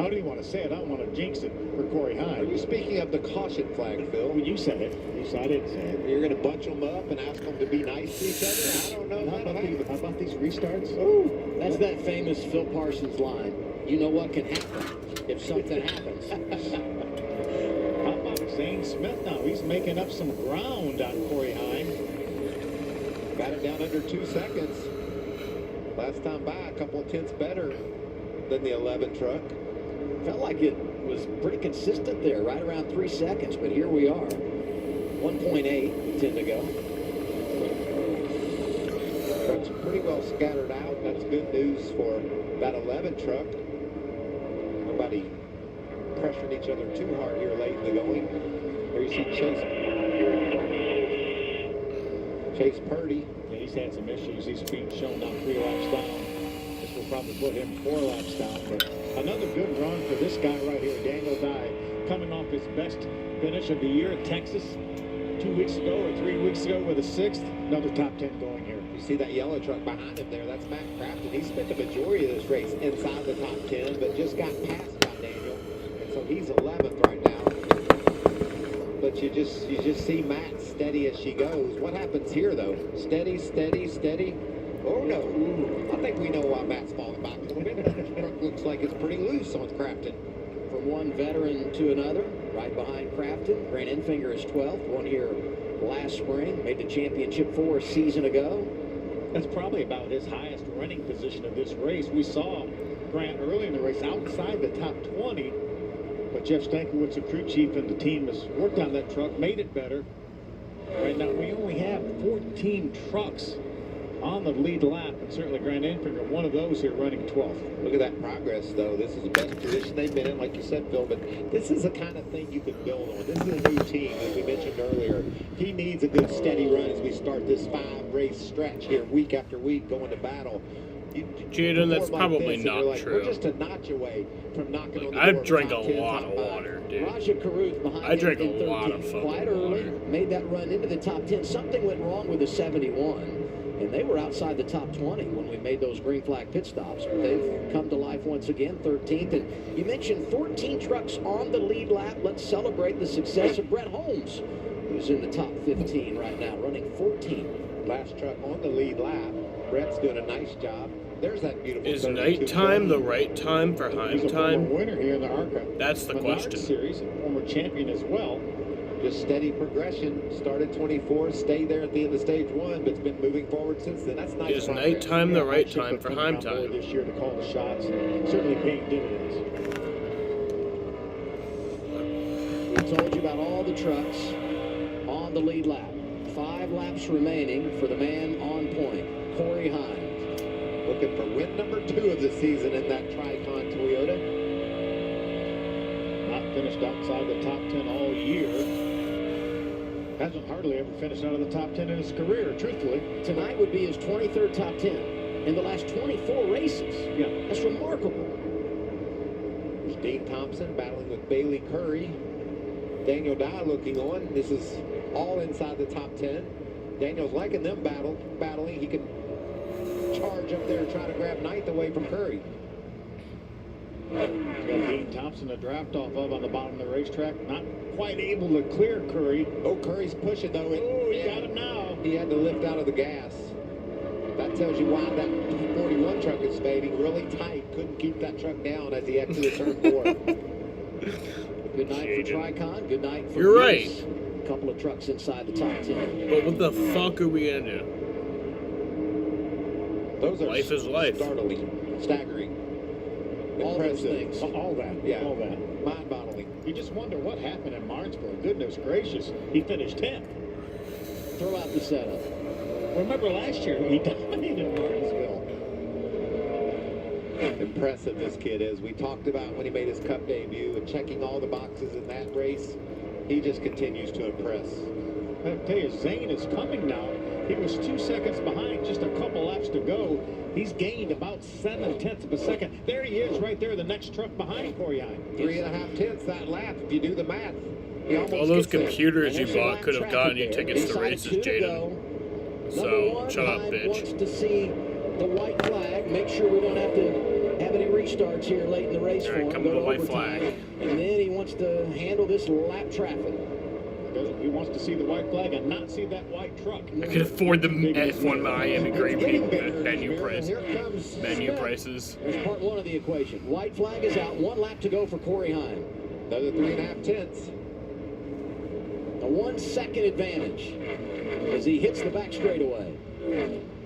I don't even want to say it. I don't want to jinx it for Corey Heim. Are you speaking of the caution flag, Phil? Well, you said it. I didn't say it. You're going to bunch them up and ask them to be nice to each other? I don't know. How about these restarts? Oh, that's that famous Phil Parsons line. You know what can happen if something happens. How about Zane Smith now? He's making up some ground on Corey Heim. Got it down under 2 seconds. Last time by, a couple of tenths better than the 11 truck. Felt like it was pretty consistent there, right around 3 seconds, but here we are. 1.8, 10 to go. Truck's pretty well scattered out. That's good news for that 11 truck. Nobody pressuring each other too hard here late in the going. Here you see Chase Chase Purdy. Yeah, he's had some issues. He's being shown now 3 laps down. This will probably put him 4 laps down. But another good run for this guy right here, Daniel Dye, coming off his best finish of the year at Texas 2 weeks ago or 3 weeks ago with a 6th. Another top 10 going here. You see that yellow truck behind him there? That's Matt Crafton. He spent the majority of this race inside the top 10, but just got passed by Daniel. And so he's 11th right now. But you just see Matt steady as she goes. What happens here, though? Steady, steady, steady. Oh, no. I think we know why Matt's falling back a little bit. The truck looks like it's pretty loose on Crafton. From one veteran to another, right behind Crafton. Grant Enfinger is 12th, won here last spring, made the championship 4 season ago. That's probably about his highest running position of this race. We saw Grant early in the race outside the top 20, but Jeff Stankiewicz, the crew chief, and the team has worked on that truck, made it better. Right now, we only have 14 trucks on the lead lap, and certainly Grant Enfinger, one of those here running 12th. Look at that progress, though. This is the best position they've been in, like you said, Phil, but this is the kind of thing you can build on. This is a new team, as we mentioned earlier. He needs a good, steady run as we start this 5-race stretch here, week after week, going to battle. Jaden, that's probably not true. We're just a notch away from knocking on the I door. drank a lot of water, dude. Raja Caruth behind I drank him a in lot of 13th. fucking Quite early, water. made that run into the top 10. Something went wrong with the 71, and they were outside the top 20 when we made those green flag pit stops. But they've come to life once again, 13th. And you mentioned 14 trucks on the lead lap. Let's celebrate the success of Brett Holmes, who's in the top 15 right now, running 14th. Last truck on the lead lap. Brett's doing a nice job. There's that beautiful. Is nighttime the right time for Heim He's a time? former winner here in the ARCA. That's the Menard question. Series, and former champion as well. Just steady progression. Started 24, stayed there at the end of stage 1, but it's been moving forward since then. That's nice. Is nighttime the right time for Heim time? This year to call the shots, and certainly paying dividends. We told you about all the trucks on the lead lap. 5 laps remaining for the man on point, Corey Hines. Looking for win number 2 of the season in that Tricon Toyota. Not finished outside the top 10 all year. Hasn't hardly ever finished out of the top 10 in his career, truthfully. Tonight would be his 23rd top 10 in the last 24 races. Yeah. That's remarkable. There's Dean Thompson battling with Bailey Curry. Daniel Dye looking on. This is all inside the top 10. Daniel's liking them battling. He can charge up there and try to grab 9th away from Curry. Got Dean Thompson to draft off of on the bottom of the racetrack. Not quite able to clear Curry. Oh, Curry's pushing, though. He got him now. He had to lift out of the gas. That tells you why that 41 truck is fading really tight. Couldn't keep that truck down as he exited turn 4. Good night for Tricon. Good night for You're Reese. right. A couple of trucks inside the top 10. But what the fuck are we gonna do? Those are Life is life. startling, staggering, All those impressive. things. All that. Yeah. All that. Mind-boggling. You just wonder what happened in Martinsburg. Goodness gracious. He finished 10th. Throw out the setup. Remember last year, he dominated Martinsville. Impressive this kid is. We talked about when he made his Cup debut and checking all the boxes in that race. He just continues to impress. I tell you, Zane is coming now. He was 2 seconds behind, just a couple laps to go. He's gained about 7/10 of a second. There he is right there, the next truck behind Corey Hine. 3.5 tenths that lap, if you do the math. He almost All those gets there. computers you And there's a bought lap could have traffic gotten you there. tickets to Inside races, 2 to Jaden. go. Number So, 1, shut up, Hine bitch. wants to see the white flag. Make sure we don't have to have any restarts here late in the race All for right, him. come Go to to the white overtime. flag. And then he wants to handle this lap traffic. He wants to see the white flag and not see that white truck. I can afford the F1 Miami Grand Prix menu price. Here comes Menu Smith. prices. There's part 1 of the equation. White flag is out. 1 lap to go for Corey Hine. Another 3.5 tenths. A 1 second advantage as he hits the back straightaway.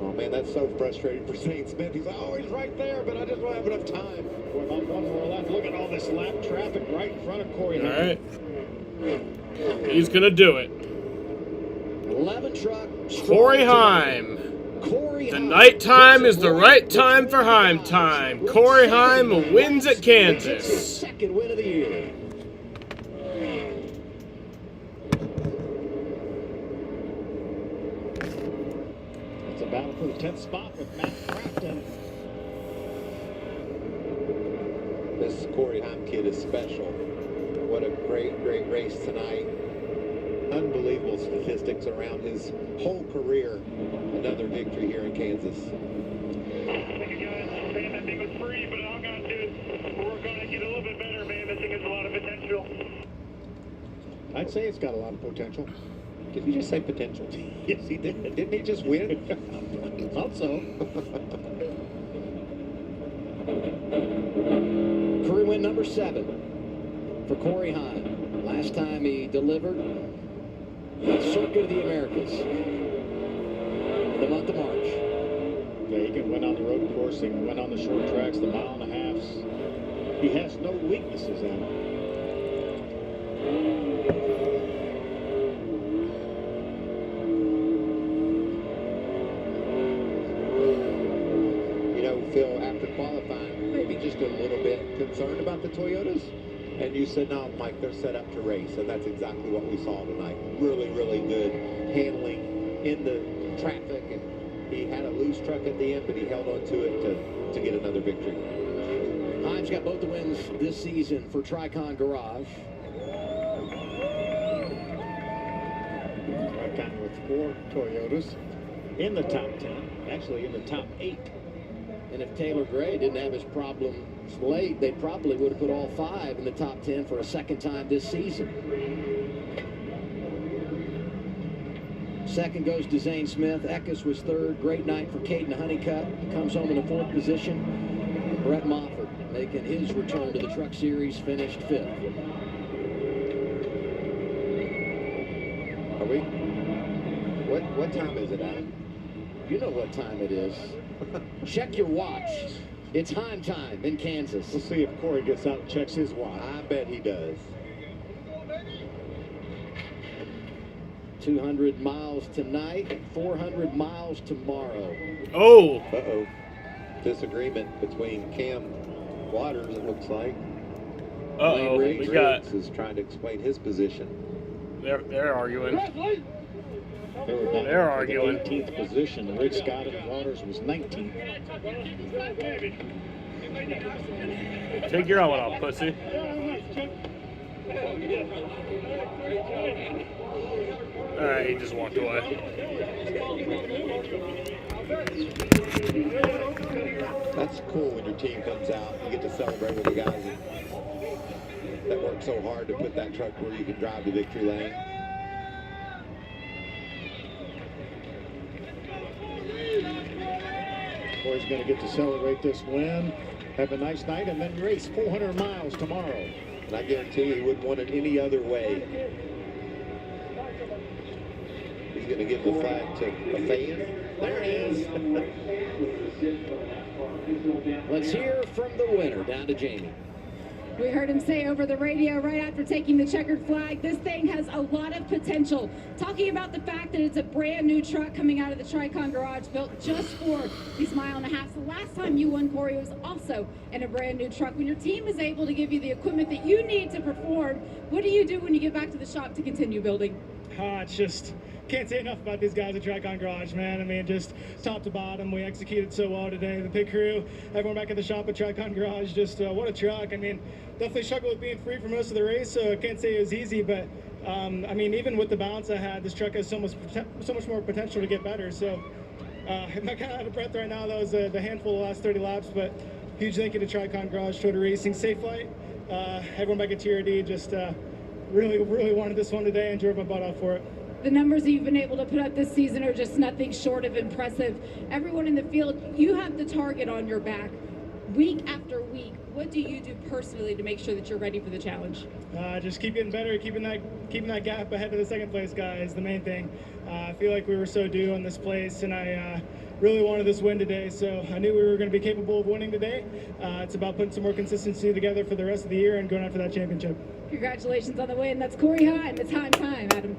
Oh man, that's so frustrating for Zane Smith. He's always right there, but I just don't have enough time. We're about 1 more lap. Look at all this lap traffic right in front of Corey All Hine. right. He's gonna do it. 11 truck. Corey Heim. Corey The Hine nighttime gets is the one right time for Heim time. Corey Heim wins at Gets his Kansas. second win of the year. for the 10th spot with Matt Crafton. This Corey Heim kid is special. What a great race tonight. Unbelievable statistics around his whole career. Another victory here in Kansas. Thank you guys. Man, that thing was free, but all got to work on it, get a little bit better, man. This thing has a lot of potential. I'd say it's got a lot of potential. Did you just say potential? Yes, he did. Didn't he just win? Thought so. Career win number 7 for Corey Heim. Last time he delivered the Circuit of the Americas in the month of March. Yeah, he can win on the road course. He can win on the short tracks, the mile and a halves. He has no weaknesses in him. You know, Phil, after qualifying, maybe just a little bit concerned about the Toyotas. And you said, no, Mike, they're set up to race. And that's exactly what we saw tonight. Really, really good handling in the traffic. And he had a loose truck at the end, but he held on to it to get another victory. Heim's got both the wins this season for Tricon Garage. Tricon with 4 Toyotas in the top 10. Actually, in the top 8. And if Taylor Gray didn't have his problems late, they probably would have put all 5 in the top 10 for a second time this season. Second goes to Zane Smith. Eckes was third. Great night for Caden Honeycutt. Comes home in the 4th position. Brett Mofford making his return to the Truck Series, finished 5th. Are we? What time is it, Adam? You know what time it is. Check your watch. It's Heim time in Kansas. We'll see if Corey gets out and checks his watch. I bet he does. 200 miles tonight, 400 miles tomorrow. Oh! Uh-oh. Disagreement between Cam Waters, it looks like. Uh-oh, we got... is trying to explain his position. They're arguing. They're arguing. 18th position. Rick Scott and Waters was 19th. Take your helmet off, pussy. Alright, he just walked away. That's cool when your team comes out. You get to celebrate with the guys that work so hard to put that truck where you can drive the victory lane. Corey's going to get to celebrate this win, have a nice night, and then race 400 miles tomorrow. And I guarantee you he wouldn't want it any other way. He's going to give the flag to a fan. There it is. Let's hear from the winner. Down to Jamie. We heard him say over the radio right after taking the checkered flag, this thing has a lot of potential. Talking about the fact that it's a brand new truck coming out of the Tricon Garage built just for these mile and a half. The last time you won, Corey, was also in a brand new truck. When your team is able to give you the equipment that you need to perform, what do you do when you get back to the shop to continue building? It's just... Can't say enough about these guys at Tricon Garage, man. I mean, just top to bottom, we executed so well today. The pit crew, everyone back at the shop at Tricon Garage, just what a truck. I mean, definitely struggled with being free for most of the race, so I can't say it was easy, but I mean, even with the balance I had, this truck has so much more potential to get better. So I'm kind of out of breath right now. That was the handful of the last 30 laps, but huge thank you to Tricon Garage, Toyota Racing, Safe Flight, everyone back at TRD. Just really wanted this one today and drove my butt off for it. The numbers that you've been able to put up this season are just nothing short of impressive. Everyone in the field, you have the target on your back week after week. What do you do personally to make sure that you're ready for the challenge? Just keep getting better, keeping that gap ahead of the second place guy is the main thing. I feel like we were so due on this place, and I really wanted this win today, so I knew we were going to be capable of winning today. It's about putting some more consistency together for the rest of the year and going after that championship. Congratulations on the win. That's Corey Heim. It's Heim time, Adam.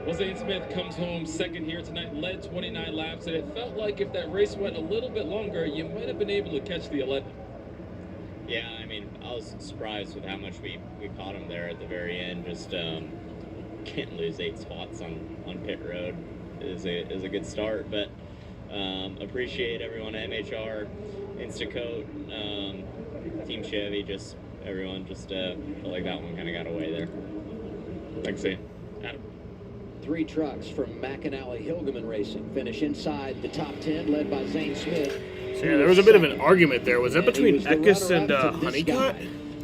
Well, Zane Smith comes home second here tonight, led 29 laps, and it felt like if that race went a little bit longer, you might have been able to catch the 11. Yeah, I mean, I was surprised with how much we caught him there at the very end. Just can't lose 8 spots on pit road is a good start. But appreciate everyone at MHR, Instacoat, Team Chevy, just everyone. Just felt like that one kind of got away there. Thanks, Zane. Adam. 3 trucks from McAnally Hilgeman Racing finish inside the top 10, led by Zane Smith. So yeah, there was a bit of an argument there. Was that between Eckes and Honeycutt?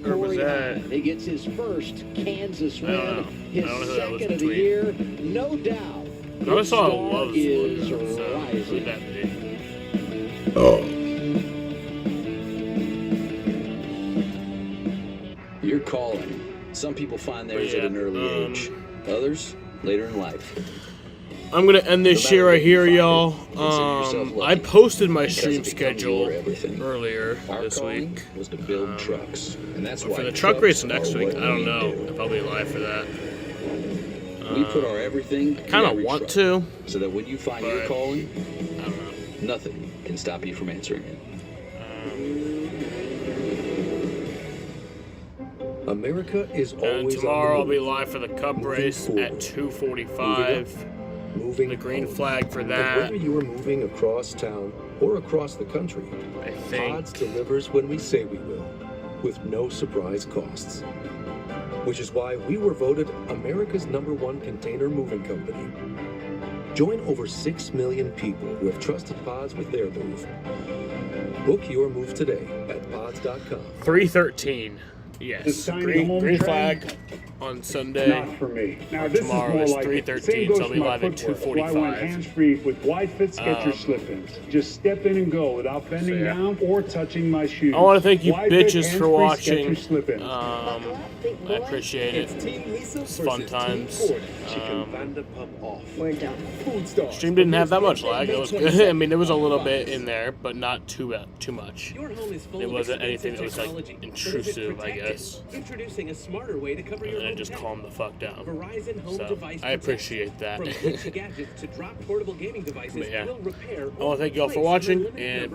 Or was that... He gets his first Kansas win, I don't know his who that was second of the between. year, no doubt. I always saw His star Love's is one, so rising. who'd that be? Your calling. Some people find theirs at an early age. Others, later in life. I'm going to end this shit right here, y'all. I posted my stream schedule earlier this week. Was to build trucks. And that's why For the truck race next week, I don't know if I'll be live for that. We put our everything I kind of want to. So that when you find your calling, I don't know. Nothing can stop you from answering it. America is And always tomorrow I'll on the be move. live for the Cup race forward. at 2:45. Moving The green home. flag for And that. whether you are moving across town or across the country, Pods delivers when we say we will, with no surprise costs. Which is why we were voted America's #1 container moving company. Join over 6 million people who have trusted Pods with their move. Book your move today at pods.com. 3:13. Yes. This tiny Green home flag train? on Sunday. Not for me. Now this Tomorrow is is more like 3:13, so I'll be live at 2:45. I went hands-free with wide fit Skechers slip-ins. Just step in and go without bending So, yeah. down or touching my shoes. I want to thank you Wide fit, bitches for hands-free watching. Skechers slip-ins. I appreciate it. It's fun times. We're done. Food star. Stream didn't have that much lag. It was good. I mean, there was a little bit in there, but not too much. It wasn't anything that was like intrusive, I guess. Introducing a smarter way to cover And your then home just tech. calm the fuck down. Verizon Home So Device I appreciate that. From glitchy gadgets to drop portable gaming devices, But yeah. we'll repair I want to thank you all for watching and.